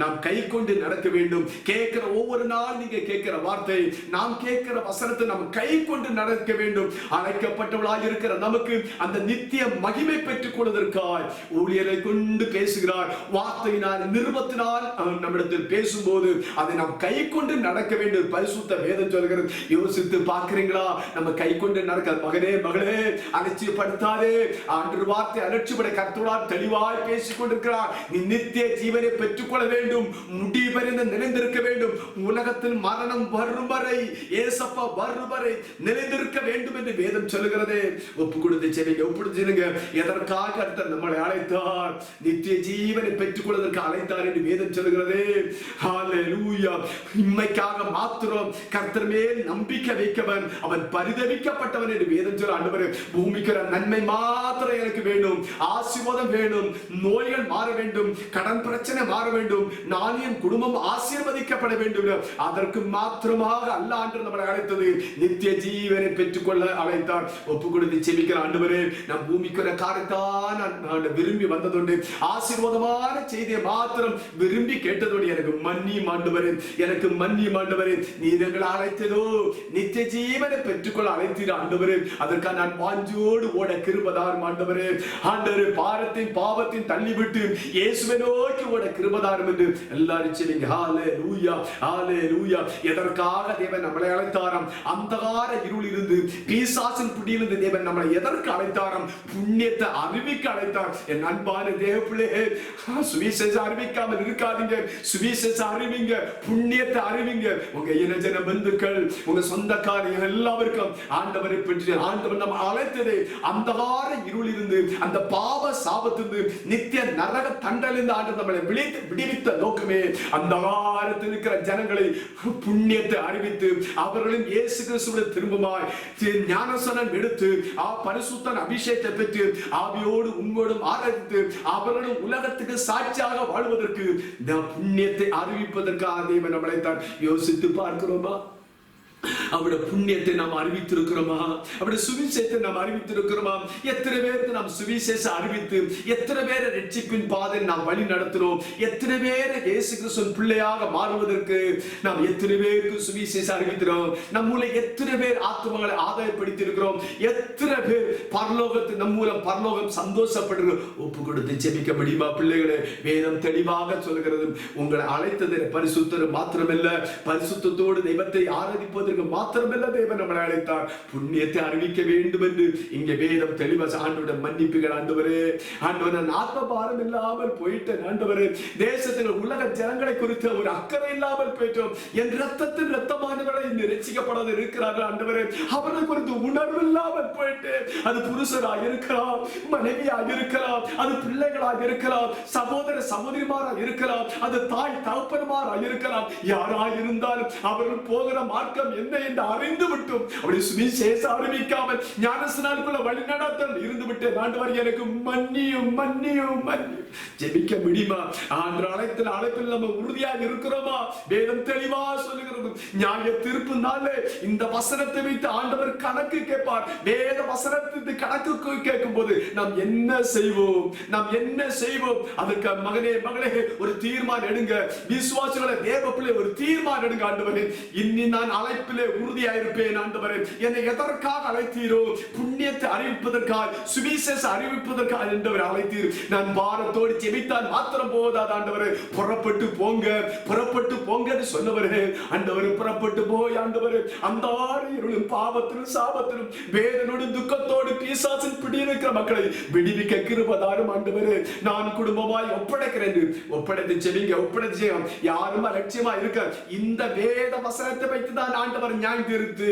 நாம் கை கொண்டு நடக்க வேண்டும். கேட்கிற ஒவ்வொரு நாள் நீங்க கேட்கிற வார்த்தை, நாம் கேட்கிற வசனத்தை நாம் கை கொண்டு நடக்க வேண்டும். அழைக்கப்பட்டவளாய் இருக்கிற நமக்கு அந்த நித்திய மகிமை பெற்றுக் கொள்வதற்காய் ஊழியரை கொண்டு பேசுகிறார். வார்த்தையினால், நிருபத்தினால் நம்மிடத்தில் பேசும்போது அதை நாம் கை கொண்டு நடக்க வேண்டும். பரிசுத்த வேதம் சொல்கிறது. யோசித்து பார்க்கிறீங்களா? நம்ம கை கொண்டு நடக்க. மகனே, மகளே, அலட்சியப்படுத்தாதே. ஆண்டவர் வார்த்தை அலட்சியப்பட கர்த்தரால் தெளிவாய் பேசிக் கொண்டிருக்கிறார். நீ நித்திய ஜீவனை பெற்றுக்கொள்ள வேண்டும், முடிவறிந்து நிலைந்திருக்க வேண்டும். உலகத்தில் மரணம் வரும் வரை, ஏசப்பா வரும் வரை நிலைந்திருக்க வேண்டும் என்று வேதம் சொல்லுகிறதே. ஒப்பு கொடுத்து செவிங்க, ஒப்பு கொடுத்து. எதற்காக கர்த்தர் நம்மளை அழைத்தார்? நித்திய ஜீவனை பெற்றுக் கொள்வதற்கு அழைத்தார் என்று வேதம் சொல்லுகிறதே. ஹalleluya. இம்மைக்காக மாத்திரம் கர்த்தர் மேல் நம்பிக்கை வைக்கவன் அவன் பரிதவிக்கப்பட்டவன் என்று வேதம் சொல்ல. ஆண்டவரே, பூமிக்கு நன்மை மாத்திரம் எனக்கு வேண்டும், ஆசீர்வாதம் வேணும், நோய்கள் மாற வேண்டும், கடன் பிரச்சனை மாற வேண்டும், நான் என் குடும்பம் ஆசீர்வதிக்கப்பட வேண்டும். அதற்கு மாத்திரமாக அல்ல ஆண்டு நம்மளை அழைத்தது. நித்திய ஜீவனை பெற்றுக்கொள்ள அழைத்தார். ஒப்பு கொடுத்து செபிக்கிற ஆண்டவரே, நம் பூமிக்குள்ள காரியத்தான் நான் விரும்பி வந்ததுண்டு. ஆசீர்வாதமான செய்தியை மாத்திரம் விரும்பி கேட்டதோடு எனக்கு மன்னியும் ஆண்டவரே, எனக்கு மன்னியும் ஆண்டவரே. நீர் எங்களை அழைத்ததோ நித்திய ஜீவனை பெற்றுக்கொள்ள அழைத்தீர் ஆண்டவரே. அதற்காக நான் வாஞ்சோடு ஓட கிருபதாரும் ஆண்டவரே. ஆண்டவரே, பாரத்தின் பாவத்தின் தள்ளிவிட்டு இயேசுவை நோக்கி ஓட கிருபதாரும் என்று எல்லாரும் சொல்லுங்க. ஹalleluya, ஹalleluya. எதற்காக தேவன் நம்மளை அழைத்தாராம்? அந்தகார இருளில் இருந்து, பிசாசின் பிடியிலிருந்து தேவன் நம்மளை எதற்கு அழைத்தாராம்? புண்ணியத்தை அறிவிக்க அழைத்தார். என் அன்பான தேவ பிள்ளையே, சுவிசேஷம் அறிவிக்காமல் இருக்காதீங்க. சுவிசேஷ அறிவிங்க, புண்ணியத்தை அறிவிங்க. உங்க இனஜன பந்துக்கள், உங்க சொந்தக்காரர்கள் எல்லாருக்கும் ஆண்டவரை பற்றி ஆண்டவர் நம்ம அழைத்தது அந்தகார இருள் இருந்து, அந்த பாவ சாபத்திலிருந்து, நித்திய நரக தண்டலிருந்து ஆண்டவர் நம்மளை விடுவித்த நோக்கமே அந்தகாரத்தில் இருக்கிற ஜனங்களை புண்ணியத்தை அறிவித்து அவர்களும் இயேசு கிறிஸ்துவை திரும்பமாய் ஞானஸ்நானம் எடுத்து பரிசுத்தன் அபிஷேகத்தை பெற்று ஆவியோடு உண்மையோடும் ஆராதித்து அவர்களும் உலகத்துக்கு சாட்சியாக வாழ்வதற்கு இந்த புண்ணியத்தை அறிவிப்பதற்காக தேவன் நம்மளை தான் யோசித்து பார்க்கிறோமா? அவருடைய புண்ணியத்தை நாம் அறிவித்திருக்கிறோமா? அவருடைய சுவிசேஷத்தை நாம் அறிவித்திருக்கிறோமா? எத்தனை பேருக்கு நாம் சுவிசேஷம் அறிவித்து எத்தனை பேரை ரட்சிப்பின் பாதை நாம் வழி நடத்தினோம்? எத்தனை பேரை இயேசு கிறிஸ்துவின் பிள்ளையாக மாறுவதற்கு நாம் எத்தனை பேருக்கு சுவிசேஷம் அறிவிக்கிறோம்? நம்முடைய எத்தனை பேர் ஆத்மாக்களை ஆதாயப்படுத்தி இருக்கிறோம்? எத்தனை பேர் பரலோகத்தை நம் மூலம் பரலோகம் சந்தோஷப்படுகிறோம்? ஒப்பு கொடுத்து ஜெபிக்க முடியுமா? பிள்ளைகளே, வேதம் தெளிவாக சொல்கிறது, உங்களை அழைத்தது பரிசுத்தர் மாத்திரமல்ல, பரிசுத்தத்தோடு தெய்வத்தை ஆராதிப்பது மாத்திரமல்ல, தேவன் நம்மளை அழைத்தார் புண்ணியத்தை அறிவிக்க வேண்டும் என்று இங்கே வேதம் தெளிவாக. ஆண்டவருடைய மன்னிப்புகள் ஆண்டவரே, ஆண்டவர் நான் ஆத்ம பாரம் இல்லாமல் போயிட்டேன் ஆண்டவரே, தேசத்தில் உலக ஜனங்களை குறித்து ஒரு அக்கறை இல்லாமல் போயிட்டோம், என் ரத்தத்தின் ரத்தமானவரை ரட்சிக்கப்படாத இருக்கிறார்கள் ஆண்டவரே, அவரை குறித்து உணர்வு இல்லாமல் போயிட்டு, அது புருஷராக இருக்கலாம், மனைவியாக இருக்கலாம், அது பிள்ளைகளாக இருக்கலாம், சகோதர சகோதரிமாராக இருக்கலாம், அது தாய் தகப்பன்மாராக இருக்கலாம், யாராக இருந்தாலும் அவர்கள் போகிற மார்க்கம் என்ன என்று அறிந்து விட்டோம். அப்படி சுவிசேஷ அறிவிக்காமல் ஞானஸ்நானத்துக்குள்ள வழி நடத்தல் இருந்து விட்டேன் ஆண்டவர், எனக்கு மன்னியும் மன்னியும் மன்னியும். ஜெபிக்க முடியுமா? ஆண்டவர் அழைப்பில் நம்ம உறுதியாக இருக்கிறோமா? வேதம் தெளிவா சொல்லுகிறது, நியாய தீர்ப்பு நாளே இந்த வசனத்தை வைத்து ஆண்டவர் கணக்கு கேட்பார். வேத வசனத்தை கணக்கு கேட்கும் போது நாம் என்ன செய்வோம்? நாம் என்ன செய்வோம்? அதற்கு மகனே மகளே ஒரு தீர்மானம் எடுங்க. விசுவாசிகளை தேவ பிள்ளை ஒரு தீர்மானம் எடுங்க. ஆண்டவரே, இன்னி நான் அழைப்பிலே உறுதியாயிருப்பேன் ஆண்டவரே, என்னை எதற்காக அழைத்தீரோ? புண்ணியத்தை அறிவிப்பதற்காக, சுவிசேஷ அறிவிப்பதற்காக ஆண்டவரே அழைத்தீர். நான் பாரத்தோடு ஜெபித்தால் மாத்திரம் போதாது ஆண்டவரே, புறப்பட்டு போங்க, புறப்பட்டு போங்கன்னு சொன்னவரே ஆண்டவரே, புறப்பட்டு போய் ஆண்டவரே அந்த இருளும் பாவத்திலும் சாபத்திலும் வேதனோடு துக்கத்தோடு பிசாசின் பிடியிருக்கிற மக்களை விடுவிக்க கிருபைதாரும் ஆண்டவரே. நான் குடும்பமாய் ஒப்படைக்கிறேன், ஒப்படைத்து ஜெபிங்க, ஒப்படைத்து செய்யும். யாரும் அலட்சியமா இருக்க இந்த வேத வசனத்தை வைத்துதான் ஆண்டவர் நியாயம் தீர்த்து,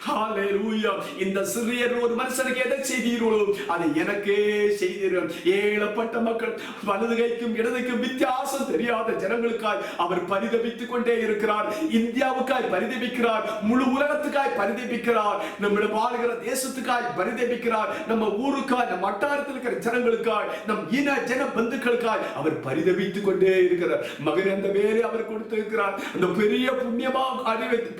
ஹalleluya, இந்த சிறியர் ஒரு மனுஷனுக்கு எதை செய்தீர்களோ அதை எனக்கே செய்தீர்கள். ஏழப்பட்ட மக்கள், வலது கைக்கும் இடதுக்கும் வித்தியாசம் தெரியாத ஜனங்களுக்காய் அவர் பரிதபித்துக் கொண்டே இருக்கிறார். இந்தியாவுக்காய் பரிதபிக்கிறார், முழு உலகத்துக்காய் பரிதபிக்கிறார், நம்முடைய வாழ்கிற தேசத்துக்காய் பரிதபிக்கிறார், நம்ம ஊருக்காய், நம்ம வட்டாரத்தில் இருக்கிற ஜனங்களுக்காய், நம் இன ஜன பந்துக்களுக்காய் அவர் பரிதபித்துக் கொண்டே இருக்கிறார். மகன் அந்த வேலை அவர் கொடுத்திருக்கிறார். அந்த பெரிய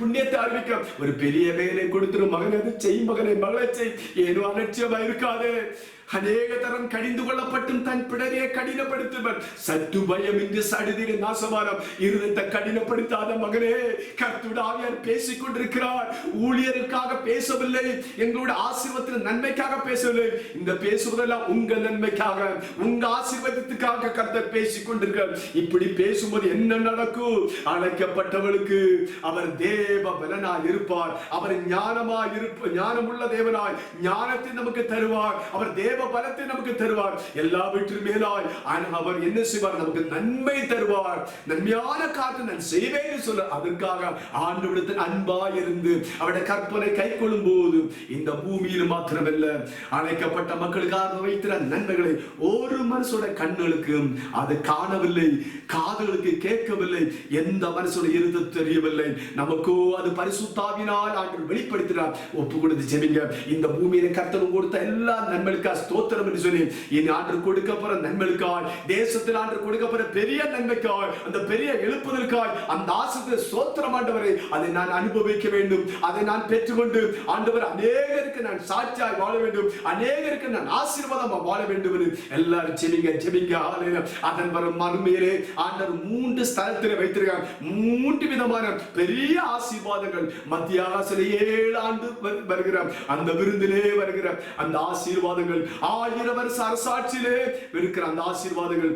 புண்ணியத்தை அறிவிக்க ஒரு பெரிய வேலை கொடுத்திரும். மகன் அதை செய், மகனை மகளை செய், ஏனோ அலட்சியமா இருக்காதே. அநேக தரம் கடிந்து கொள்ளப்பட்டும் தன் பிடரையை கடினப்படுத்துவர். சற்று பயம் இன்று சடுதிர நாசமானம் இருதயத்தை கடினப்படுத்தாத மகனே, கர்த்தருடைய ஆவியார் பேசிக் கொண்டிருக்கிறார். ஊழியருக்காக பேசவில்லை, எங்களுடைய ஆசீர்வாதத்தின் நன்மைக்காக பேசவில்லை. இந்த பேசுவதெல்லாம் உங்க நன்மைக்காக, உங்க ஆசீர்வாதத்துக்காக கர்த்தர் பேசிக் கொண்டிருக்கிறார். இப்படி பேசும்போது என்ன நடக்கும்? அழைக்கப்பட்டவளுக்கு அவர் தேவ பலனாய் இருப்பார். அவர் ஞானமாய் இருப்பார், ஞானமுள்ள தேவனாய் ஞானத்தை நமக்கு தருவார். அவர் தேவ பலத்தை நமக்கு தருவார். எல்லாவற்றிலும் மேலாய் அவர் என்ன செய்வார்? நமக்கு நன்மை தருவார். நன்மையான காற்று நான் செய்வேன் சொல்ல, அதற்காக ஆண்டவரிடத்தில் அன்பாய் இருந்து அவருடைய கற்பனை கை கொள்ளும் போது இந்த பூமியில் மாத்திரமல்ல, அழைக்கப்பட்ட மக்களுக்காக வைத்திருந்த நன்மைகளை ஒரு மனுஷோட கண்களுக்கு அது காணவில்லை, காதுகளுக்கு கேட்கவில்லை, எந்த மனுஷோட இருந்து தெரியவில்லை. நமக்கோ அது பரிசுத்தாவினால் ஆண்டவர் வெளிப்படுத்தினார். ஒப்பு கொடுத்து ஜெபிங்க. இந்த பூமியில கர்த்தர் கொடுத்த எல்லா நன்மைகளுக்காக ஸ்தோத்திரம் என்று சொல்லி, இனி ஆண்டவர் கொடுக்கப்போற நன்மைகளுக்காய், தேசத்தில் ஆண்டவர் கொடுக்கப்போற பெரிய நன்மைக்காய், அந்த பெரிய எழுப்புதலுக்காய், அந்த ஆசீர்வாதத்தை ஸ்தோத்திரம் ஆண்டவரே, அதை நான் அனுபவிக்க வேண்டும், அதை நான் பெற்றுக்கொண்டு ஆண்டவர் அநேகருக்கு நான் சாட்சியாய் வாழ வேண்டும், அநேகருக்கு நான் ஆசீர்வாதமா வாழ வேண்டும் என்று எல்லாரும் ஜெபிங்க ஜெபிங்க. அதன் வரும் மறுமையிலே ஆண்டவர் 3 ஸ்தலத்தில் வைத்திருக்கார். 3 விதமான பெரிய ஆசீர்வாதங்கள் மத்திய ஆகாசிலே 7 ஆண்டு வருகிற அந்த விருந்திலே வருகிற அந்த ஆசீர்வாதங்கள் 1000 வருஷ அரசாட்சியிலே இருக்கிற அந்த ஆசீர்வாதங்கள்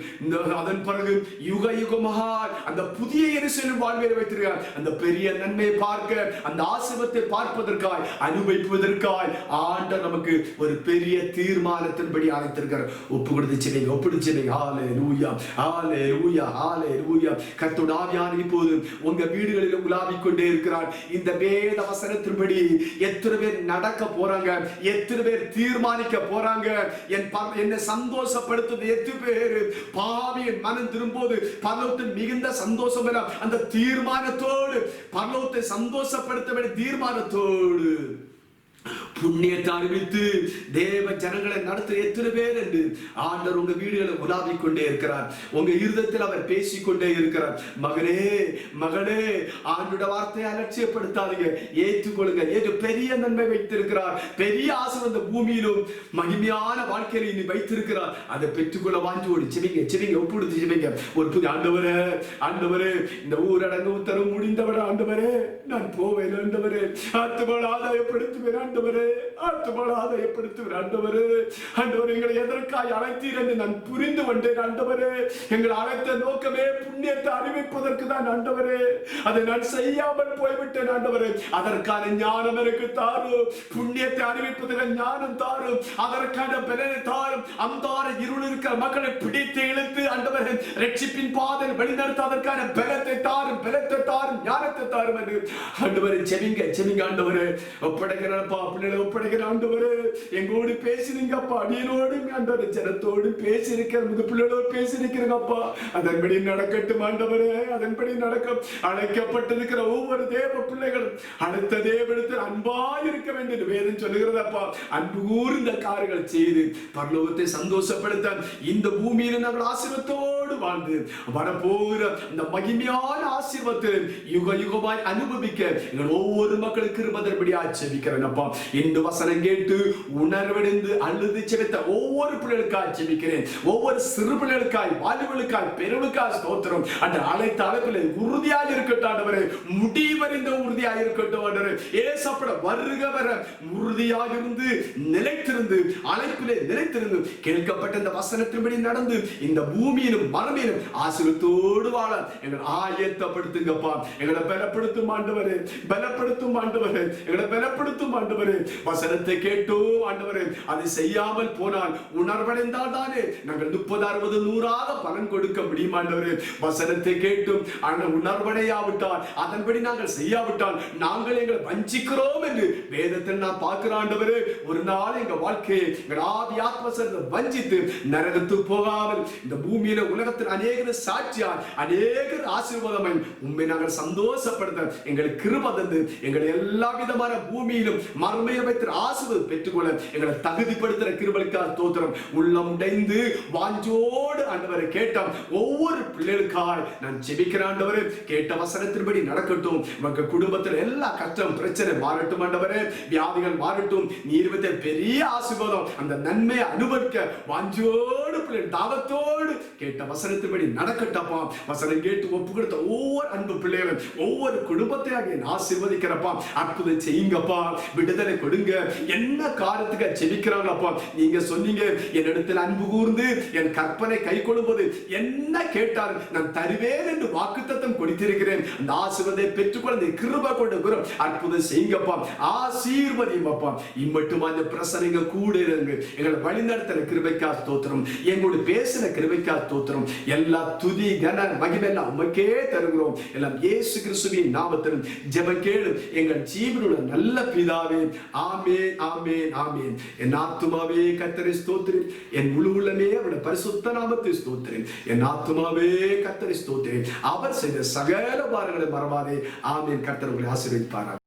அதன் பிறகு யுக யுகமாக அந்த புதிய எருசலேம் வாழ்வில் வைத்திருக்கிறார். அந்த பெரிய நன்மையை பார்க்க, அந்த ஆசீர்வாதத்தை பார்ப்பதற்காய், அனுபவிப்பதற்காய் ஆண்டவர் நமக்கு ஒரு பெரிய தீர்மானத்தின்படி அழைத்திருக்கிறார். ஒப்பு கொடுத்து செல்லுங்க, ஒப்பிடுச்சு. ஹல்லேலூயா, ஹல்லேலூயா, ஹல்லேலூயா. கர்த்தருடைய ஆவியானவர் இப்போது உங்க வீடுகளில் உலாவிக் கொண்டே இருக்கிறார். இந்த வேத வசனத்தின்படி எத்தனை பேர் நடக்க போறாங்க, எத்தனை பேர் தீர்மானிக்க போறாங்க, என்னை சந்தோஷப்படுத்துவது எத்தனை பேர் பாவியின் மனம் திரும்போது பரலோகத்தில் மிகுந்த சந்தோஷம் என அந்த தீர்மானத்தோடு, பரலோகத்தை சந்தோஷப்படுத்த வேண்டிய தீர்மானத்தோடு புண்ணியத்தை அறிவித்து தேவ ஜனங்களை நடத்த எத்தனை பேர் என்று ஆண்டவர் உங்க வீடுகளை உலாவிக் கொண்டே இருக்கிறார். உங்க இருதயத்தில் அவர் பேசிக்கொண்டே இருக்கிறார். மகனே, மகளே, ஆண்டோட வார்த்தையை அலட்சியப்படுத்தாதீங்க, ஏற்றுக்கொள்ளுங்க. ஏற்று பெரிய நன்மை வைத்திருக்கிறார், பெரிய ஆசீர்வாதம் பூமியிலும் மகிமையான வாழ்க்கையில இனி வைத்திருக்கிறார். அதை பெற்றுக்கொள்ள வாஞ்சோடு செவிங்க, செவிங்க, ஒப்புடுத்து செவிங்க. ஒரு புதிய ஆண்டவரே, ஆண்டவரே, இந்த ஊரடங்கு உத்தரவு முடிந்தவர ஆண்டவரே, நான் போவேன் ஆண்டவரே, ஆத்துமால் ஆதாயப்படுத்துவேன் ஆண்டவரே, ஆத்துமால் ஆதாயப்படுத்துவேன் ஆண்டவரே. ஆண்டவரே, எங்களை எதற்காய் அழைத்தீர் என்று நான் புரிந்து கொண்டேன் ஆண்டவரே. எங்களை அழைத்த நோக்கமே புண்ணியத்தை அறிவிப்பதற்கு தான் ஆண்டவரே. அதை நான் செய்யாமல் போய்விட்டேன் ஆண்டவரே. அதற்கான ஞானம் எனக்கு தாரும், புண்ணியத்தை அறிவிப்பதற்கு ஞானம் தாரும், அதற்கான பலனை தாரும். அந்தார இருள் இருக்கிற மக்களை பிடித்து இழுத்து ஆண்டவரே ரட்சிப்பின் பாதையில் வழிநடத்த அதற்கான பலத்தை தாரும், பலத்தை தாரும், ஞானத்தை தாரும் என்று ஆண்டவரே செவிங்க, செவிங்க ஆண்டவரே. ஒப்படைக்கிறப்பா, பிள்ளைகளை ஒப்படைக்கிற ஆண்டவரே, எங்கோடு பேசினீங்கப்பா, அடியனோடு ஆண்டவரே ஜனத்தோடு பேசியிருக்கிற பிள்ளைகளோடு பேசியிருக்கிறீங்கப்பா. அதன்படி நடக்கட்டும் ஆண்டவரே, அதன்படி நடக்கும். அழைக்கப்பட்டிருக்கிற ஒவ்வொரு தேவ பிள்ளைகளும் அடுத்த தேவனிடத்தில் அன்பாய் இருக்க வேண்டும் வேதம் சொல்லுகிறதப்பா. அன்பு கூர்ந்த காரியங்கள் செய்து பரலோகத்தை சந்தோஷப்படுத்த இந்த பூமியில நாங்கள் ஆசீர்வாதத்தோடு வாழ்ந்து வரப்போகிற அந்த மகிமையான ஆசீர்வாதத்தை யுக யுகமாய் அனுபவிக்க எங்கள் ஒவ்வொரு மக்களுக்கு இருப்பதன்படி ஆட்சேபிக்கிறேன் அப்பா. இந்த வசனம் கேட்டு உணர்வடைந்து அழுது செபித்த ஒவ்வொரு பிள்ளைகளுக்காக ஜெபிக்கிறேன். ஒவ்வொரு சிறு பிள்ளைகளுக்காய், வாலிபர்களுக்காய், பெரியவர்களுக்காய் ஸ்தோத்திரம். அந்த அழைத்த அழைப்பில் உறுதியாக இருக்கட்டும் ஆண்டவரே, முடிவறிந்த உறுதியாக இருக்கட்டும் ஆண்டவரே. ஏசப்பட வருக வர உறுதியாக இருந்து நிலைத்திருந்து அழைப்பிலே நிலைத்திருந்து கேட்கப்பட்ட இந்த வசனத்தின்படி நடந்து இந்த பூமியிலும் மரமிலும் ஆசீர்வாதத்தோடு வாழ எங்களை ஆயத்தப்படுத்துங்கப்பா. எங்களை பலப்படுத்தும் ஆண்டவரே, பலப்படுத்தும் ஆண்டவரே, எங்களை பலப்படுத்தும் ஆண்டவரே. வசனத்தை கேட்டோம் ஆண்டவரே, அதை செய்யாமல் போனால் உணர்வடைந்தால் தானே நாங்கள் 30, 60, 100 பலன் கொடுக்க முடியும் ஆண்டவரே. வசனத்தை கேட்டும் உணர்வடையாவிட்டால், அதன்படி நாங்கள் செய்யாவிட்டால் நாங்கள் எங்களை வஞ்சிக்கிறோம் என்று வேதத்தில் நான் பார்க்கிறேன் ஆண்டவரே. ஒரு நாள் எங்க வாழ்க்கையை எங்கள் ஆதி ஆத்மசத்தை வஞ்சித்து நரகத்துக்கு போகாமல் இந்த பூமியில உலகத்தில் அநேகர் சாட்சியால் அநேகர் ஆசீர்வாதமாய் உண்மை நாங்கள் சந்தோஷப்படுத்த எங்களுக்கு கிருபை தந்து எங்களை எல்லா விதமான பூமியிலும் மறுமையில் வைத்து ஆசீர்வாதம் பெற்றுக்கொள்ள எங்களை தகுதிப்படுத்துகிற கிருபைக்காக ஸ்தோத்திரம். உள்ளம் உடைந்து வாஞ்சோடு ஆண்டவரை கேட்டோம் ஒவ்வொரு பிள்ளைகளுக்காய் நான் ஜெபிக்கிறேன் ஆண்டவரே. கேட்ட வசனத்தின்படி நடக்கட்டும். உங்க குடும்பத்தில் எல்லா கஷ்டம் பிரச்சனை மாறட்டும் ஆண்டவரே. வியாதிகள் மாறட்டும். நீர்வத்தை பெரிய ஆசீர்வாதம் அந்த நன்மையை அனுபவிக்க வாஞ்சோடு பிள்ளை தாகத்தோடு கேட்ட வசனத்தின்படி நடக்கட்டப்பா. வசனம் கேட்டு ஒப்பு கொடுத்த ஒவ்வொரு அன்பு பிள்ளைகளும் ஒவ்வொரு குடும்பத்தையாக ஆசீர்வதிக்கிறப்பா. அற்புதம் செய்யுங்கப்பா, விடுதலை கொடுங்க. என்ன காரியத்துக்கு ஜெபிக்கிறாங்களப்பா, நீங்க சொன்னீங்க என்னிடத்தில் அன்பு கூர்ந்து என் கற்பனை கை கொள்ளும்போது என்ன கேட்டார் நான் தருவேன் என்று வாக்குத்தத்தம் கொடுத்திருக்கிறேன். அந்த ஆசீர்வாதத்தை பெற்றுக்கொள்ள கிருபை கொண்டு வரும். அற்புதம் செய்யுங்கப்பா, ஆசீர்வதியும் அப்பா. இம்மட்டும் அந்த பிரசனைங்க கூட இருங்க. எங்களை வழிநடத்துற கிருபைக்கா ஸ்தோத்திரம். எங்களோடு பேசின கிருபைக்கா ஸ்தோத்திரம். எல்லா துதி கன மகிமை எல்லாம் உமக்கே தருகிறோம். எல்லாம் இயேசு கிறிஸ்துவின் நாமத்தில் ஜெபம் கேளு எங்கள் ஜீவனுள்ள நல்ல பிதாவே. ஆமென், ஆமென், ஆமென். என் ஆத்துமாவே கர்த்தரை ஸ்தோத்திரி, என் முழு உள்ளமே அவருடைய பரிசுத்த நாமத்தை ஸ்தோத்திரி. என் ஆத்துமாவே கர்த்தரை ஸ்தோத்திரி, அவர் செய்த சகல பாரங்களை மறவாதே. ஆமென். கர்த்தர் உங்களை ஆசீர்வதிப்பார்.